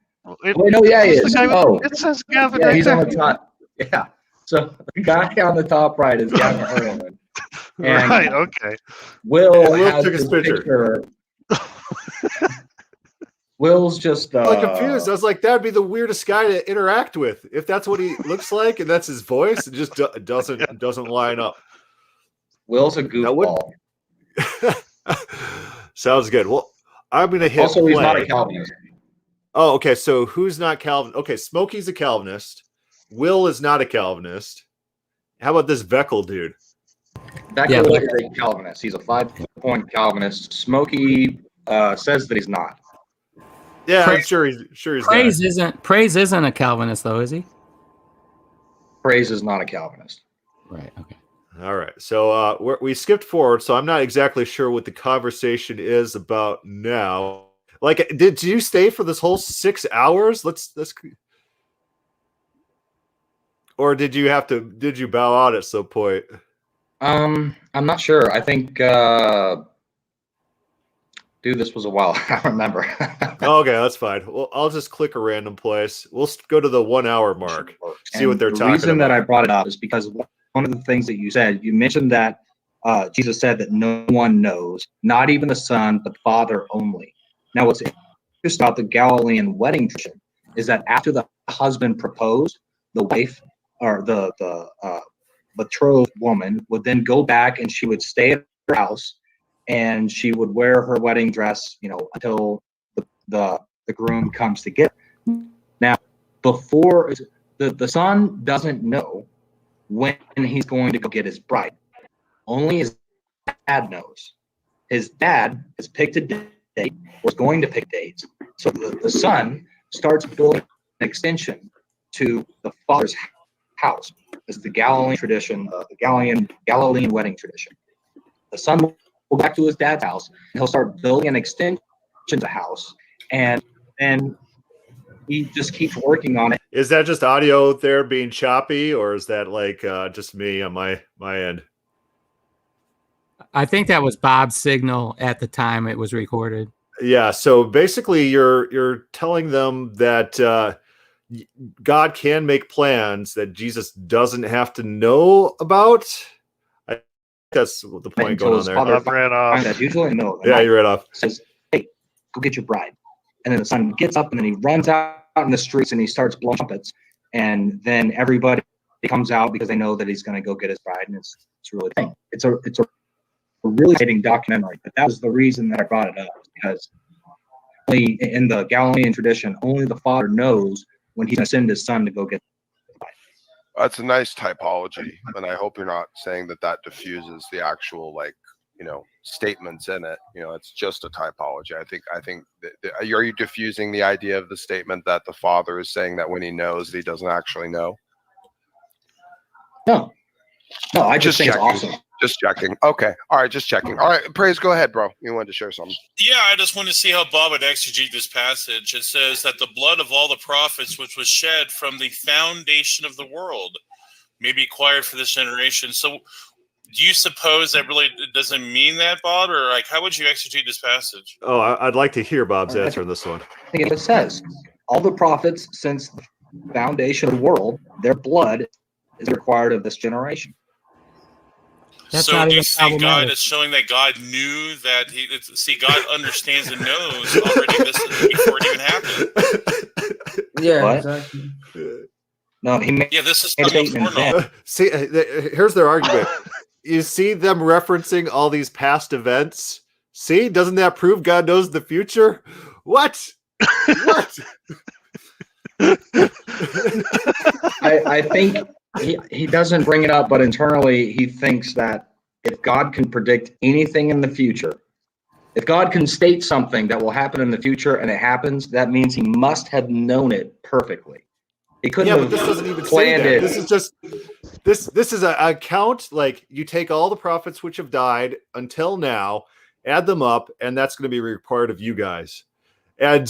He is. It says Gavin. Yeah, he's on the top. Yeah. So the guy on the top right is Gavin Hurleman. And right. Okay. Will took his picture. Will's just I'm confused. I was like, that'd be the weirdest guy to interact with if that's what he looks like and that's his voice. It just doesn't line up. Will's a goofball. Sounds good. Well, I'm gonna hit. Also, he's not a Calvinist. Oh, okay. So who's not Calvin? Okay, Smokey's a Calvinist. Will is not a Calvinist. How about this Veckel dude? Veckel is a Calvinist. He's a 5-point Calvinist. Smokey says that he's not. Yeah, I'm sure he's Praise isn't a Calvinist though, is he? Praise is not a Calvinist. Right. Okay. All right. So we skipped forward, so I'm not exactly sure what the conversation is about now. Like, did you stay for this whole 6 hours? Let's or did you bow out at some point? I'm not sure. I think dude, this was a while. I don't remember. Okay, that's fine. Well, I'll just click a random place. We'll go to the 1 hour mark. See what they're talking about. The reason that I brought it up is because one of the things that you said, you mentioned that Jesus said that no one knows, not even the Son, but the Father only. Now, what's interesting about the Galilean wedding tradition is that after the husband proposed, the wife or the betrothed woman would then go back and she would stay at her house and she would wear her wedding dress, until the groom comes to get her. Now, before the son doesn't know when he's going to go get his bride. Only his dad knows. His dad has picked a date, or is going to pick dates. So the son starts building an extension to the father's house. It's the Galilean tradition, the Galilean wedding tradition. The son will go back to his dad's house, and he'll start building an extension to the house, and then he just keeps working on it. Is that just audio there being choppy, or is that like just me on my end? I think that was Bob's signal at the time it was recorded. Yeah. So basically, you're telling them that God can make plans that Jesus doesn't have to know about. I think that's the point going on there. Bob ran off. That usually in the middle of the Yeah, night, you ran off. says, "Hey, go get your bride." And then the son gets up and then he runs out in the streets and he starts blowing trumpets. And then everybody comes out because they know that he's going to go get his bride. And it's really a thing. It's a really exciting documentary. But that was the reason that I brought it up, because in the Galilean tradition, only the father knows when he's going to send his son to go get the bride. That's a nice typology, and I hope you're not saying that diffuses the actual statements in it. It's just a typology. I think are you diffusing the idea of the statement that the father is saying that when he knows that he doesn't actually know? No, I just think it's awesome. Just checking. Okay. All right. Just checking. All right. Praise. Go ahead, bro. You wanted to share something. Yeah, I just want to see how Bob would exegete this passage. It says that the blood of all the prophets, which was shed from the foundation of the world, may be acquired for this generation. So do you suppose that really doesn't mean that, Bob? Or how would you exegete this passage? Oh, I'd like to hear Bob's answer on this one. I think it says all the prophets since the foundation of the world, their blood is required of this generation. That's so not do you even see God problematic. as showing that God knew that God understands and knows already this before it even happened? Yeah, What? exactly. No, he made Yeah, this is a something statement foreknowledge. then. See, here's their argument. You see them referencing all these past events. See, doesn't that prove God knows the future? What? What? I think he doesn't bring it up, but internally he thinks that if God can predict anything in the future, if God can state something that will happen in the future and it happens, that means he must have known it perfectly. He couldn't Yeah, have but this doesn't even say planned that. it. This is just this is an account. Like, you take all the prophets which have died until now, add them up, and that's going to be part of you guys. And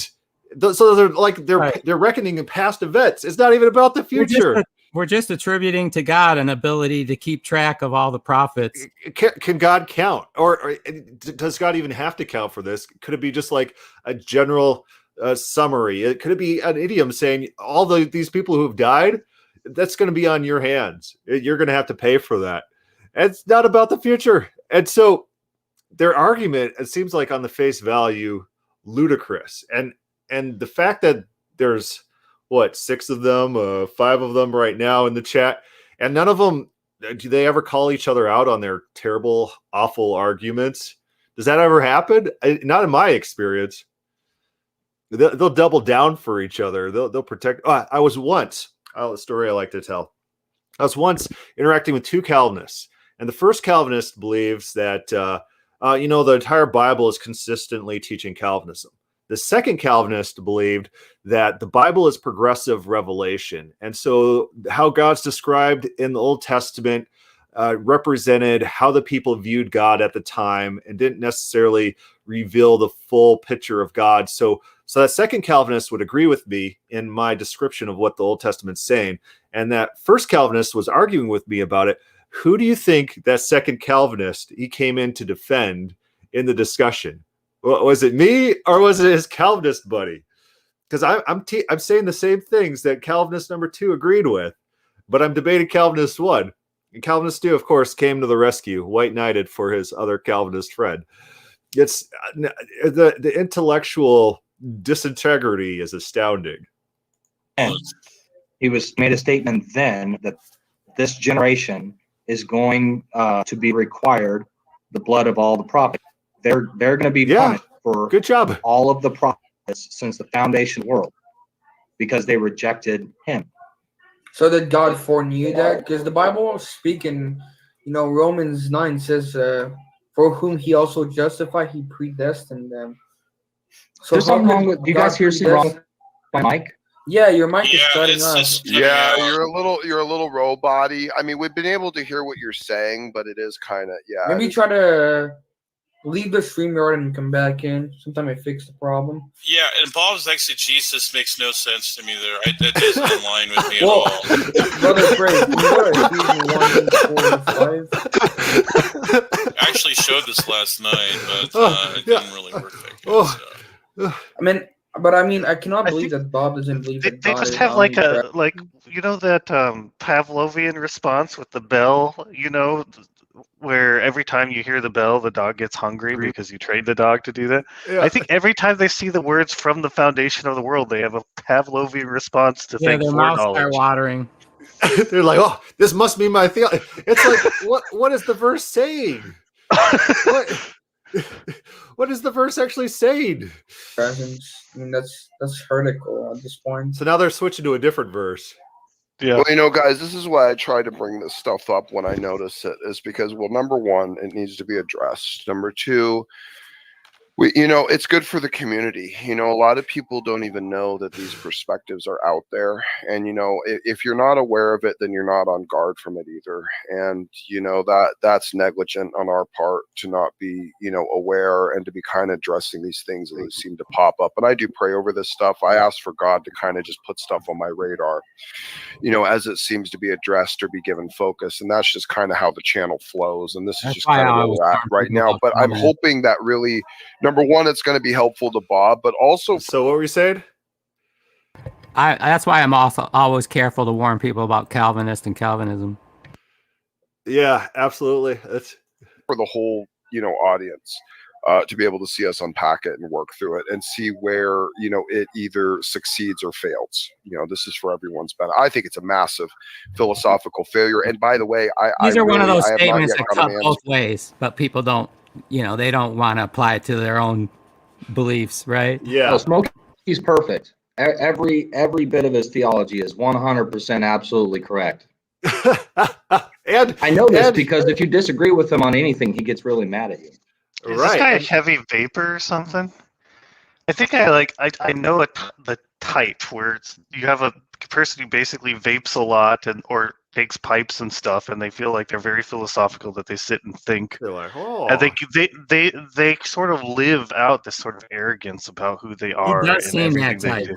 so they're reckoning in past events. It's not even about the future. We're just attributing to God an ability to keep track of all the prophets. Can God count, or does God even have to count for this? Could it be just like a general summary? Could it be an idiom saying all these people who have died? That's going to be on your hands. You're going to have to pay for that. And it's not about the future. And so their argument, it seems like on the face value, ludicrous. And the fact that there's 6 of them, 5 of them right now in the chat, and none of them, do they ever call each other out on their terrible, awful arguments? Does that ever happen? Not in my experience. They'll double down for each other. They'll protect. I was once, a story I like to tell. I was once interacting with 2 Calvinists, and the first Calvinist believes that the entire Bible is consistently teaching Calvinism. The second Calvinist believed that the Bible is progressive revelation. And so how God's described in the Old Testament represented how the people viewed God at the time and didn't necessarily reveal the full picture of God. So that second Calvinist would agree with me in my description of what the Old Testament's saying. And that first Calvinist was arguing with me about it. Who do you think that second Calvinist he came in to defend in the discussion? Was it me or was it his Calvinist buddy? Because I'm saying the same things that Calvinist number 2 agreed with, but I'm debating Calvinist 1. And Calvinist 2, of course, came to the rescue, white knighted for his other Calvinist friend. It's the intellectual disintegrity is astounding. And he made a statement then that this generation is going to be required the blood of all the prophets. They're going to be Yeah. punished for Good job. all of the prophets since the foundation of the world because they rejected him. So that God foreknew that? Because the Bible speaking, Romans 9 says, for whom he also justified, he predestined them. So There's something wrong with, do you guys hear something wrong with my mic? Yeah, your mic is Yeah, cutting it's off. just cutting Yeah, out. you're a little robot-y. I mean, we've been able to hear what you're saying, but it is kind of, yeah. Maybe try to leave the StreamYard and come back in. Sometime I fix the problem. Yeah, and Bob's exegesis makes no sense to me there. That isn't in line with me at Well, all. Brother Craig, can you go to Ephesians 1, 4, and 5? I actually showed this last night, but it Yeah. didn't really work that good. So. I mean, I cannot believe that Bob doesn't believe They that God just is have like omnipresent. that Pavlovian response with the bell, where every time you hear the bell, the dog gets hungry because you trained the dog to do that. Yeah. I think every time they see the words from the foundation of the world, they have a Pavlovian response to Yeah, think their mouths start foreknowledge. watering. They're like, oh, this must be my theology. It's like, what is the verse saying? What is the verse actually saying? Presence. I mean, that's heretical at this point. So now they're switching to a different verse. Yeah. Well, guys, this is why I try to bring this stuff up when I notice it, is because, well, number one, it needs to be addressed. Number two, it's good for the community. A lot of people don't even know that these perspectives are out there. And, if you're not aware of it, then you're not on guard from it either. And, that's negligent on our part to not be, aware and to be kind of addressing these things that seem to pop up. And I do pray over this stuff. I ask for God to kind of just put stuff on my radar, as it seems to be addressed or be given focus. And that's just kind of how the channel flows. And this is just kind of where we're at right now. But I'm hoping that really, number one, it's going to be helpful to Bob, but also. So what were you saying? That's why I'm also always careful to warn people about Calvinist and Calvinism. Yeah, absolutely. That's for the whole, audience. To be able to see us unpack it and work through it and see where, it either succeeds or fails. This is for everyone's benefit. I think it's a massive philosophical failure. And by the way, These are one of those I have not statements yet that got cut an both answer. ways, but people don't, they don't want to apply it to their own beliefs, right? yeah. No, Smokey's perfect. Every bit of his theology is 100% absolutely correct. And I know this because if you disagree with him on anything, he gets really mad at you. Is this guy a heavy vapor or something? I think I know the type where you have a person who basically vapes a lot or takes pipes and stuff, and they feel like they're very philosophical, that they sit and think. They're like, oh. And they sort of live out this sort of arrogance about who they are. He does and seem that everything they type.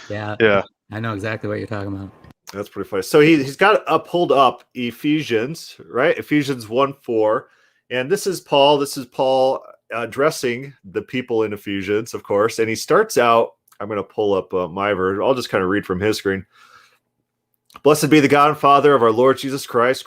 do. Yeah. I know exactly what you're talking about. That's pretty funny. So he's got pulled up Ephesians, right? Ephesians 1:4. And this is Paul addressing the people in Ephesians, of course. And he starts out, I'm going to pull up my version. I'll just kind of read from his screen. Blessed be the God and Father of our Lord Jesus Christ,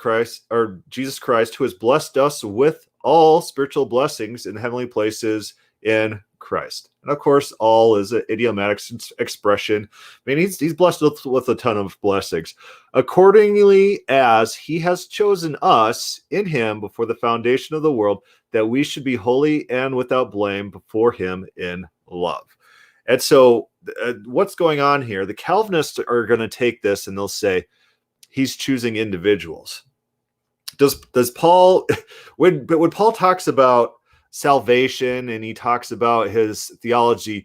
who has blessed us with all spiritual blessings in heavenly places in Christ. And of course, all is an idiomatic expression. I mean, he's blessed with a ton of blessings. Accordingly, as he has chosen us in him before the foundation of the world, that we should be holy and without blame before him in love. And so what's going on here? The Calvinists are going to take this and they'll say he's choosing individuals. Does Paul, when Paul talks about salvation and he talks about his theology,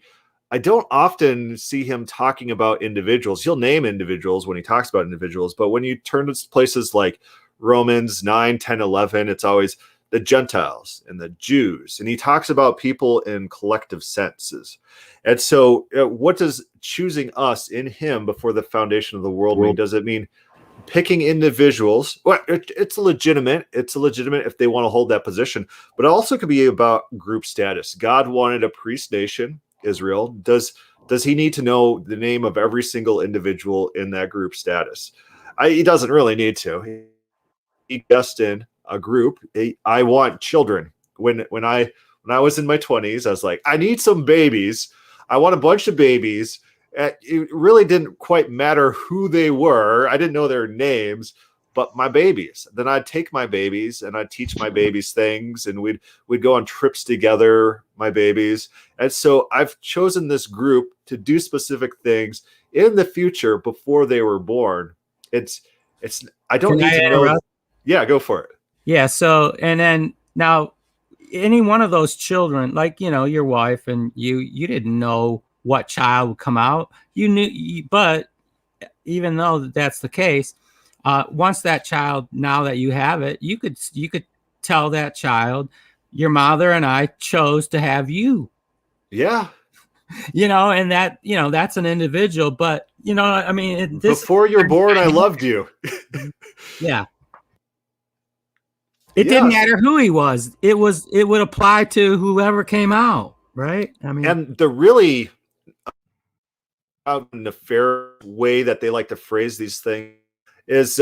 I don't often see him talking about individuals. He'll name individuals when he talks about individuals, but when you turn to places like Romans 9, 10, 11, it's always the Gentiles and the Jews. And he talks about people in collective senses. And so what does choosing us in him before the foundation of the world mean? Does it mean picking individuals? Well, it's legitimate. It's legitimate if they want to hold that position, but it also could be about group status. God wanted a priest nation, Israel. Does he need to know the name of every single individual in that group status? He doesn't really need to. He just in a group. I want children. When I was in my 20s, I was like, I need some babies. I want a bunch of babies. It really didn't quite matter who they were. I didn't know their names, but my babies. Then I'd take my babies and I'd teach my babies things, and we'd go on trips together, my babies. And so I've chosen this group to do specific things in the future before they were born. It's I don't Can need I to know. interrupt? Yeah, go for it. Yeah. So, and then now, any one of those children, like, you know, your wife and you didn't know what child would come out. You knew, but even though that's the case, once that child, now that you have it, you could tell that child, your mother and I chose to have you. Yeah. You know, and that, you know, that's an individual, but, you know, I mean, before you're born, I loved you. Yeah. It didn't matter who he was. It would apply to whoever came out, right? I mean, and the really nefarious way that they like to phrase these things is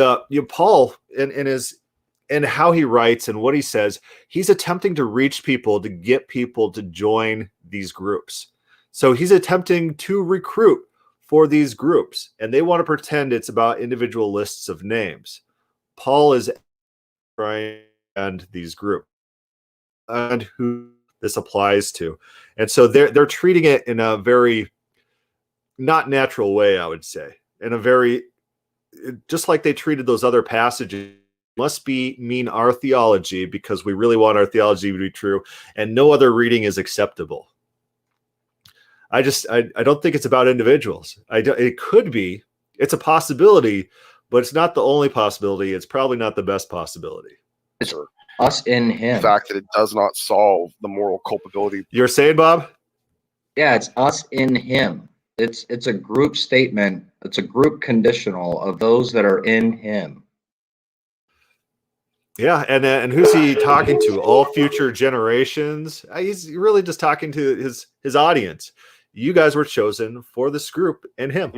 Paul in how he writes and what he says, he's attempting to reach people, to get people to join these groups. So he's attempting to recruit for these groups, and they want to pretend it's about individual lists of names. Paul is trying and these groups and who this applies to. And so they're treating it in a very not natural way, I would say, in a very, just like they treated those other passages, must mean our theology because we really want our theology to be true, and no other reading is acceptable. I don't think it's about individuals. It could be, it's a possibility, but it's not the only possibility. It's probably not the best possibility. It's us in him. The fact that it does not solve the moral culpability. You're saying, Bob? Yeah, it's us in him. It's a group statement. It's a group conditional of those that are in him. Yeah, and who's he talking to? All future generations. He's really just talking to his audience. You guys were chosen for this group and him.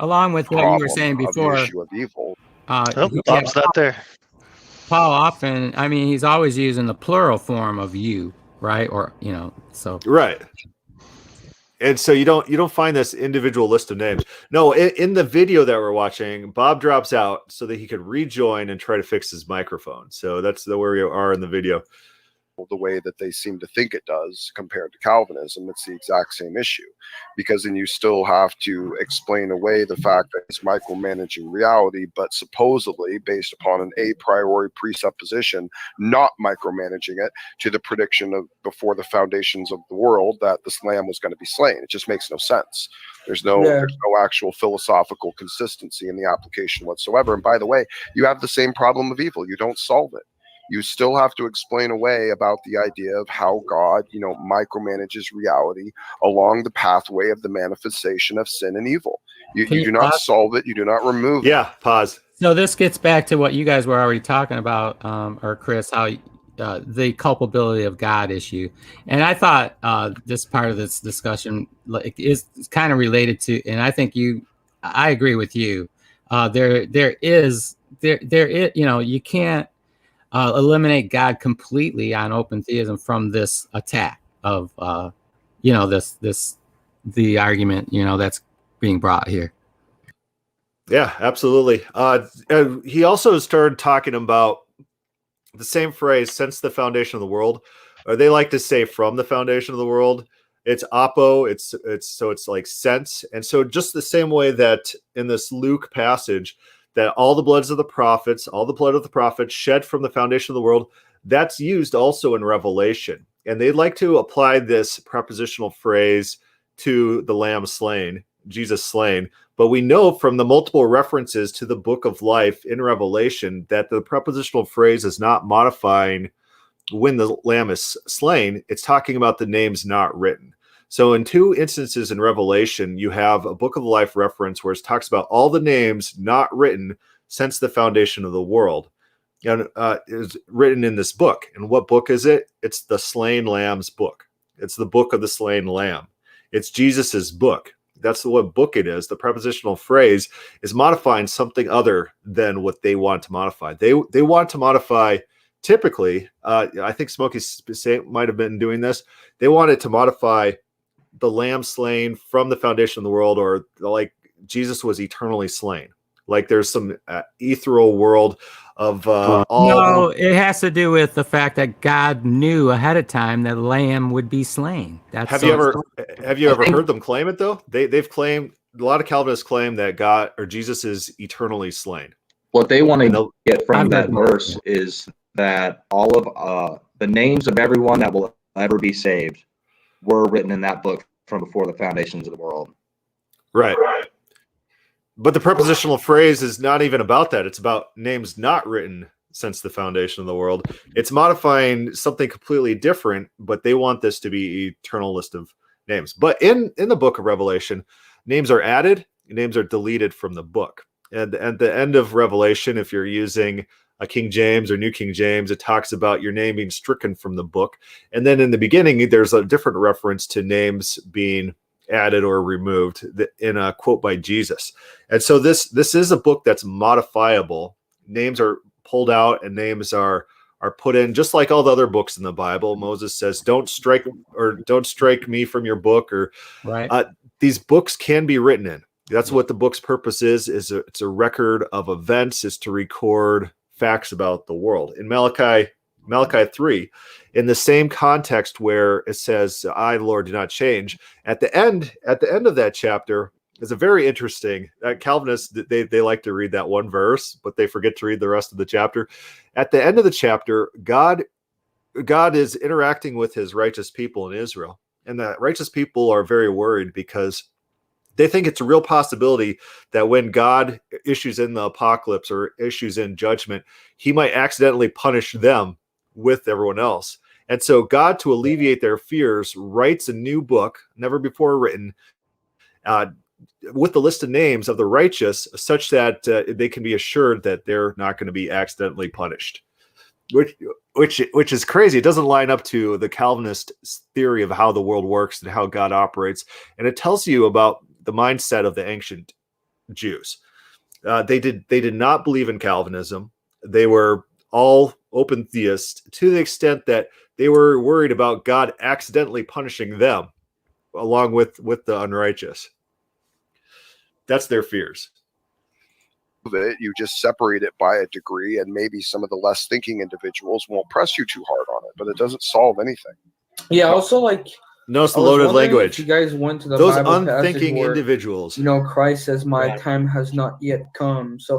along with what you were saying before, the issue of evil. Bob's not there. Paul often, I mean, he's always using the plural form of you, right? Or, you know, so right. And so you don't find this individual list of names. No, in the video that we're watching, Bob drops out so that he could rejoin and try to fix his microphone. So that's where we are in the video. The way that they seem to think it does compared to Calvinism, it's the exact same issue, because then you still have to explain away the fact that it's micromanaging reality, but supposedly based upon an a priori presupposition, not micromanaging it to the prediction of before the foundations of the world that this lamb was going to be slain. It just makes no sense. There's no actual philosophical consistency in the application whatsoever. And by the way, you have the same problem of evil. You don't solve it. You still have to explain away about the idea of how God, micromanages reality along the pathway of the manifestation of sin and evil. You do not solve it. You do not remove it. Yeah, pause. So this gets back to what you guys were already talking about, or Chris, how the culpability of God issue. And I thought this part of this discussion is kind of related to, and I think I agree with you. There is, you can't eliminate God completely on open theism from this attack of, the argument, that's being brought here. Yeah, absolutely. He also started talking about the same phrase, since the foundation of the world, or they like to say from the foundation of the world. It's apo, it's like since. And so just the same way that in this Luke passage, that all the blood of the prophets shed from the foundation of the world, that's used also in Revelation. And they like to apply this prepositional phrase to the lamb slain, Jesus slain. But we know from the multiple references to the book of life in Revelation that the prepositional phrase is not modifying when the lamb is slain. It's talking about the names not written. So in two instances in Revelation, you have a book of life reference where it talks about all the names not written since the foundation of the world. And is written in this book. And what book is it? It's the slain lamb's book. It's the book of the slain lamb. It's Jesus's book. That's what book it is. The prepositional phrase is modifying something other than what they want to modify. They want to modify, typically, I think Smokey might have been doing this. They wanted to modify the lamb slain from the foundation of the world, or like Jesus was eternally slain. like there's some ethereal world of all. No, it has to do with the fact that God knew ahead of time that Lamb would be slain. Have you ever heard them claim it though? They've claimed, a lot of Calvinists claim that God or Jesus is eternally slain. What they want to get from that verse is that all of the names of everyone that will ever be saved were written in that book from before the foundations of the world. Right. But the prepositional phrase is not even about that. It's about names not written since the foundation of the world. It's modifying something completely different, but they want this to be eternal list of names. But in the book of Revelation, names are added, names are deleted from the book. And at the end of Revelation, if you're using a King James or New King James, it talks about your name being stricken from the book. And then in the beginning, there's a different reference to names being added or removed in a quote by Jesus. And so this is a book that's modifiable. Names are pulled out and names are put in, just like all the other books in the Bible. Moses says, don't strike me from your book, or right. These books can be written in. That's what the book's purpose is it's a record of events, is to record facts about the world. In Malachi 3, in the same context where it says, I, the Lord, do not change, at the end of that chapter is a very interesting, Calvinists, they like to read that one verse, but they forget to read the rest of the chapter. At the end of the chapter, God is interacting with his righteous people in Israel. And the righteous people are very worried because they think it's a real possibility that when God issues in the apocalypse or issues in judgment, he might accidentally punish them with everyone else. And so God, to alleviate their fears, writes a new book, never before written, with the list of names of the righteous, such that they can be assured that they're not going to be accidentally punished. Which is crazy. It doesn't line up to the Calvinist theory of how the world works and how God operates. And it tells you about the mindset of the ancient Jews. They did not believe in Calvinism. They were all open theists to the extent that they were worried about God accidentally punishing them along with the unrighteous. That's their fears. It, you just separate it by a degree, and maybe some of the less thinking individuals won't press you too hard on it, but it doesn't solve anything. Yeah, also, like, Notice the loaded language. If you guys went to the those Bible unthinking where, individuals. Christ says, "My time has not yet come." So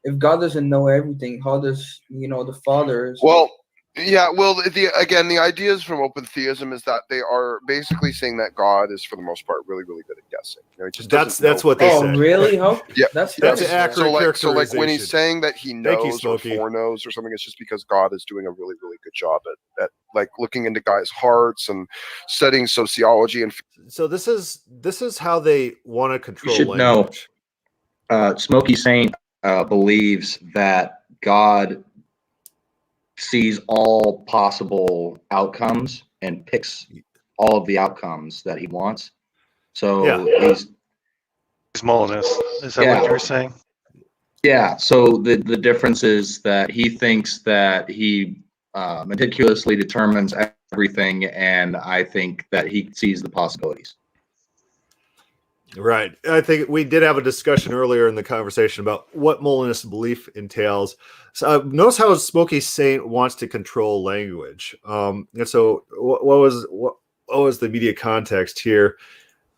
if God doesn't know everything, how does the Father? Well, yeah. Well, the ideas from open theism is that they are basically saying that God is, for the most part, really, really good at guessing. That's what they say. Oh, really? How? Yeah, that's an accurate so like when he's saying that he knows or Smokey. foreknows or something, it's just because God is doing a really, really good job at like looking into guys' hearts and studying sociology. And so this is how they want to control. You should language. know, Smokey Saint believes that God sees all possible outcomes and picks all of the outcomes that he wants. So he's Molinist. Is that what you're saying? Yeah. So the difference is that he thinks that he meticulously determines everything, and I think that he sees the possibilities. Right. I think we did have a discussion earlier in the conversation about what Molinist belief entails. So notice how Smokey Saint wants to control language. And so what was the media context here?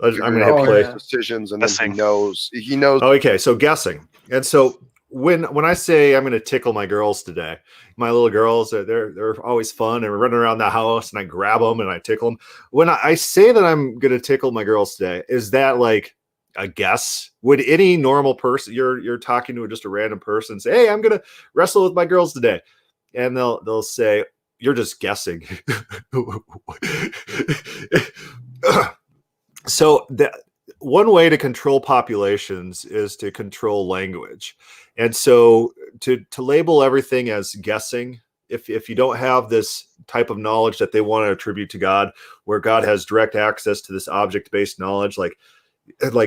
I'm going to hit play. Decisions, and then he knows. Oh, okay. So guessing. And so when I say I'm going to tickle my girls today, my little girls, they're always fun and we're running around the house and I grab them and I tickle them. When I say that I'm going to tickle my girls today, is that like a guess? Would any normal person, you're talking to just a random person, say, "Hey, I'm going to wrestle with my girls today," and they'll say, "You're just guessing." So one way to control populations is to control language. And so to label everything as guessing, if you don't have this type of knowledge that they want to attribute to God, where God has direct access to this object-based knowledge, like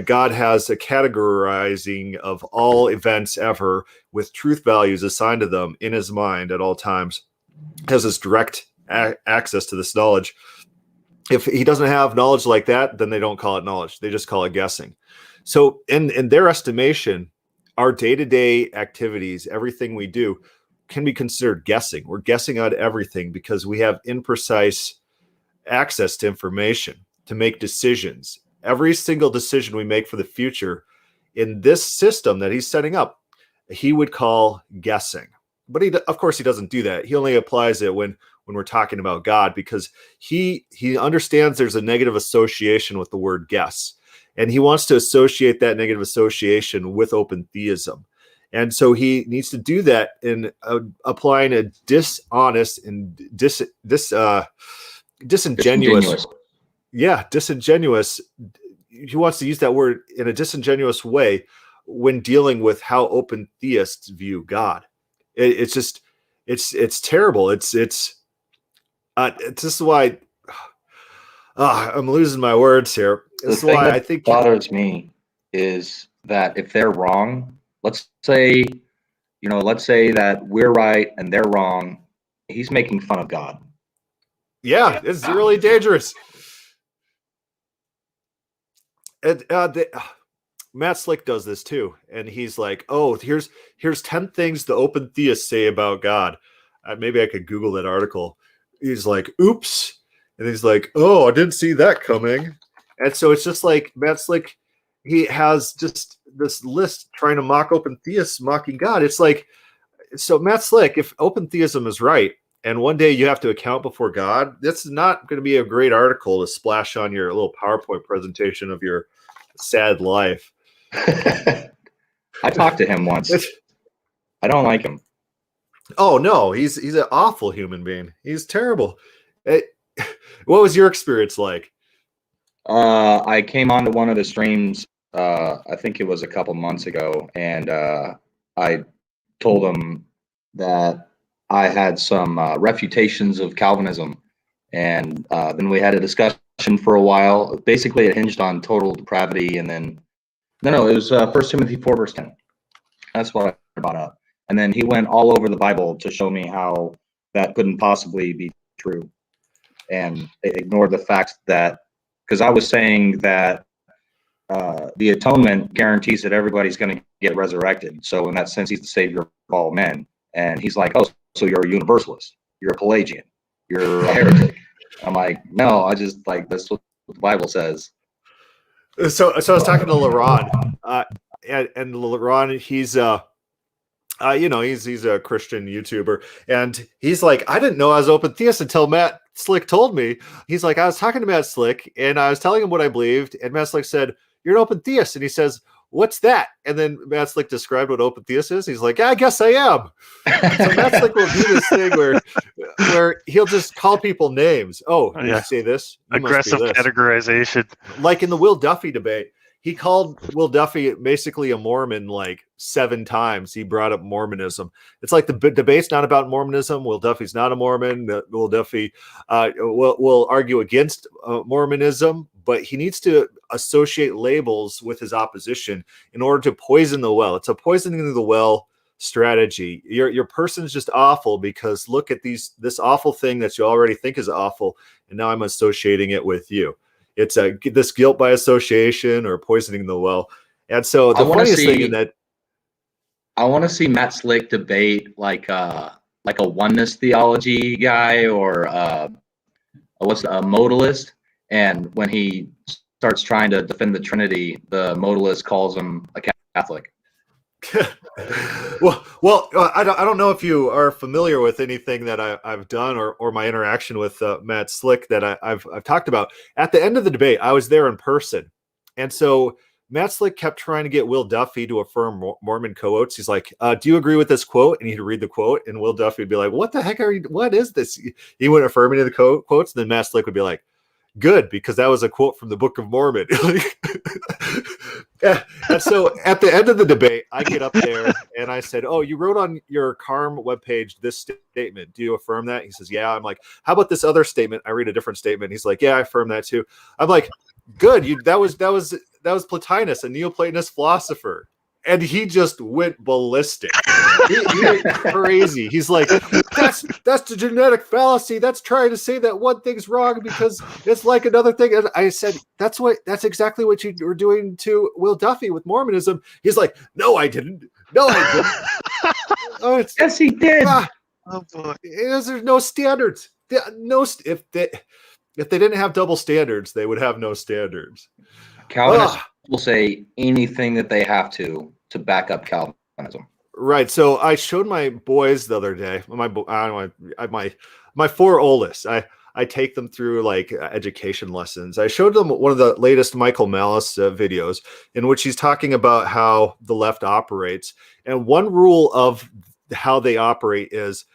God has a categorizing of all events ever with truth values assigned to them in his mind at all times, has this direct access to this knowledge. If he doesn't have knowledge like that, then they don't call it knowledge. They just call it guessing. So in their estimation, our day-to-day activities, everything we do, can be considered guessing. We're guessing on everything because we have imprecise access to information to make decisions. Every single decision we make for the future in this system that he's setting up, he would call guessing. But of course, he doesn't do that. He only applies it when we're talking about God, because he understands there's a negative association with the word guess. And he wants to associate that negative association with open theism. And so he needs to do that in applying a dishonest and disingenuous. Yeah, disingenuous. He wants to use that word in a disingenuous way when dealing with how open theists view God. It's just, it's terrible. This is why I'm losing my words here. This is why I think bothers me is that if they're wrong, let's say that we're right and they're wrong, he's making fun of God. Yeah, it's really dangerous. Matt Slick does this too, and he's like, "Oh, here's 10 things the open theists say about God." Maybe I could Google that article. He's like, "Oops," and he's like, "Oh, I didn't see that coming." And so it's just like Matt Slick, he has just this list trying to mock open theists, mocking God. It's like, so Matt Slick, if open theism is right, and one day you have to account before God, that's not going to be a great article to splash on your little PowerPoint presentation of your sad life. I talked to him once. I don't like him. Oh no, he's an awful human being. He's terrible. What was your experience like? I came onto one of the streams, I think it was a couple months ago, and I told him that I had some refutations of Calvinism, and then we had a discussion for a while. Basically, it hinged on total depravity, and then no, it was 1 Timothy 4 verse 10. That's what I brought up, and then he went all over the Bible to show me how that couldn't possibly be true, and ignored the fact that, because I was saying that the atonement guarantees that everybody's going to get resurrected. So in that sense, he's the savior of all men. And he's like, "Oh, so you're a universalist. You're a Pelagian. You're a heretic." I'm like, "No, I just like, that's what the Bible says." So I was talking to LaRon, and LaRon, he's he's a Christian YouTuber, and he's like, "I didn't know I was open theist until Matt Slick told me." He's like, "I was talking to Matt Slick, and I was telling him what I believed, and Matt Slick said, 'You're an open theist,' and he says, 'What's that?' And then Matt Slick described what open theist is. He's like, 'Yeah, I guess I am.'" So Matt Slick will do this thing where he'll just call people names. "Oh, you say this? You aggressive must be this." categorization. Like in the Will Duffy debate, he called Will Duffy basically a Mormon like 7 times. He brought up Mormonism. It's like the debate's not about Mormonism. Will Duffy's not a Mormon. Will Duffy will argue against Mormonism, but he needs to associate labels with his opposition in order to poison the well. It's a poisoning the well strategy. Your person's just awful because look at this awful thing that you already think is awful, and now I'm associating it with you. It's this guilt by association or poisoning the well. And so the funniest thing in that, I want to see Matt Slick debate like a oneness theology guy or a modalist. And when he starts trying to defend the Trinity, the modalist calls him a Catholic. well, I don't know if you are familiar with anything that I've done or my interaction with Matt Slick that I've talked about. At the end of the debate, I was there in person, and so Matt Slick kept trying to get Will Duffy to affirm Mormon quotes. He's like, "Do you agree with this quote?" And he'd read the quote, and Will Duffy would be like, "What the heck are you? What is this?" He wouldn't affirm any of the quotes, and then Matt Slick would be like, "Good, because that was a quote from the Book of Mormon." And so at the end of the debate, I get up there and I said, "Oh, you wrote on your CARM webpage this statement. Do you affirm that?" He says, "Yeah." I'm like, "How about this other statement?" I read a different statement. He's like, "Yeah, I affirm that too." I'm like, "Good. That was Plotinus, a Neoplatonist philosopher." And he just went ballistic. He's crazy. He's like, that's the genetic fallacy. That's trying to say that one thing's wrong because it's like another thing. And I said, that's exactly what you were doing to Will Duffy with Mormonism. He's like, no, I didn't. No, I didn't. Yes, he did. Oh boy. There's no standards. If they didn't have double standards, they would have no standards. Calvinists will say anything that they have to back up Calvinism. Right. So I showed my boys the other day. My 4 oldest. I take them through like education lessons. I showed them one of the latest Michael Malice videos in which he's talking about how the left operates. And one rule of how they operate is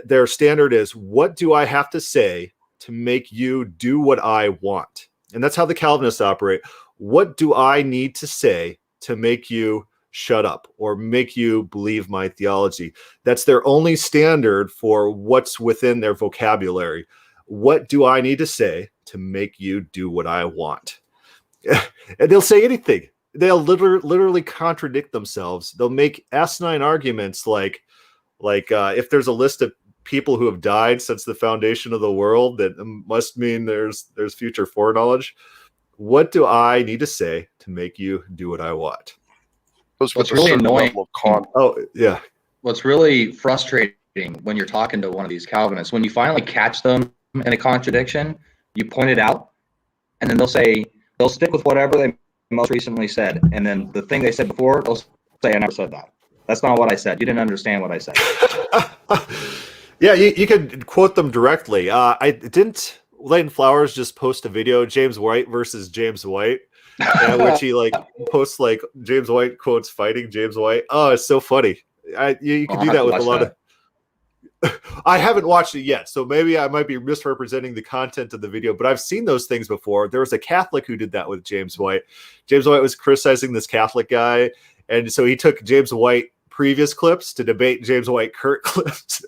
their standard is, what do I have to say to make you do what I want? And that's how the Calvinists operate. What do I need to say to make you shut up or make you believe my theology? That's their only standard for what's within their vocabulary. What do I need to say to make you do what I want? And they'll say anything. They'll literally contradict themselves. They'll make asinine arguments like if there's a list of people who have died since the foundation of the world, that must mean there's future foreknowledge. What do I need to say to make you do what I want? What's really annoying. Oh, yeah. What's really frustrating when you're talking to one of these Calvinists, when you finally catch them in a contradiction, you point it out, and then they'll stick with whatever they most recently said. And then the thing they said before, they'll say, I never said that. That's not what I said. You didn't understand what I said. Yeah, you could quote them directly. I didn't. Leighton Flowers just post a video, James White versus James White, which he like posts like James White quotes fighting James White. Oh, it's so funny. You can do that with a lot of. I haven't watched it yet, so maybe I might be misrepresenting the content of the video, but I've seen those things before. There was a Catholic who did that with James White. James White was criticizing this Catholic guy, and so he took James White previous clips to debate James White current clips,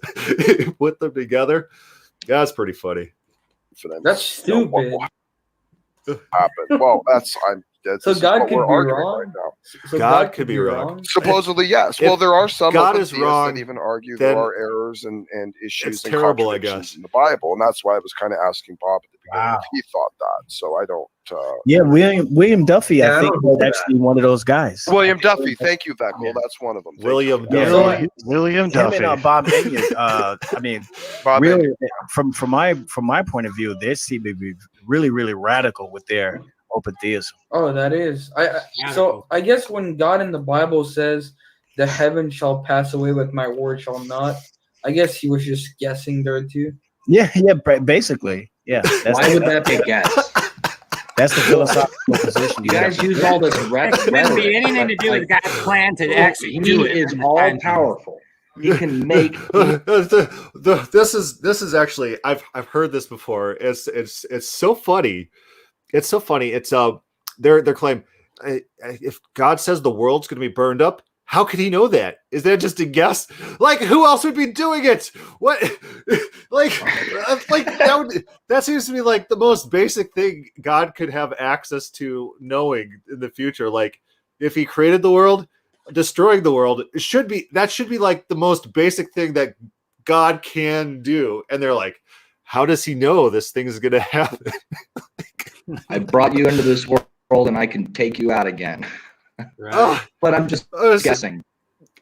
put them together. That's pretty funny. For them, That's stupid. Happened. Well, So God could be wrong. Right now. So God could be wrong. Supposedly, yes. If well, there are some God open is theists wrong, that even argue then there are errors and issues it's and terrible, I contradictions guess. in the Bible, and that's why I was kind of asking Bob at the beginning if he thought that. So I don't. Yeah, William Duffy, Yeah, I I think, don't know was actually one of those guys. William Duffy, thank you, Veckel. That's one of them. Thank William you. Duffy. William Him Duffy. and Bob Enyard, I mean, Bob really, Enyard. from my point of view, they seem to be really, really radical with their open theism. Oh, that is. So I guess when God in the Bible says, "The heaven shall pass away, but my word shall not," I guess he was just guessing there too. Yeah, basically, yeah. Why would that be a guess? That's the philosophical position. You guys use all this It couldn't be anything to do with God's plan to actually do it. He is all powerful. He can make. This is actually I've heard this before. It's so funny. It's so funny. It's their claim. If God says the world's going to be burned up, how could he know that? Is that just a guess? Like, who else would be doing it? What? like that seems to be like the most basic thing God could have access to knowing in the future. Like, if he created the world, destroying the world should be like the most basic thing that God can do. And they're like, how does he know this thing is going to happen? I brought you into this world, and I can take you out again. Right. But I'm just guessing.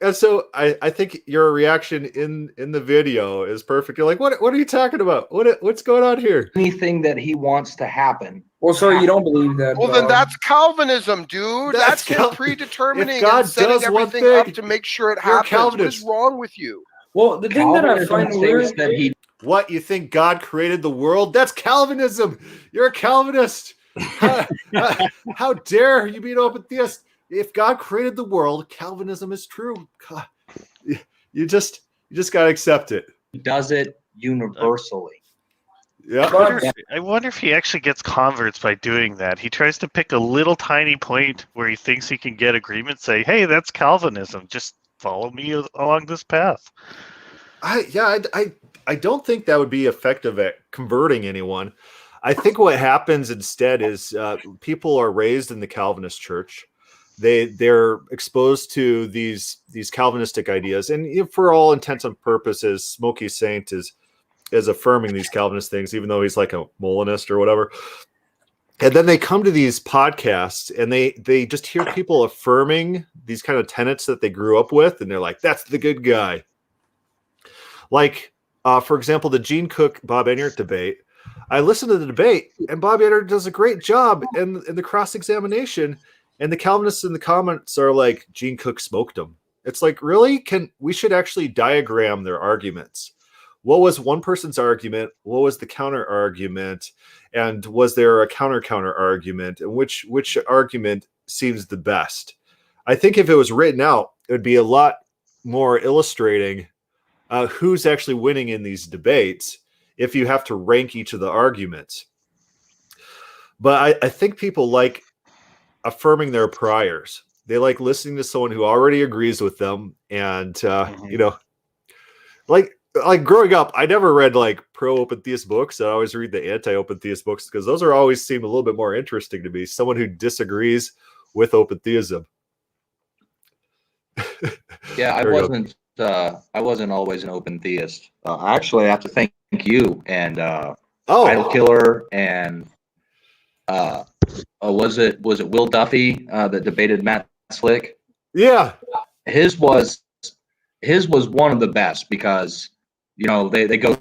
And so I think your reaction in the video is perfect. You're like, what are you talking about? What's going on here? Anything that he wants to happen. Well, sorry, you don't believe that. Well, then that's Calvinism, dude. That's him predetermining and setting everything up to make sure it happens. What is wrong with you? Well, the thing that I find weird that he. What, you think God created the world? That's Calvinism. You're a Calvinist. How dare you be an open theist? If God created the world, Calvinism is true. God, you just got to accept it. He does it universally. Yeah. I wonder if he actually gets converts by doing that. He tries to pick a little tiny point where he thinks he can get agreement, say, hey, that's Calvinism. Just follow me along this path. I don't think that would be effective at converting anyone. I think what happens instead is people are raised in the Calvinist church. they're exposed to these Calvinistic ideas, and for all intents and purposes, Smokey Saint is affirming these Calvinist things, even though he's like a Molinist or whatever. And then they come to these podcasts and they just hear people affirming these kind of tenets that they grew up with, and they're like, "That's the good guy." Like, for example, the Gene Cook Bob Enyart debate. I listened to the debate, and Bob Enyart does a great job in the cross-examination. And the Calvinists in the comments are like, Gene Cook smoked him. It's like, really? We should actually diagram their arguments. What was one person's argument? What was the counter argument? And was there a counter argument? And which argument seems the best? I think if it was written out, it would be a lot more illustrating who's actually winning in these debates if you have to rank each of the arguments. But I think people like affirming their priors. They like listening to someone who already agrees with them. And, like growing up, I never read like pro-open theist books. I always read the anti-open theist books because those always seem a little bit more interesting to me. Someone who disagrees with open theism. Yeah, I wasn't always an open theist. Actually, I have to thank you and Idol Killer and was it Will Duffy that debated Matt Slick? Yeah, his was one of the best because they go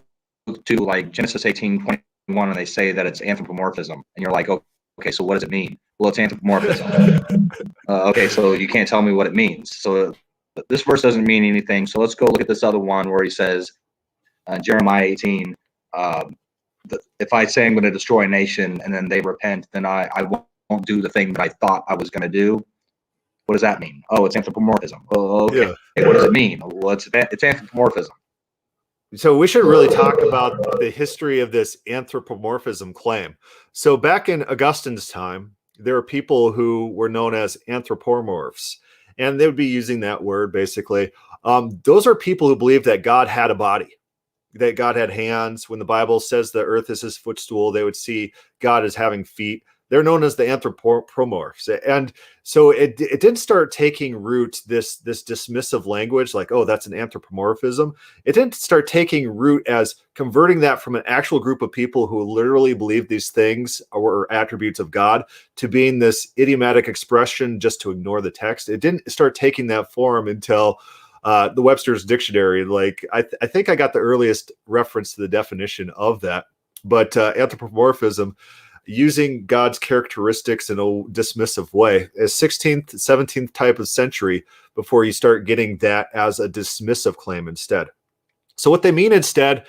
to like Genesis 18:21 and they say that it's anthropomorphism, and you're like, okay, so what does it mean? Well, it's anthropomorphism. Okay, so you can't tell me what it means. So this verse doesn't mean anything. So let's go look at this other one where he says, Jeremiah 18, if I say I'm going to destroy a nation and then they repent, then I won't do the thing that I thought I was going to do. What does that mean? Oh, it's anthropomorphism. Oh, okay. Yeah. What does it mean? Well, it's anthropomorphism. So we should really talk about the history of this anthropomorphism claim. So back in Augustine's time, there were people who were known as anthropomorphs, and they would be using that word basically. Those are people who believe that God had a body, that God had hands. When the Bible says the earth is his footstool, they would see God as having feet. They're known as the anthropomorphs. And so it didn't start taking root, this dismissive language, like, oh, that's an anthropomorphism. It didn't start taking root as converting that from an actual group of people who literally believe these things or attributes of God to being this idiomatic expression just to ignore the text. It didn't start taking that form until the Webster's Dictionary. Like, I think I got the earliest reference to the definition of that. But anthropomorphism, using God's characteristics in a dismissive way, a 16th, 17th type of century before you start getting that as a dismissive claim instead. So what they mean instead,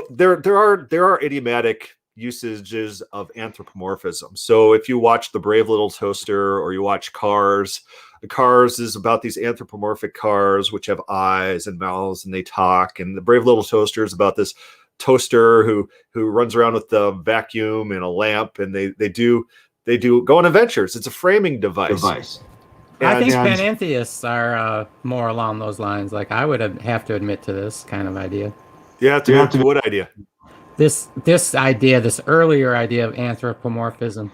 there are idiomatic usages of anthropomorphism. So if you watch The Brave Little Toaster or you watch Cars, the Cars is about these anthropomorphic cars which have eyes and mouths and they talk, and The Brave Little Toaster is about this toaster who runs around with the vacuum and a lamp, and they go on adventures. It's a framing device. I think panentheists are more along those lines. Like, I would have to admit to this kind of idea. You have to what idea? This idea, this earlier idea of anthropomorphism.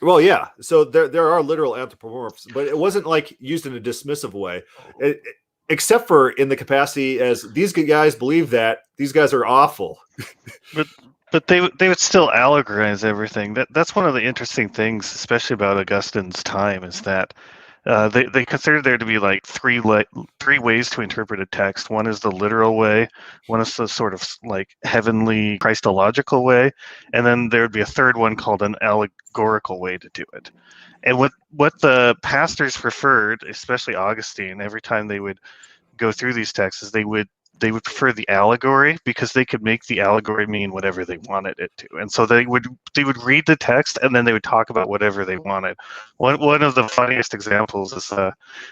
Well, yeah. So there are literal anthropomorphs, but it wasn't like used in a dismissive way. Except for in the capacity as these guys believe that these guys are awful. But they would still allegorize everything. That's one of the interesting things, especially about Augustine's time, is that they consider there to be like three ways to interpret a text. One is the literal way, one is the sort of like heavenly Christological way, and then there would be a third one called an allegorical way to do it. And what the pastors preferred, especially Augustine, every time they would go through these texts, is they would prefer the allegory, because they could make the allegory mean whatever they wanted it to. And so they would read the text and then they would talk about whatever they wanted. One of the funniest examples is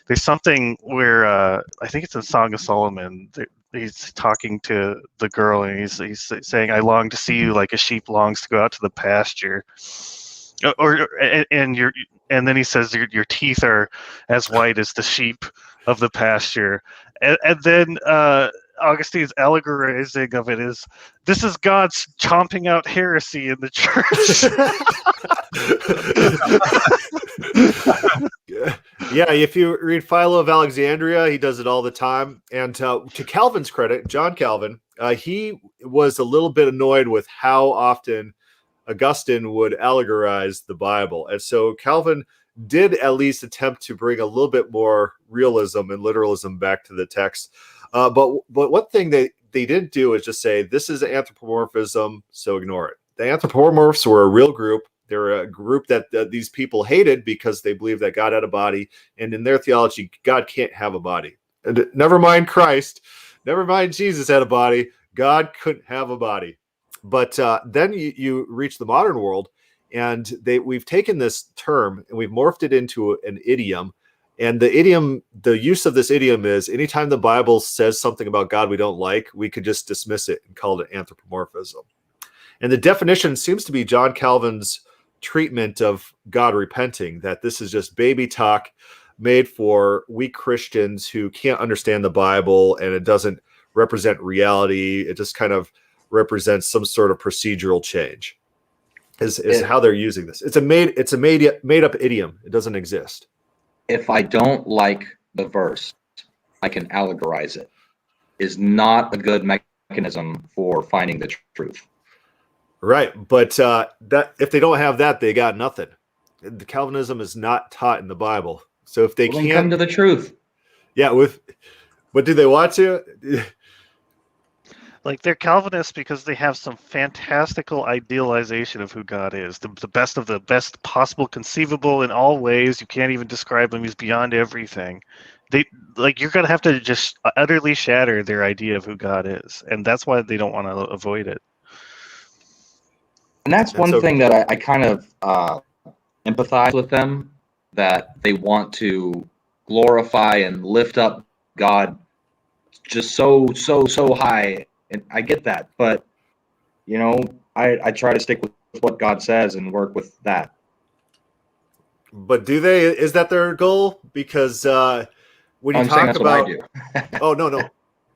there's something where I think it's in Song of Solomon. He's talking to the girl and he's saying, "I long to see you like a sheep longs to go out to the pasture." And then he says your teeth are as white as the sheep of the pasture, and then Augustine's allegorizing of it is, this is God's chomping out heresy in the church. Yeah, if you read Philo of Alexandria, he does it all the time. And to Calvin's credit, John Calvin, he was a little bit annoyed with how often Augustine would allegorize the Bible. And so Calvin did at least attempt to bring a little bit more realism and literalism back to the text. But one thing they didn't do is just say, this is anthropomorphism, so ignore it. The anthropomorphs were a real group. They're a group that these people hated because they believed that God had a body. And in their theology, God can't have a body. And never mind Christ, never mind Jesus had a body. God couldn't have a body. But then you reach the modern world, and we've taken this term and we've morphed it into an idiom. And the use of this idiom is anytime the Bible says something about God we don't like, we could just dismiss it and call it anthropomorphism. And the definition seems to be John Calvin's treatment of God repenting, that this is just baby talk made for weak Christians who can't understand the Bible, and it doesn't represent reality. It just kind of represents some sort of procedural change. Is how they're using this. It's a made up idiom. It doesn't exist. If I don't like the verse, I can allegorize it. Is not a good mechanism for finding the truth. Right, but that if they don't have that, they got nothing. The Calvinism is not taught in the Bible. So if they can't come to the truth, but do they want to? Like, they're Calvinists because they have some fantastical idealization of who God is, the best of the best possible conceivable in all ways. You can't even describe him. He's beyond everything. You're going to have to just utterly shatter their idea of who God is. And that's why they don't want to avoid it. And that's one thing that I kind of empathize with them, that they want to glorify and lift up God just so high. And I get that, but I try to stick with what God says and work with that. But do they? Is that their goal? Because when you talk about, oh no,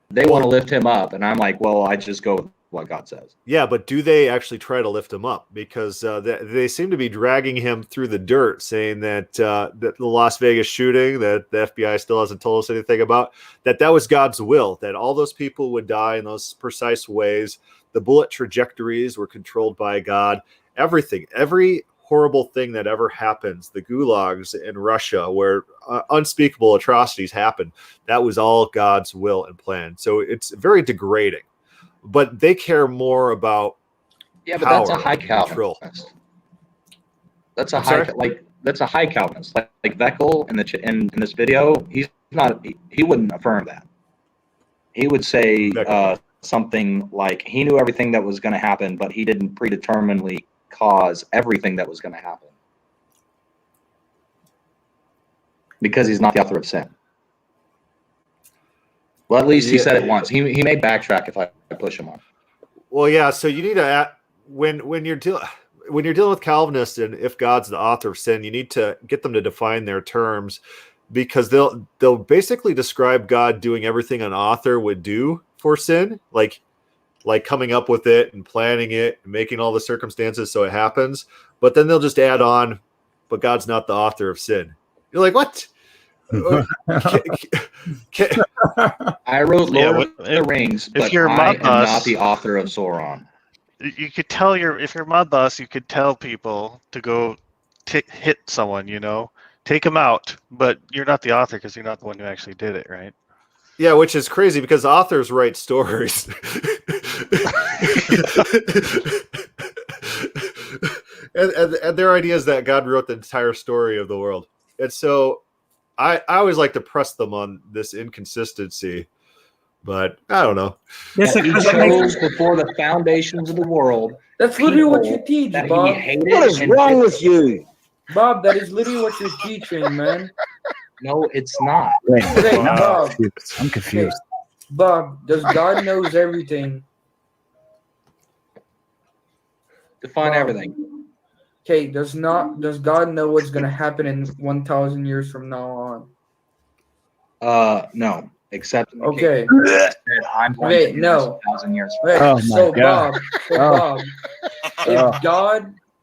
they want to lift him up, and I'm like, well, I just go with what God says. Yeah, but do they actually try to lift him up? Because they seem to be dragging him through the dirt, saying that that the Las Vegas shooting that the FBI still hasn't told us anything about, that was God's will, that all those people would die in those precise ways. The bullet trajectories were controlled by God. Everything, every horrible thing that ever happens, the gulags in Russia where unspeakable atrocities happen, that was all God's will and plan. So it's very degrading. But they care more about but that's a high Calvinist. That's a high Calvinist. Like Veckel in this video, he's not. He wouldn't affirm that. He would say something like he knew everything that was going to happen, but he didn't predeterminedly cause everything that was going to happen because he's not the author of sin. Well, at least he said it once. He may backtrack if I push him on. Well, yeah. So you need to when you're dealing with Calvinists, and if God's the author of sin, you need to get them to define their terms, because they'll basically describe God doing everything an author would do for sin, like coming up with it and planning it and making all the circumstances so it happens. But then they'll just add on, but God's not the author of sin. You're like, what? I wrote Lord of the Rings, but I am not the author of Sauron. You could tell if you're mod boss, you could tell people to go hit someone, take them out, but you're not the author because you're not the one who actually did it, right? Yeah, which is crazy because authors write stories. and their idea is that God wrote the entire story of the world. And so I always like to press them on this inconsistency, but I don't know. He chose before the foundations of the world. That's literally what you teach, Bob. What is wrong with you? Bob, that is literally what you're teaching, man. No, it's not. Hey, Bob. I'm confused. Bob, does God knows everything? Define everything. Okay, does God know what's gonna happen in 1,000 years from now on? No. Except okay. I'm going to 1,000 years. Wait, so God. Bob,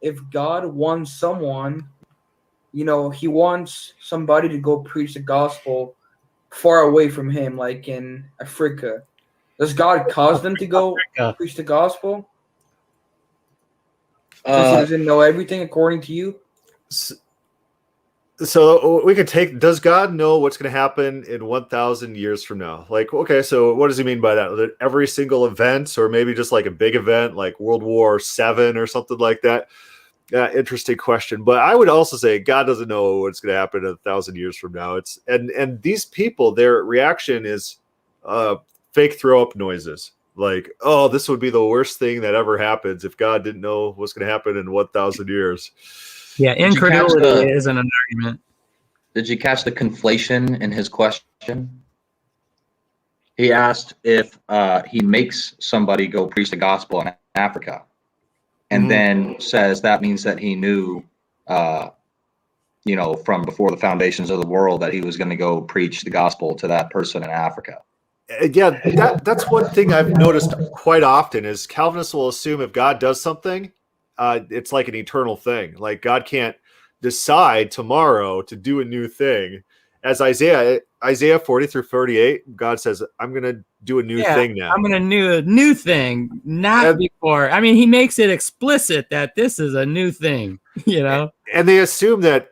if God wants someone, he wants somebody to go preach the gospel far away from him, like in Africa. Does God cause them to go preach the gospel? Since he doesn't know everything according to you? So we could take, does God know what's going to happen in 1,000 years from now? Like, okay, so what does he mean by that? That every single event, or maybe just like a big event like World War VII or something like that? Interesting question. But I would also say God doesn't know what's going to happen in 1,000 years from now. It's and these people, their reaction is fake throw up noises. Like, oh, this would be the worst thing that ever happens if God didn't know what's going to happen in 1,000 years. Yeah, incredulity isn't an argument. Did you catch the conflation in his question? He asked if he makes somebody go preach the gospel in Africa, and then says that means that he knew, from before the foundations of the world, that he was going to go preach the gospel to that person in Africa. Yeah, that's one thing I've noticed quite often is Calvinists will assume if God does something, it's like an eternal thing. Like God can't decide tomorrow to do a new thing. As Isaiah 40-48, God says, I'm going to do a new thing now. I'm going to do a new thing, not before. I mean, he makes it explicit that this is a new thing, And they assume that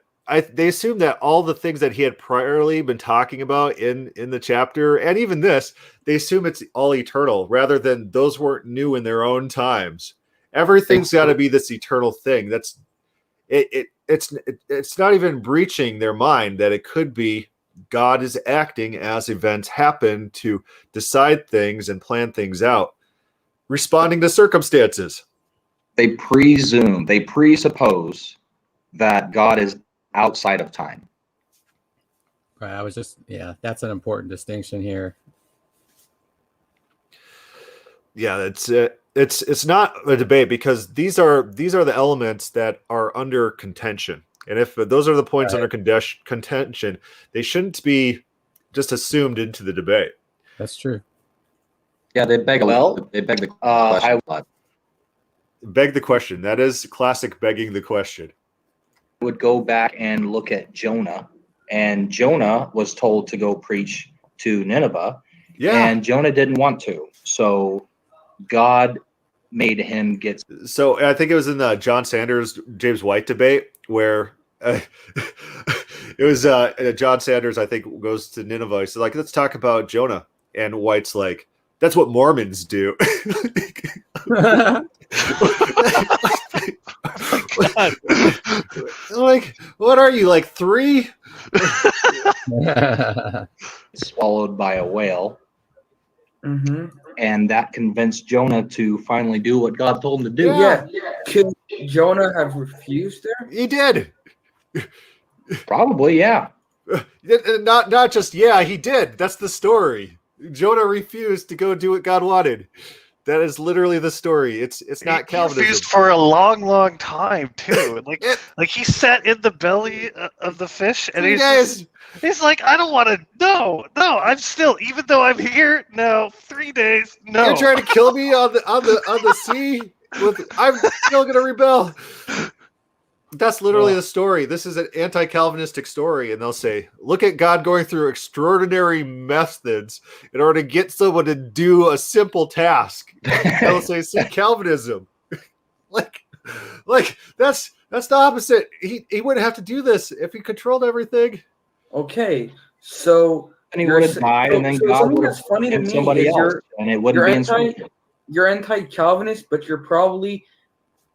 all the things that he had priorly been talking about in the chapter, and even this, they assume it's all eternal, rather than those weren't new in their own times. Everything's got to be this eternal thing. That's it. It's not even breaching their mind that it could be God is acting as events happen to decide things and plan things out, responding to circumstances. They presuppose that God is outside of time. Right. That's an important distinction here. Yeah, it's not a debate, because these are the elements that are under contention. And if those are the points under contention, they shouldn't be just assumed into the debate. That's true. Yeah, they beg the question. Beg the question. That is classic begging the question. Would go back and look at Jonah, and Jonah was told to go preach to Nineveh, and Jonah didn't want to, so God made him get. So I think it was in the John Sanders James White debate where it was John Sanders, I think, goes to Nineveh. He's like, let's talk about Jonah, and White's like, that's what Mormons do. Like, what are you, like 3? Swallowed by a whale. And that convinced Jonah to finally do what God told him to do. Yeah. Could Jonah have refused there? He did. Probably, yeah. Not just, he did. That's the story. Jonah refused to go do what God wanted. That is literally the story. It's not Calvinism. He refused for a long, long time too. Like he sat in the belly of the fish, and he's like, I don't want to. No, I'm still. Even though I'm here, no. 3 days, no. You're trying to kill me on the sea. I'm still gonna rebel. That's literally the story. This is an anti-Calvinistic story, and they'll say, look at God going through extraordinary methods in order to get someone to do a simple task. They'll say, see, Calvinism. like that's the opposite. He wouldn't have to do this if he controlled everything. Okay, so and he would have died, and then God would have hit somebody else, and it wouldn't be you're anti-Calvinist, but you're probably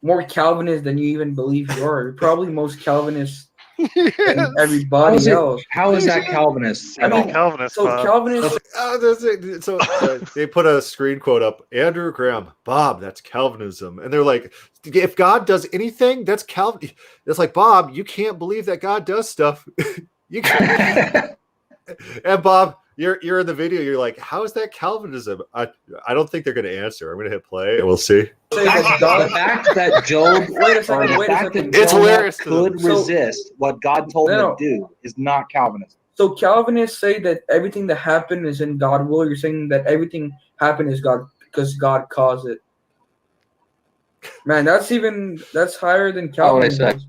more Calvinist than you even believe you are. You're probably most Calvinist than everybody else. How is that Calvinist? Calvinist. So Calvinist. So they put a screen quote up. Andrew Graham, Bob, that's Calvinism, and they're like, if God does anything, that's Calvin. It's like, Bob, you can't believe that God does stuff. You can't. And Bob, you're in the video. You're like, how is that Calvinism? I don't think they're going to answer. I'm going to hit play, and we'll see. The fact that Job, it's hilarious. Could resist what God told him to do is not Calvinism. So Calvinists say that everything that happened is in God's will. You're saying that everything happened is God because God caused it. Man, that's higher than Calvinism.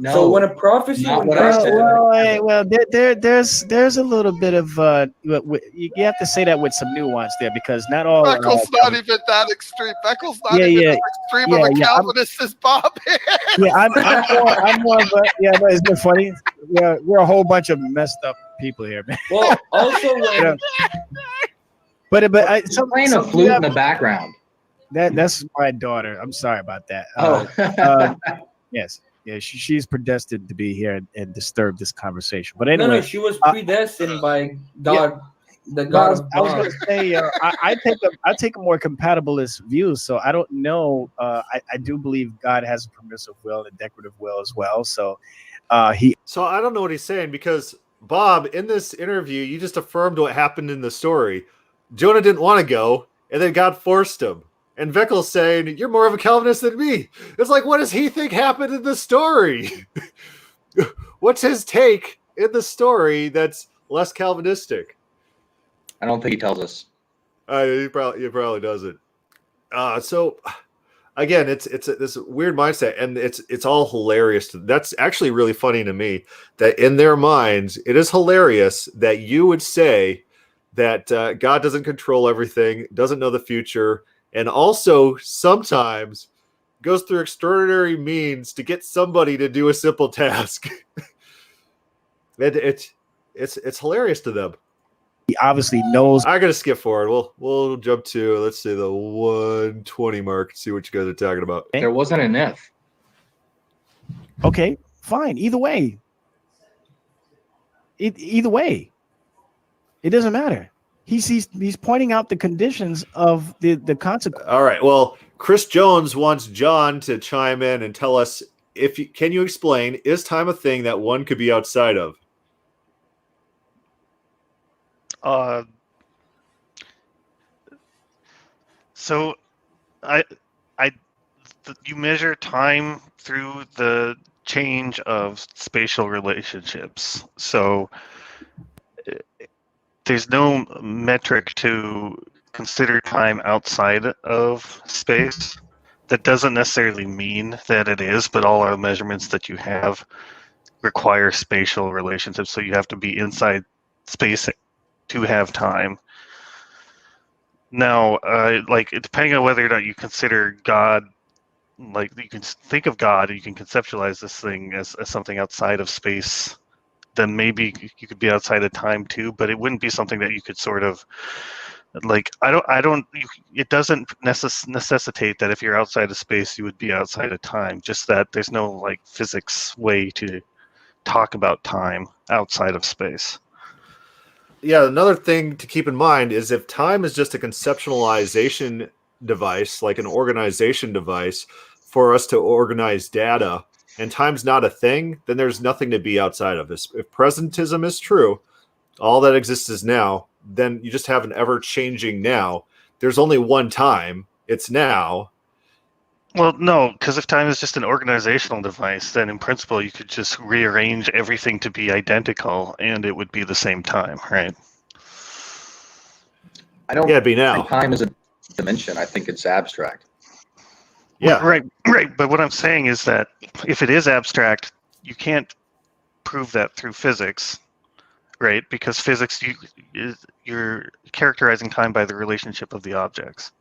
No, So when a prophecy, not when what I God said. said, there's a little bit of you have to say that with some nuance there, because not all. Beckle's not even that extreme. Beckle's not Yeah, even yeah, as extreme of a yeah. Calvinist as Bob is. Yeah, I'm more of a, yeah, but isn't it funny? We're a whole bunch of messed up people here, man. well, also when He's playing a flute in the background. That's my daughter. I'm sorry about that. Yes, yeah, she's predestined to be here and disturb this conversation. But anyway, no, she was predestined by God, the God of I was God. going to say I take a more compatibilist view. So I don't know. I do believe God has a permissive will and a decorative will as well. So So I don't know what he's saying, because Bob, in this interview, you just affirmed what happened in the story. Jonah didn't want to go, and then God forced him. And Veckel's saying, you're more of a Calvinist than me. It's like, what does he think happened in the story? What's his take in the story that's less Calvinistic? I don't think he tells us. He probably doesn't. So again, it's this weird mindset, and it's all hilarious. That's actually really funny to me, that in their minds, it is hilarious that you would say that God doesn't control everything, doesn't know the future, and also sometimes goes through extraordinary means to get somebody to do a simple task. It's hilarious to them. he obviously knows. I gotta skip forward. We'll jump to, let's see, the 120 mark. See what you guys are talking about. There wasn't an if. Okay, fine. Either way, either way, it doesn't matter. He's pointing out the conditions of the consequence. All right. Well, Chris Jones wants John to chime in and tell us, can you explain, is time a thing that one could be outside of? So you measure time through the change of spatial relationships. So there's no metric to consider time outside of space. That doesn't necessarily mean that it is, but all our measurements that you have require spatial relationships. So you have to be inside space to have time. Now, depending on whether or not you consider God, like you can think of God, you can conceptualize this thing as something outside of space, then maybe you could be outside of time too, but it wouldn't be something that you could sort of, like, it doesn't necessitate that if you're outside of space, you would be outside of time, just that there's no like physics way to talk about time outside of space. Yeah, another thing to keep in mind is if time is just a conceptualization device, like an organization device for us to organize data, and time's not a thing, then there's nothing to be outside of this. If presentism is true, all that exists is now, then you just have an ever-changing now. There's only one time, it's now. Well, no, because if time is just an organizational device, then in principle you could just rearrange everything to be identical and it would be the same time, right? I don't It'd be now. think time is a dimension. I think it's abstract. Yeah. Right. But what I'm saying is that if it is abstract, you can't prove that through physics, right? Because physics, you're characterizing time by the relationship of the objects.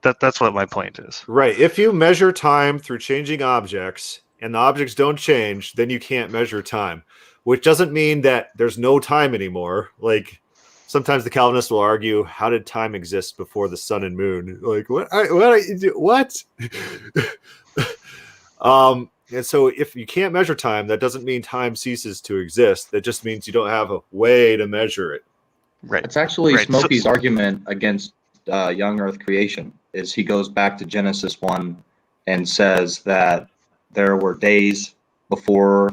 That's what my point is. Right. If you measure time through changing objects and the objects don't change, then you can't measure time, which doesn't mean that there's no time anymore. Like sometimes the Calvinists will argue, how did time exist before the sun and moon? Like what? And so if you can't measure time, that doesn't mean time ceases to exist. That just means you don't have a way to measure it. Right. It's actually Right. Smokey's argument against young Earth creation. Is he goes back to Genesis 1 and says that there were days before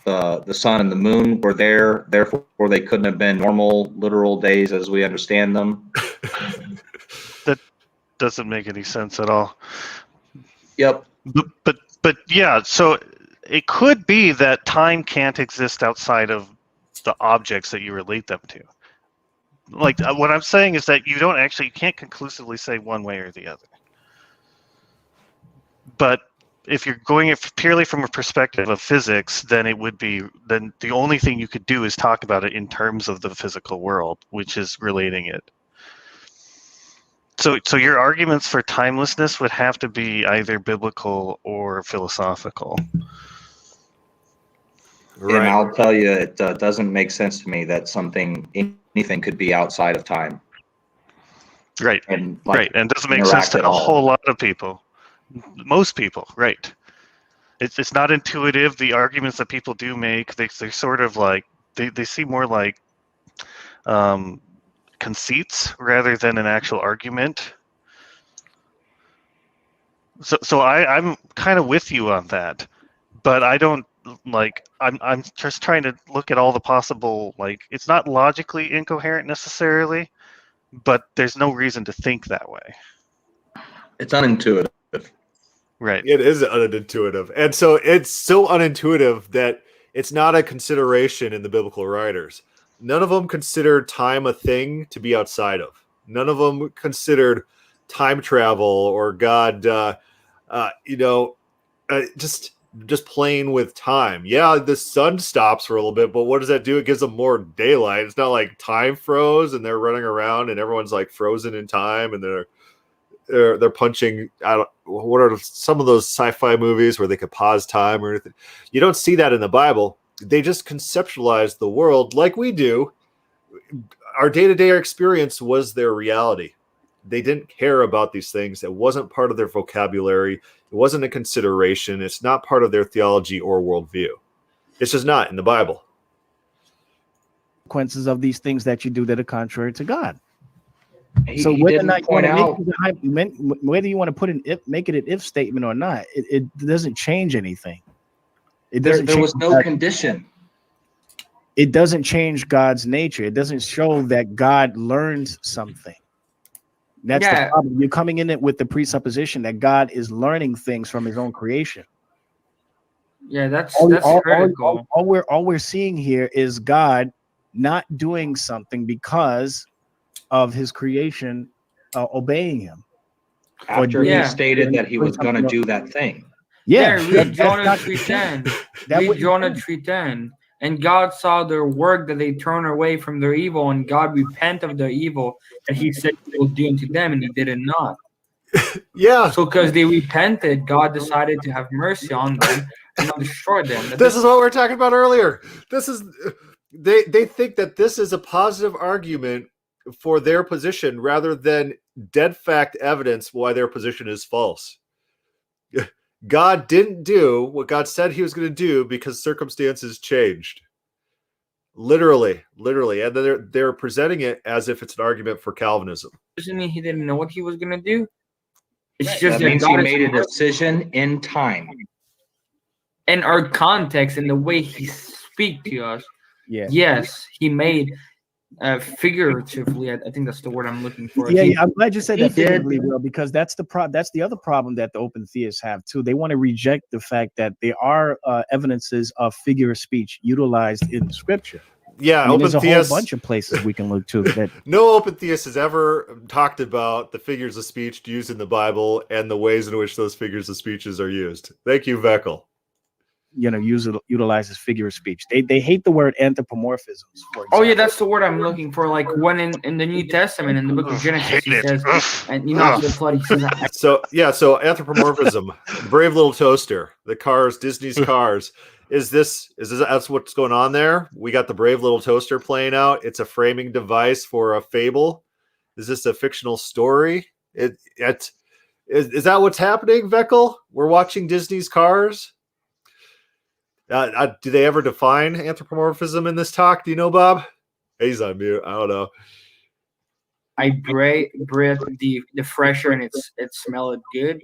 the sun and the moon were there, therefore they couldn't have been normal, literal days as we understand them. That doesn't make any sense at all. Yep. But yeah, so it could be that time can't exist outside of the objects that you relate them to. Like what I'm saying is that you can't conclusively say one way or the other. But if you're going purely from a perspective of physics, then the only thing you could do is talk about it in terms of the physical world, which is relating it. So your arguments for timelessness would have to be either biblical or philosophical. Right. And I'll tell you, it doesn't make sense to me that anything could be outside of time. Right. And Right. And it doesn't make sense to a whole lot of people. Most people, right. It's not intuitive. The arguments that people do make, they're sort of like, they seem more like conceits rather than an actual argument. So I'm kind of with you on that, but I don't I'm just trying to look at all the possible, it's not logically incoherent necessarily, but there's no reason to think that way. It's unintuitive. Right. It is unintuitive. And so it's so unintuitive that it's not a consideration in the biblical writers. None of them considered time a thing to be outside of. None of them considered time travel or God, just playing with time. Yeah, the sun stops for a little bit, but what does that do? It gives them more daylight. It's not like time froze and they're running around and everyone's like frozen in time and they're punching out. What are some of those sci-fi movies where they could pause time or anything? You don't see that in the Bible. They just conceptualize the world like we do. Our day-to-day experience was their reality. They didn't care about these things. It wasn't part of their vocabulary. It wasn't a consideration. It's not part of their theology or worldview. It's just not in the Bible. Consequences of these things that you do that are contrary to God. So whether you want to put make it an if statement or not, it doesn't change anything. There was no condition. It doesn't change God's nature. It doesn't show that God learns something. That's the problem. You're coming in it with the presupposition that God is learning things from his own creation. Yeah, that's critical. All we're seeing here is God not doing something because of his creation obeying him. After he stated that he was going to do that thing. Read Jonah 3:10. Read Jonah 3:10. And God saw their work, that they turn away from their evil, and God repent of their evil, and he said he will do unto them, and he did it not. Yeah. So because they repented, God decided to have mercy on them and not destroy them. This is what we were talking about earlier. They think that this is a positive argument for their position rather than dead fact evidence why their position is false. God didn't do what God said he was going to do because circumstances changed. Literally. And they're presenting it as if it's an argument for Calvinism. Doesn't mean he didn't know what he was going to do. It's just that means he made a decision in time. In our context, in the way he speaks to us. Yeah. Yes, he made figuratively. I think that's the word I'm looking for. Yeah, I'm glad you said that figuratively, Will, because that's the other problem that the open theists have too. They want to reject the fact that there are evidences of figure of speech utilized in Scripture. Yeah, there's a whole bunch of places we can look to. That no open theist has ever talked about the figures of speech used in the Bible and the ways in which those figures of speeches are used. Thank you, Veckel. Utilizes figure of speech. They hate the word anthropomorphisms. Oh yeah, that's the word I'm looking for. Like when in the New Testament, in the book of Genesis, he says, and the flood. He says, so anthropomorphism, Brave Little Toaster, the cars, Disney's cars. Is this that's what's going on there? We got the Brave Little Toaster playing out. It's a framing device for a fable. Is this a fictional story? Is that what's happening, Veckel? We're watching Disney's cars. Do they ever define anthropomorphism in this talk? Do you know, Bob? He's on mute. I don't know. I breathe the fresher and it smelled good.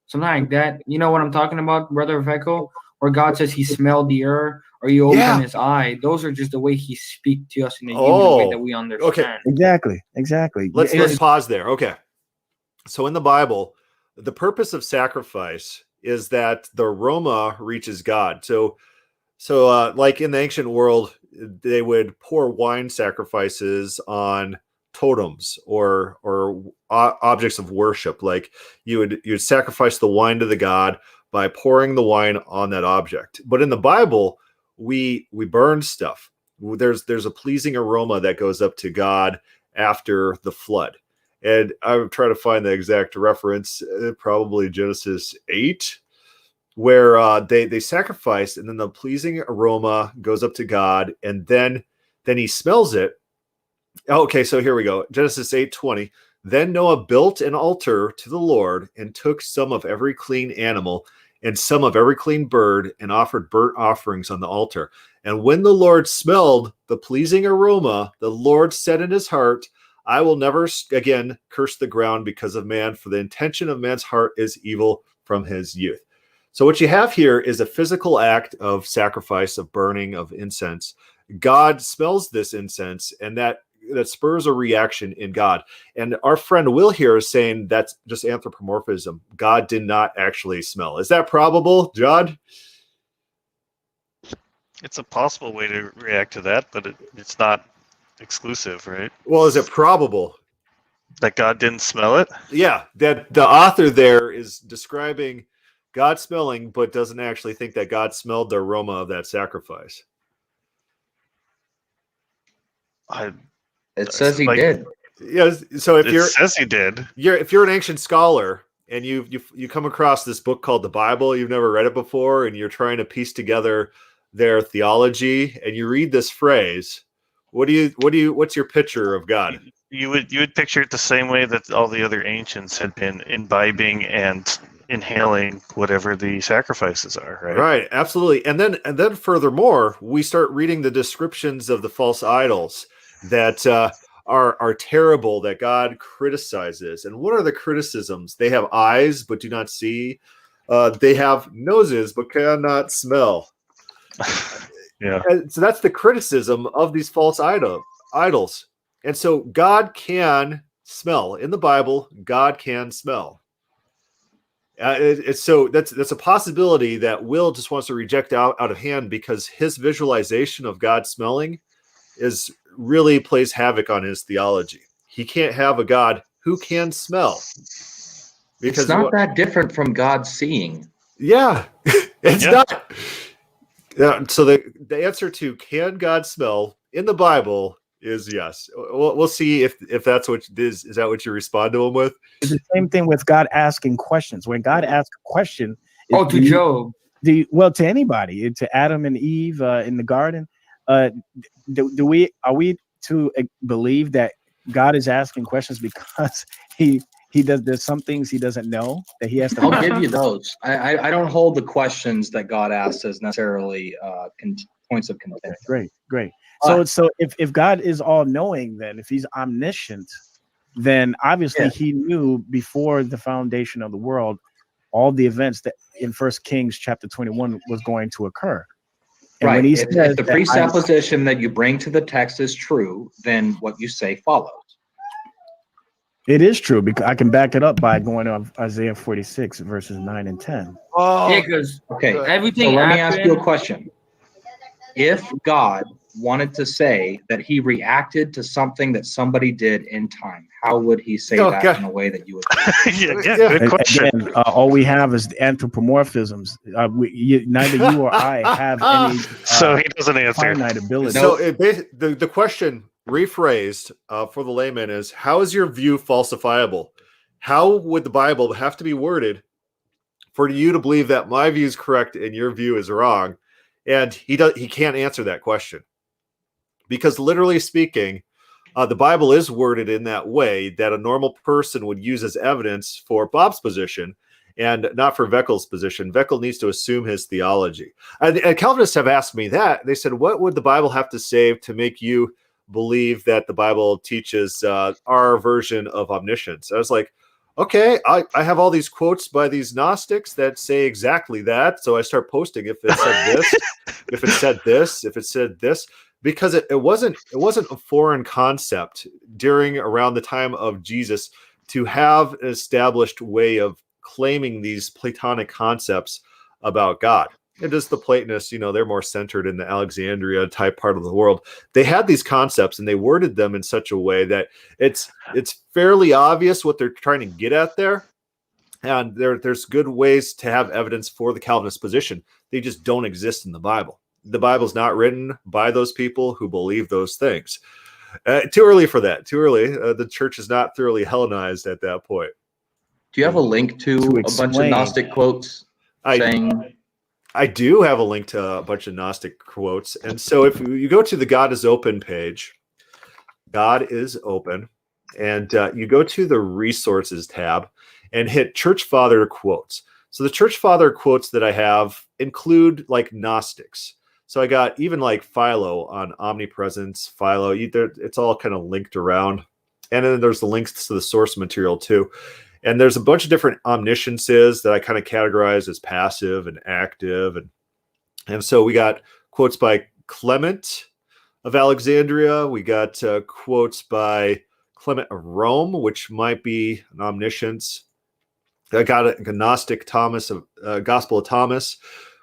Something like that. You know what I'm talking about, Brother Veckel? Where God says he smelled the air or you open his eye. Those are just the way he speaks to us in a human way that we understand. Okay. Exactly. Let's pause there. Okay. So in the Bible, the purpose of sacrifice is that the aroma reaches God. So like in the ancient world, they would pour wine sacrifices on totems or objects of worship. Like you would sacrifice the wine to the god by pouring the wine on that object. But in the Bible, we burn stuff. There's a pleasing aroma that goes up to God after the flood. And I'm trying to find the exact reference, probably Genesis 8, where they sacrifice, and then the pleasing aroma goes up to God, and then he smells it. Okay, so here we go. Genesis 8:20. Then Noah built an altar to the Lord and took some of every clean animal and some of every clean bird and offered burnt offerings on the altar. And when the Lord smelled the pleasing aroma, the Lord said in his heart, I will never again curse the ground because of man, for the intention of man's heart is evil from his youth. So what you have here is a physical act of sacrifice, of burning, of incense. God smells this incense, and that spurs a reaction in God. And our friend Will here is saying that's just anthropomorphism. God did not actually smell. Is that probable, John? It's a possible way to react to that, but it's not exclusive, right? Well, is it probable that God didn't smell it? Yeah, that the author there is describing God smelling, but doesn't actually think that God smelled the aroma of that sacrifice. It says he did. Yes. So if it says he did. If you're an ancient scholar and you come across this book called the Bible, you've never read it before, and you're trying to piece together their theology, and you read this phrase, what's your picture of God? You would picture it the same way that all the other ancients had been imbibing and inhaling whatever the sacrifices are, right? Right, absolutely. And then furthermore, we start reading the descriptions of the false idols that are terrible, that God criticizes. And what are the criticisms? They have eyes but do not see. They have noses but cannot smell. Yeah. And so that's the criticism of these false idols. And so God can smell. In the Bible, God can smell. So that's a possibility that Will just wants to reject out of hand, because his visualization of God smelling really plays havoc on his theology. He can't have a God who can smell. Because it's not that different from God seeing. Yeah, it's not. Yeah, so the answer to can God smell in the Bible is yes. We'll see if that's what is that what you respond to him with? It's the same thing with God asking questions. When God asks a question, to Job, to anybody, to Adam and Eve in the garden, are we to believe that God is asking questions because he does? There's some things he doesn't know that he has to. I'll give you those. I don't hold the questions that God asks as necessarily points of contention. Great. So if God is all knowing, then if he's omniscient, then obviously he knew before the foundation of the world all the events that in 1 Kings chapter 21 was going to occur. And right. When he if the presupposition that you bring to the text is true, then what you say follows. It is true, because I can back it up by going to Isaiah 46 verses 9 and 10. Oh, okay. Everything. So let me ask you a question. If God wanted to say that he reacted to something that somebody did in time, how would he say that in a way that you would? Good question. Again, all we have is the anthropomorphisms. Neither you or I have any. So he doesn't answer. Finite ability. So the question rephrased for the layman is: how is your view falsifiable? How would the Bible have to be worded for you to believe that my view is correct and your view is wrong? And he can't answer that question, because literally speaking, the Bible is worded in that way that a normal person would use as evidence for Bob's position and not for Veckel's position. Veckel needs to assume his theology. And Calvinists have asked me that. They said, what would the Bible have to say to make you believe that the Bible teaches our version of omniscience? I was like, okay, I have all these quotes by these Gnostics that say exactly that. So I start posting if it said this, if it said this, if it said this, because it wasn't a foreign concept around the time of Jesus to have an established way of claiming these Platonic concepts about God. And just the Platonists, they're more centered in the Alexandria type part of the world. They had these concepts and they worded them in such a way that it's fairly obvious what they're trying to get at there. And there's good ways to have evidence for the Calvinist position. They just don't exist in the Bible. The Bible's not written by those people who believe those things. Too early for that. Too early. The church is not thoroughly Hellenized at that point. Do you have a link to a bunch of explain. Gnostic quotes saying? I do have a link to a bunch of Gnostic quotes. And so if you go to the God is Open page, God is Open, and you go to the Resources tab and hit Church Father quotes. So the Church Father quotes that I have include like Gnostics. So I got even like Philo on omnipresence, Philo. It's all kind of linked around. And then there's the links to the source material too. And there's a bunch of different omnisciences that I kind of categorize as passive and active. And so we got quotes by Clement of Alexandria. We got quotes by Clement of Rome, which might be an omniscience. I got a Gnostic Thomas of Gospel of Thomas,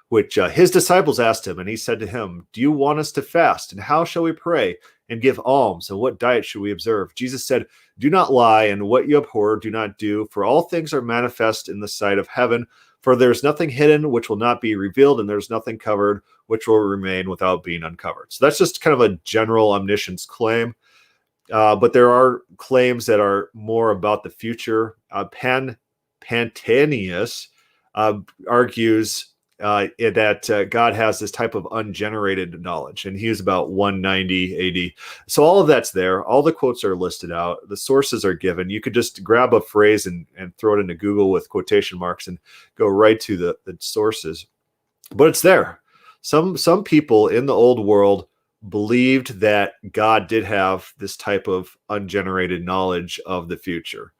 which his disciples asked him, and he said to him, "Do you want us to fast? And how shall we pray and give alms? And what diet should we observe?" Jesus said, "Do not lie, and what you abhor do not do, for all things are manifest in the sight of heaven. For there is nothing hidden which will not be revealed, and there is nothing covered which will remain without being uncovered." So that's just kind of a general omniscience claim. But there are claims that are more about the future. Pantanius argues that God has this type of ungenerated knowledge, and he was about 190 AD. So all of that's there. All the quotes are listed out. The sources are given. You could just grab a phrase and throw it into Google with quotation marks and go right to the sources. But it's there. Some people in the old world believed that God did have this type of ungenerated knowledge of the future.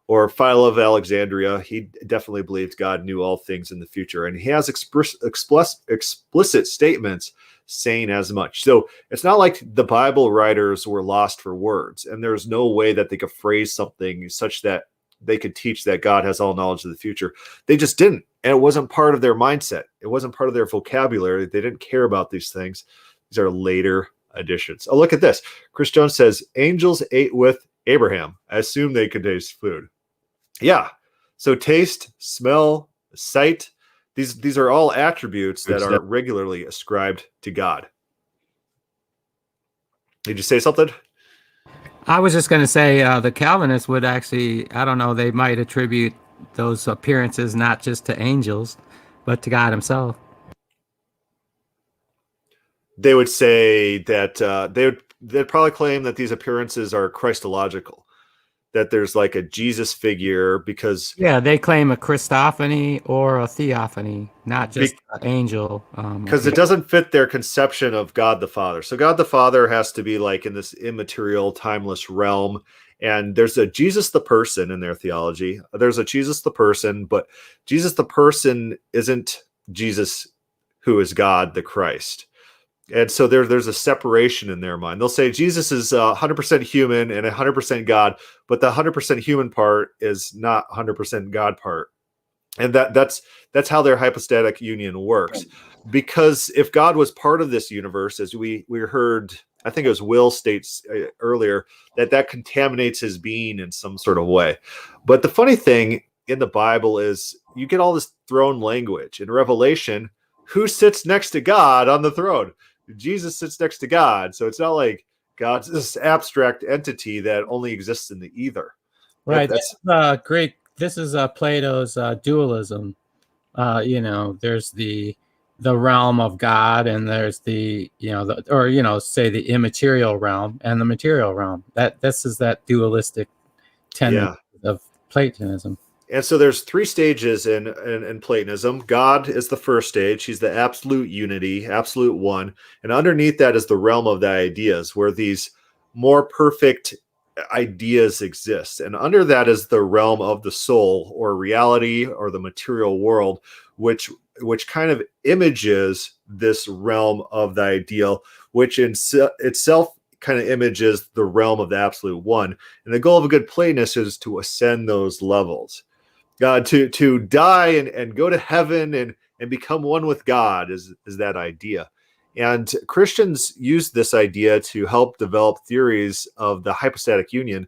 Or Philo of Alexandria, he definitely believed God knew all things in the future. And he has explicit statements saying as much. So it's not like the Bible writers were lost for words. And there's no way that they could phrase something such that they could teach that God has all knowledge of the future. They just didn't. And it wasn't part of their mindset. It wasn't part of their vocabulary. They didn't care about these things. These are later additions. Oh, look at this. Chris Jones says, angels ate with Abraham. I assume they could taste food. Yeah. So taste, smell, sight, these are all attributes that are regularly ascribed to God. Did you say something? I was just going to say the Calvinists would actually, I don't know, they might attribute those appearances not just to angels, but to God himself. They would say that they'd probably claim that these appearances are Christological. That there's like a Jesus figure because... Yeah, they claim a Christophany or a theophany, not just an angel. Because it doesn't fit their conception of God the Father. So God the Father has to be like in this immaterial, timeless realm. And there's a Jesus the person in their theology. There's a Jesus the person, but Jesus the person isn't Jesus who is God the Christ. And so there's a separation in their mind. They'll say Jesus is 100% human and 100% God, but the 100% human part is not 100% God part. And that's how their hypostatic union works. Because if God was part of this universe, as we heard, I think it was Will states earlier, that contaminates his being in some sort of way. But the funny thing in the Bible is you get all this throne language. In Revelation, who sits next to God on the throne? Jesus sits next to God. So it's not like God's this abstract entity that only exists in the ether. Right. That's great. This is Plato's dualism. There's the realm of God, and there's the say the immaterial realm and the material realm. This is that dualistic tendency of Platonism. And so there's three stages in Platonism. God is the first stage. He's the absolute unity, absolute one. And underneath that is the realm of the ideas, where these more perfect ideas exist. And under that is the realm of the soul, or reality, or the material world, which kind of images this realm of the ideal, which in itself kind of images the realm of the absolute one. And the goal of a good Platonist is to ascend those levels. To die and go to heaven and and become one with God is that idea. And Christians use this idea to help develop theories of the hypostatic union.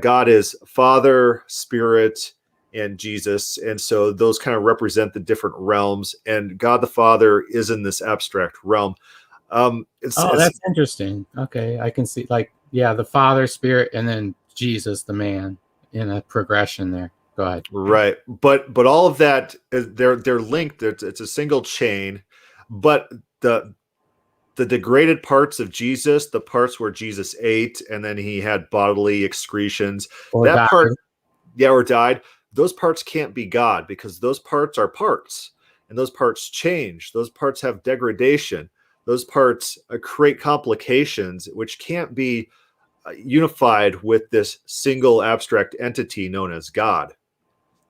God is Father, Spirit, and Jesus. And so those kind of represent the different realms. And God the Father is in this abstract realm. That's interesting. Okay, I can see, like, yeah, the Father, Spirit, and then Jesus, the man, in a progression there. Go ahead. Right, but all of that, they're linked. It's a single chain, but the degraded parts of Jesus, the parts where Jesus ate and then he had bodily excretions, Or that died. part, or died. Those parts can't be God because those parts are parts, and those parts change. Those parts have degradation. Those parts create complications, which can't be unified with this single abstract entity known as God.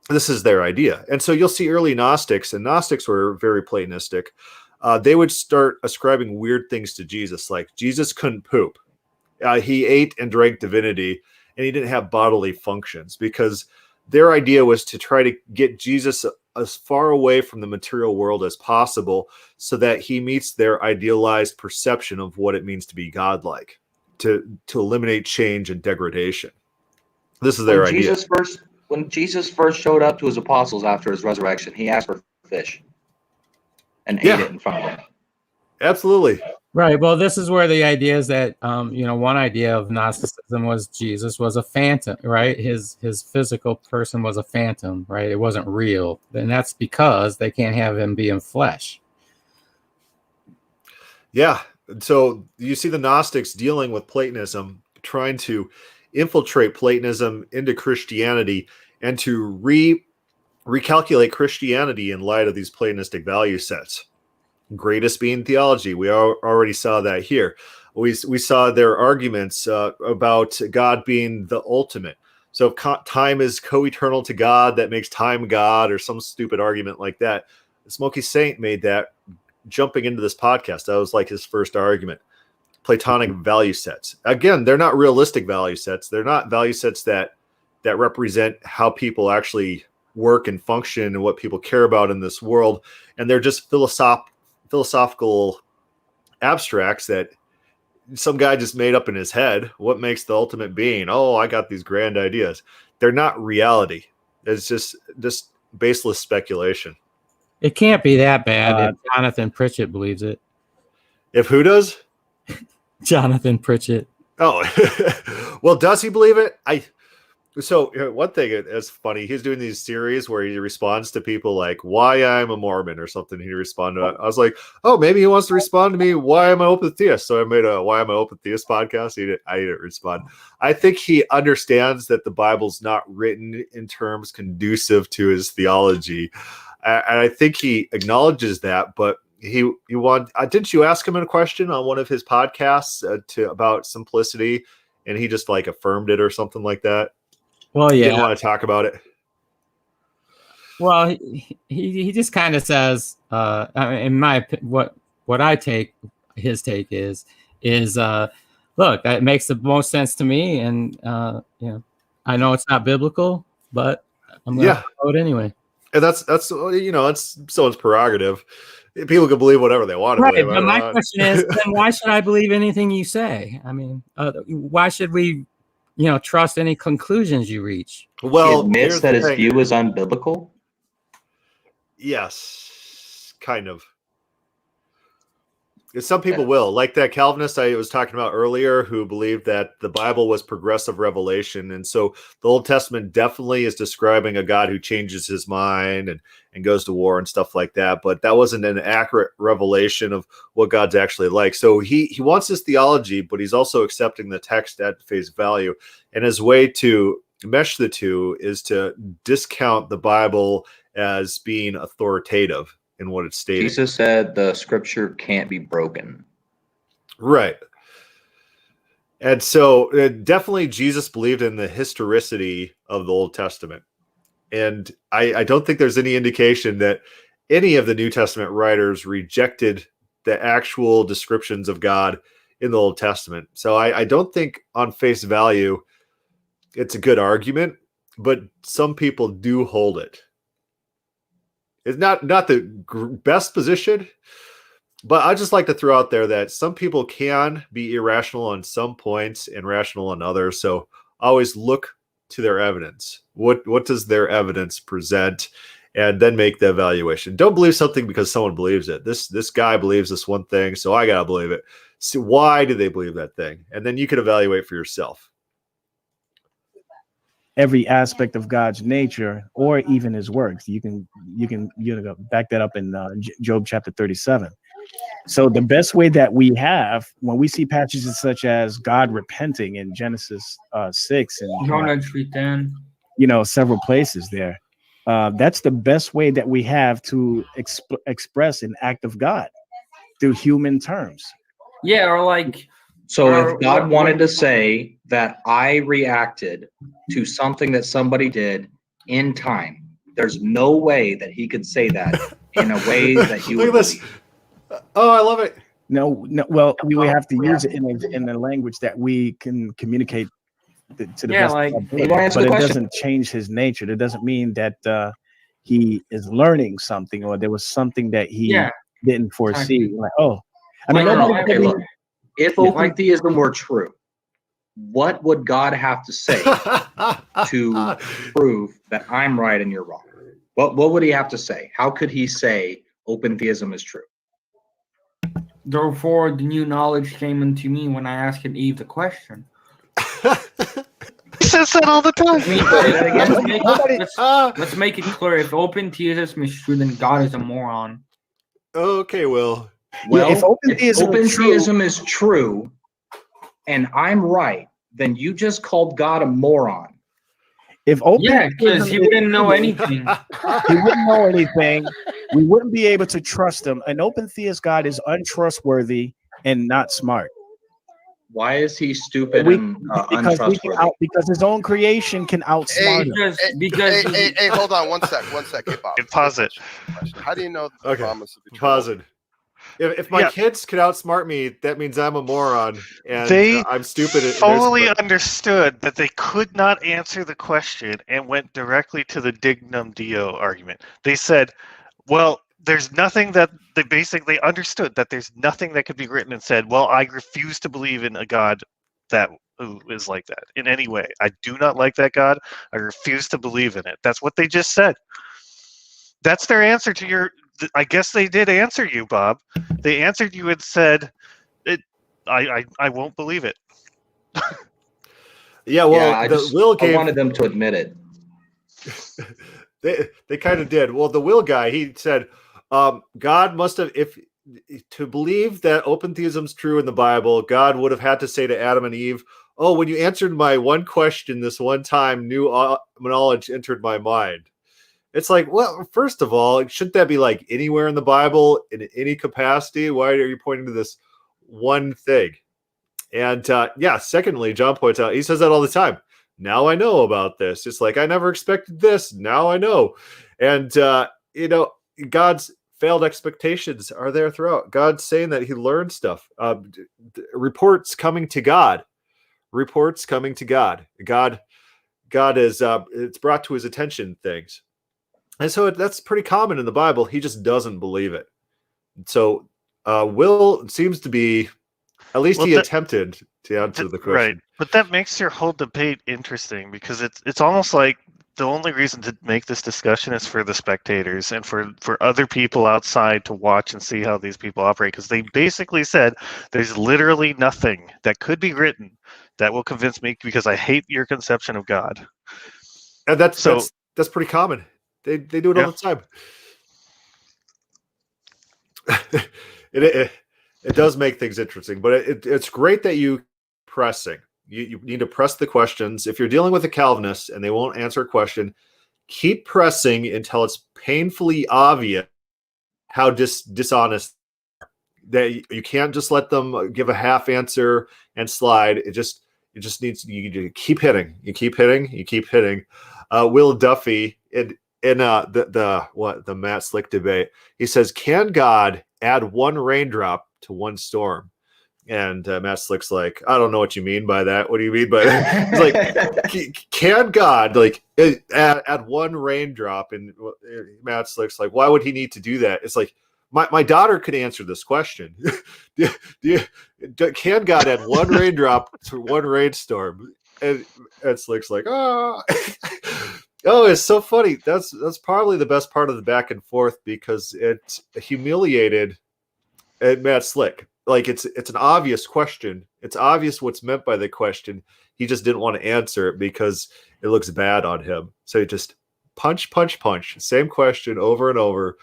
This is their idea. And so you'll see early Gnostics, and Gnostics were very Platonistic. They would start ascribing weird things to Jesus, like Jesus couldn't poop. He ate and drank divinity, and he didn't have bodily functions, because their idea was to try to get Jesus as far away from the material world as possible so that he meets their idealized perception of what it means to be godlike, to eliminate change and degradation. This is their idea. When Jesus first showed up to his apostles after his resurrection, he asked for fish and ate it in front of them. Absolutely. Right. Well, this is where the idea is that, one idea of Gnosticism was Jesus was a phantom, right? His physical person was a phantom, right? It wasn't real. And that's because they can't have him be in flesh. Yeah. So you see the Gnostics dealing with Platonism, trying to infiltrate Platonism into Christianity and to recalculate Christianity in light of these Platonistic value sets. Greatest being theology. We already saw that here. We saw their arguments about God being the ultimate. So if time is co-eternal to God, that makes time God, or some stupid argument like that. Smokey Saint made that jumping into this podcast. That was like his first argument. Platonic value sets. Again, they're not realistic value sets. They're not value sets that represent how people actually work and function and what people care about in this world. And they're just philosophical abstracts that some guy just made up in his head. What makes the ultimate being? Oh, I got these grand ideas. They're not reality. It's just baseless speculation. It can't be that bad if Jonathan Pritchett believes it. If who does? Jonathan Pritchett. Oh, well, does he believe it? So one thing is funny. He's doing these series where he responds to people like, why I'm a Mormon or something. He responded. I was like, oh, maybe he wants to respond to me. Why am I open theist? So I made a why am I open theist podcast. I didn't respond. I think he understands that the Bible's not written in terms conducive to his theology. And I think he acknowledges that, but didn't you ask him a question on one of his podcasts about simplicity, and he just like affirmed it or something like that? Well, yeah. He didn't want to talk about it. Well, he just kind of says, in my what I take his take is look, it makes the most sense to me, and I know it's not biblical, but I'm going to follow it anyway. And that's it's someone's prerogative. People can believe whatever they want to believe. But my question is, then why should I believe anything you say? I mean, why should we, trust any conclusions you reach? Well, he admits that his view is unbiblical. Yes, kind of. Some people will, like that Calvinist I was talking about earlier, who believed that the Bible was progressive revelation. And so the Old Testament definitely is describing a God who changes his mind and goes to war and stuff like that. But that wasn't an accurate revelation of what God's actually like. So he wants his theology, but he's also accepting the text at face value. And his way to mesh the two is to discount the Bible as being authoritative in what it's stating. Jesus said the scripture can't be broken. Right. And so definitely Jesus believed in the historicity of the Old Testament. And I don't think there's any indication that any of the New Testament writers rejected the actual descriptions of God in the Old Testament. So I don't think on face value it's a good argument, but some people do hold it. It's not the best position, but I just like to throw out there that some people can be irrational on some points and rational on others. So always look to their evidence. What does their evidence present? And then make the evaluation. Don't believe something because someone believes it. This guy believes this one thing, so I gotta believe it. So why do they believe that thing? And then you can evaluate for yourself. Every aspect of God's nature, or even His works. You can back that up in Job chapter 37. So the best way that we have when we see passages such as God repenting in Genesis 6 and Jonah 3:10, several places there. That's the best way that we have to express an act of God through human terms. Yeah, or like. So if God wanted to say that I reacted to something that somebody did in time, there's no way that He could say that in a way that you would believe. Oh, I love it. No. Well, we would have to use it in a language that we can communicate to the best of our ability. But it doesn't change His nature. It doesn't mean that He is learning something or there was something that He didn't foresee. Like, look. If open theism were true, what would God have to say to prove that I'm right and you're wrong? What would He have to say? How could He say open theism is true? Therefore, the new knowledge came into me when I asked Eve the question. He says that all the time. Let's make it clear. If open theism is true, then God is a moron. Okay, Will. Well, if open theism is true and I'm right, then you just called God a moron. Because He wouldn't know anything. He wouldn't know anything. We wouldn't be able to trust Him. An open theist God is untrustworthy and not smart. Why is He stupid and untrustworthy? Because His own creation can outsmart Him. Hey, hold on one sec. Hey, Bob. Pause it. How do you know the promise of eternal? Pause it. If my kids could outsmart me, that means I'm a moron and I'm stupid. They fully understood that they could not answer the question and went directly to the dignum Deo argument. They said, well, there's nothing that they basically understood that there's nothing that could be written and said, well, I refuse to believe in a God that is like that in any way. I do not like that God. I refuse to believe in it. That's what they just said. That's their answer to your... I guess they did answer you, Bob. They answered you and said, I won't believe it. I wanted them to admit it. They kind of did. Well, the Will guy, he said, God must have, to believe that open theism is true in the Bible, God would have had to say to Adam and Eve, oh, when you answered my one question this one time, new knowledge entered my mind. It's like, well, first of all, shouldn't that be like anywhere in the Bible in any capacity? Why are you pointing to this one thing? And secondly, John points out, he says that all the time. Now I know about this. It's like, I never expected this. Now I know. And, God's failed expectations are there throughout. God's saying that He learned stuff. Reports coming to God. God is, it's brought to His attention things. And so that's pretty common in the Bible. He just doesn't believe it. So Will seems to be, at least he attempted to answer the question. Right. But that makes your whole debate interesting because it's almost like the only reason to make this discussion is for the spectators and for other people outside to watch and see how these people operate. Because they basically said there's literally nothing that could be written that will convince me because I hate your conception of God. And that's pretty common. They do it all the time. It does make things interesting, but it's great that you pressing. You need to press the questions. If you're dealing with a Calvinist and they won't answer a question, keep pressing until it's painfully obvious how dishonest. That you can't just let them give a half answer and slide. It just needs you keep hitting. You keep hitting. Will Duffy in the Matt Slick debate, he says, can God add one raindrop to one storm? And Matt Slick's like, I don't know what you mean by that. What do you mean by that? He's like, can God, like, add one raindrop? And Matt Slick's like, why would he need to do that? It's like, my daughter could answer this question. Can God add one raindrop to one rainstorm? And Slick's like, oh. Oh, it's so funny. That's probably the best part of the back and forth, because it humiliated Matt Slick. Like, it's an obvious question. It's obvious what's meant by the question. He just didn't want to answer it because it looks bad on him. So he just punch. Same question over and over.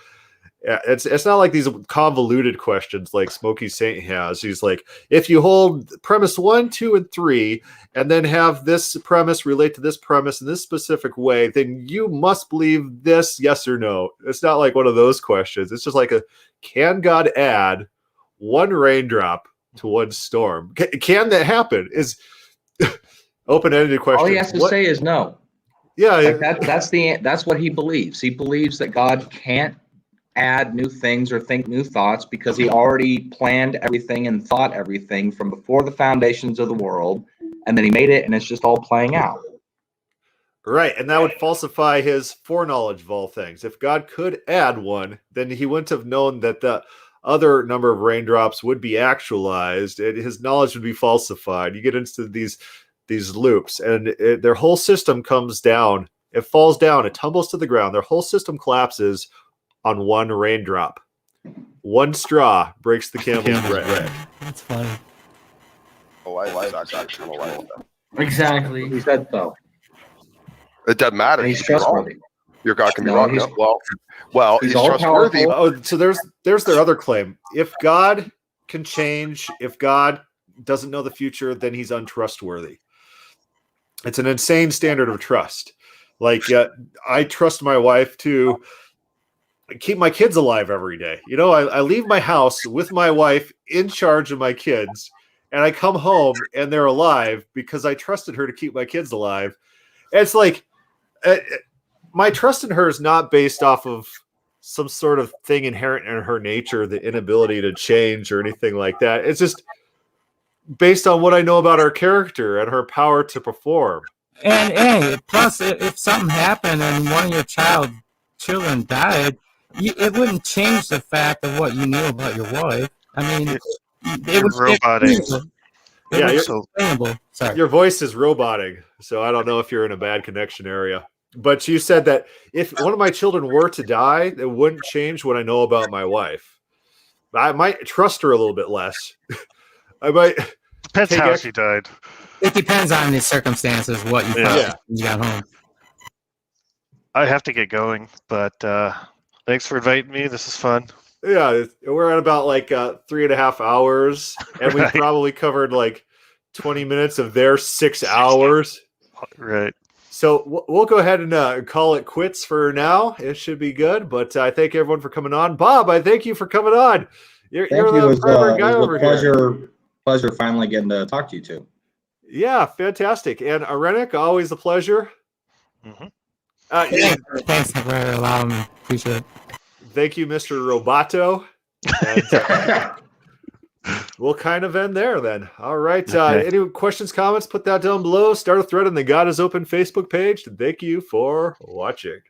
It's not like these convoluted questions like Smokey Saint has. He's like, if you hold premise 1, 2, and 3, and then have this premise relate to this premise in this specific way, then you must believe this, yes or no. It's not like one of those questions. It's just like can God add one raindrop to one storm? Can that happen? Is open-ended question. All he has to say is no. Yeah, like that's what he believes. He believes that God can't add new things or think new thoughts because he already planned everything and thought everything from before the foundations of the world, and then he made it, and it's just all playing out. Right, and that would falsify his foreknowledge of all things. If God could add one, then he wouldn't have known that the other number of raindrops would be actualized, and his knowledge would be falsified. You get into these loops, and their whole system comes down. It falls down. It tumbles to the ground. Their whole system collapses on one raindrop. One straw breaks the camel's back. That's funny. Oh, I like that. Exactly. He said so. It doesn't matter. And he's trustworthy. Your God can be No, wrong. he's- No. Well, he's trustworthy. Oh, so there's their other claim. If God can change, if God doesn't know the future, then he's untrustworthy. It's an insane standard of trust. Like, I trust my wife to keep my kids alive every day. You know, I leave my house with my wife in charge of my kids, and I come home and they're alive because I trusted her to keep my kids alive. And it's like, my trust in her is not based off of some sort of thing inherent in her nature, the inability to change or anything like that. It's just based on what I know about her character and her power to perform. And hey, plus, if something happened and one of your children died, it wouldn't change the fact of what you knew about your wife. I mean, it was robotic. Yeah, Sorry. Your voice is robotic, so I don't know if you're in a bad connection area. But you said that if one of my children were to die, it wouldn't change what I know about my wife. I might trust her a little bit less. I might. Depends how she died. It depends on the circumstances, what you thought when you got home. I have to get going, but thanks for inviting me. This is fun. Yeah, we're at about like 3.5 hours, and we probably covered like 20 minutes of their 6 hours. Right. So we'll go ahead and call it quits for now. It should be good, but I thank everyone for coming on. Bob, I thank you for coming on. You're the primary guy over here. Pleasure finally getting to talk to you too. Yeah, fantastic. And Arenik, always a pleasure. Mm-hmm. Thanks for allowing me. Appreciate it. Thank you, Mr. Roboto. And, we'll kind of end there then. All right. Okay. Any questions, comments, put that down below. Start a thread on the God is Open Facebook page. Thank you for watching.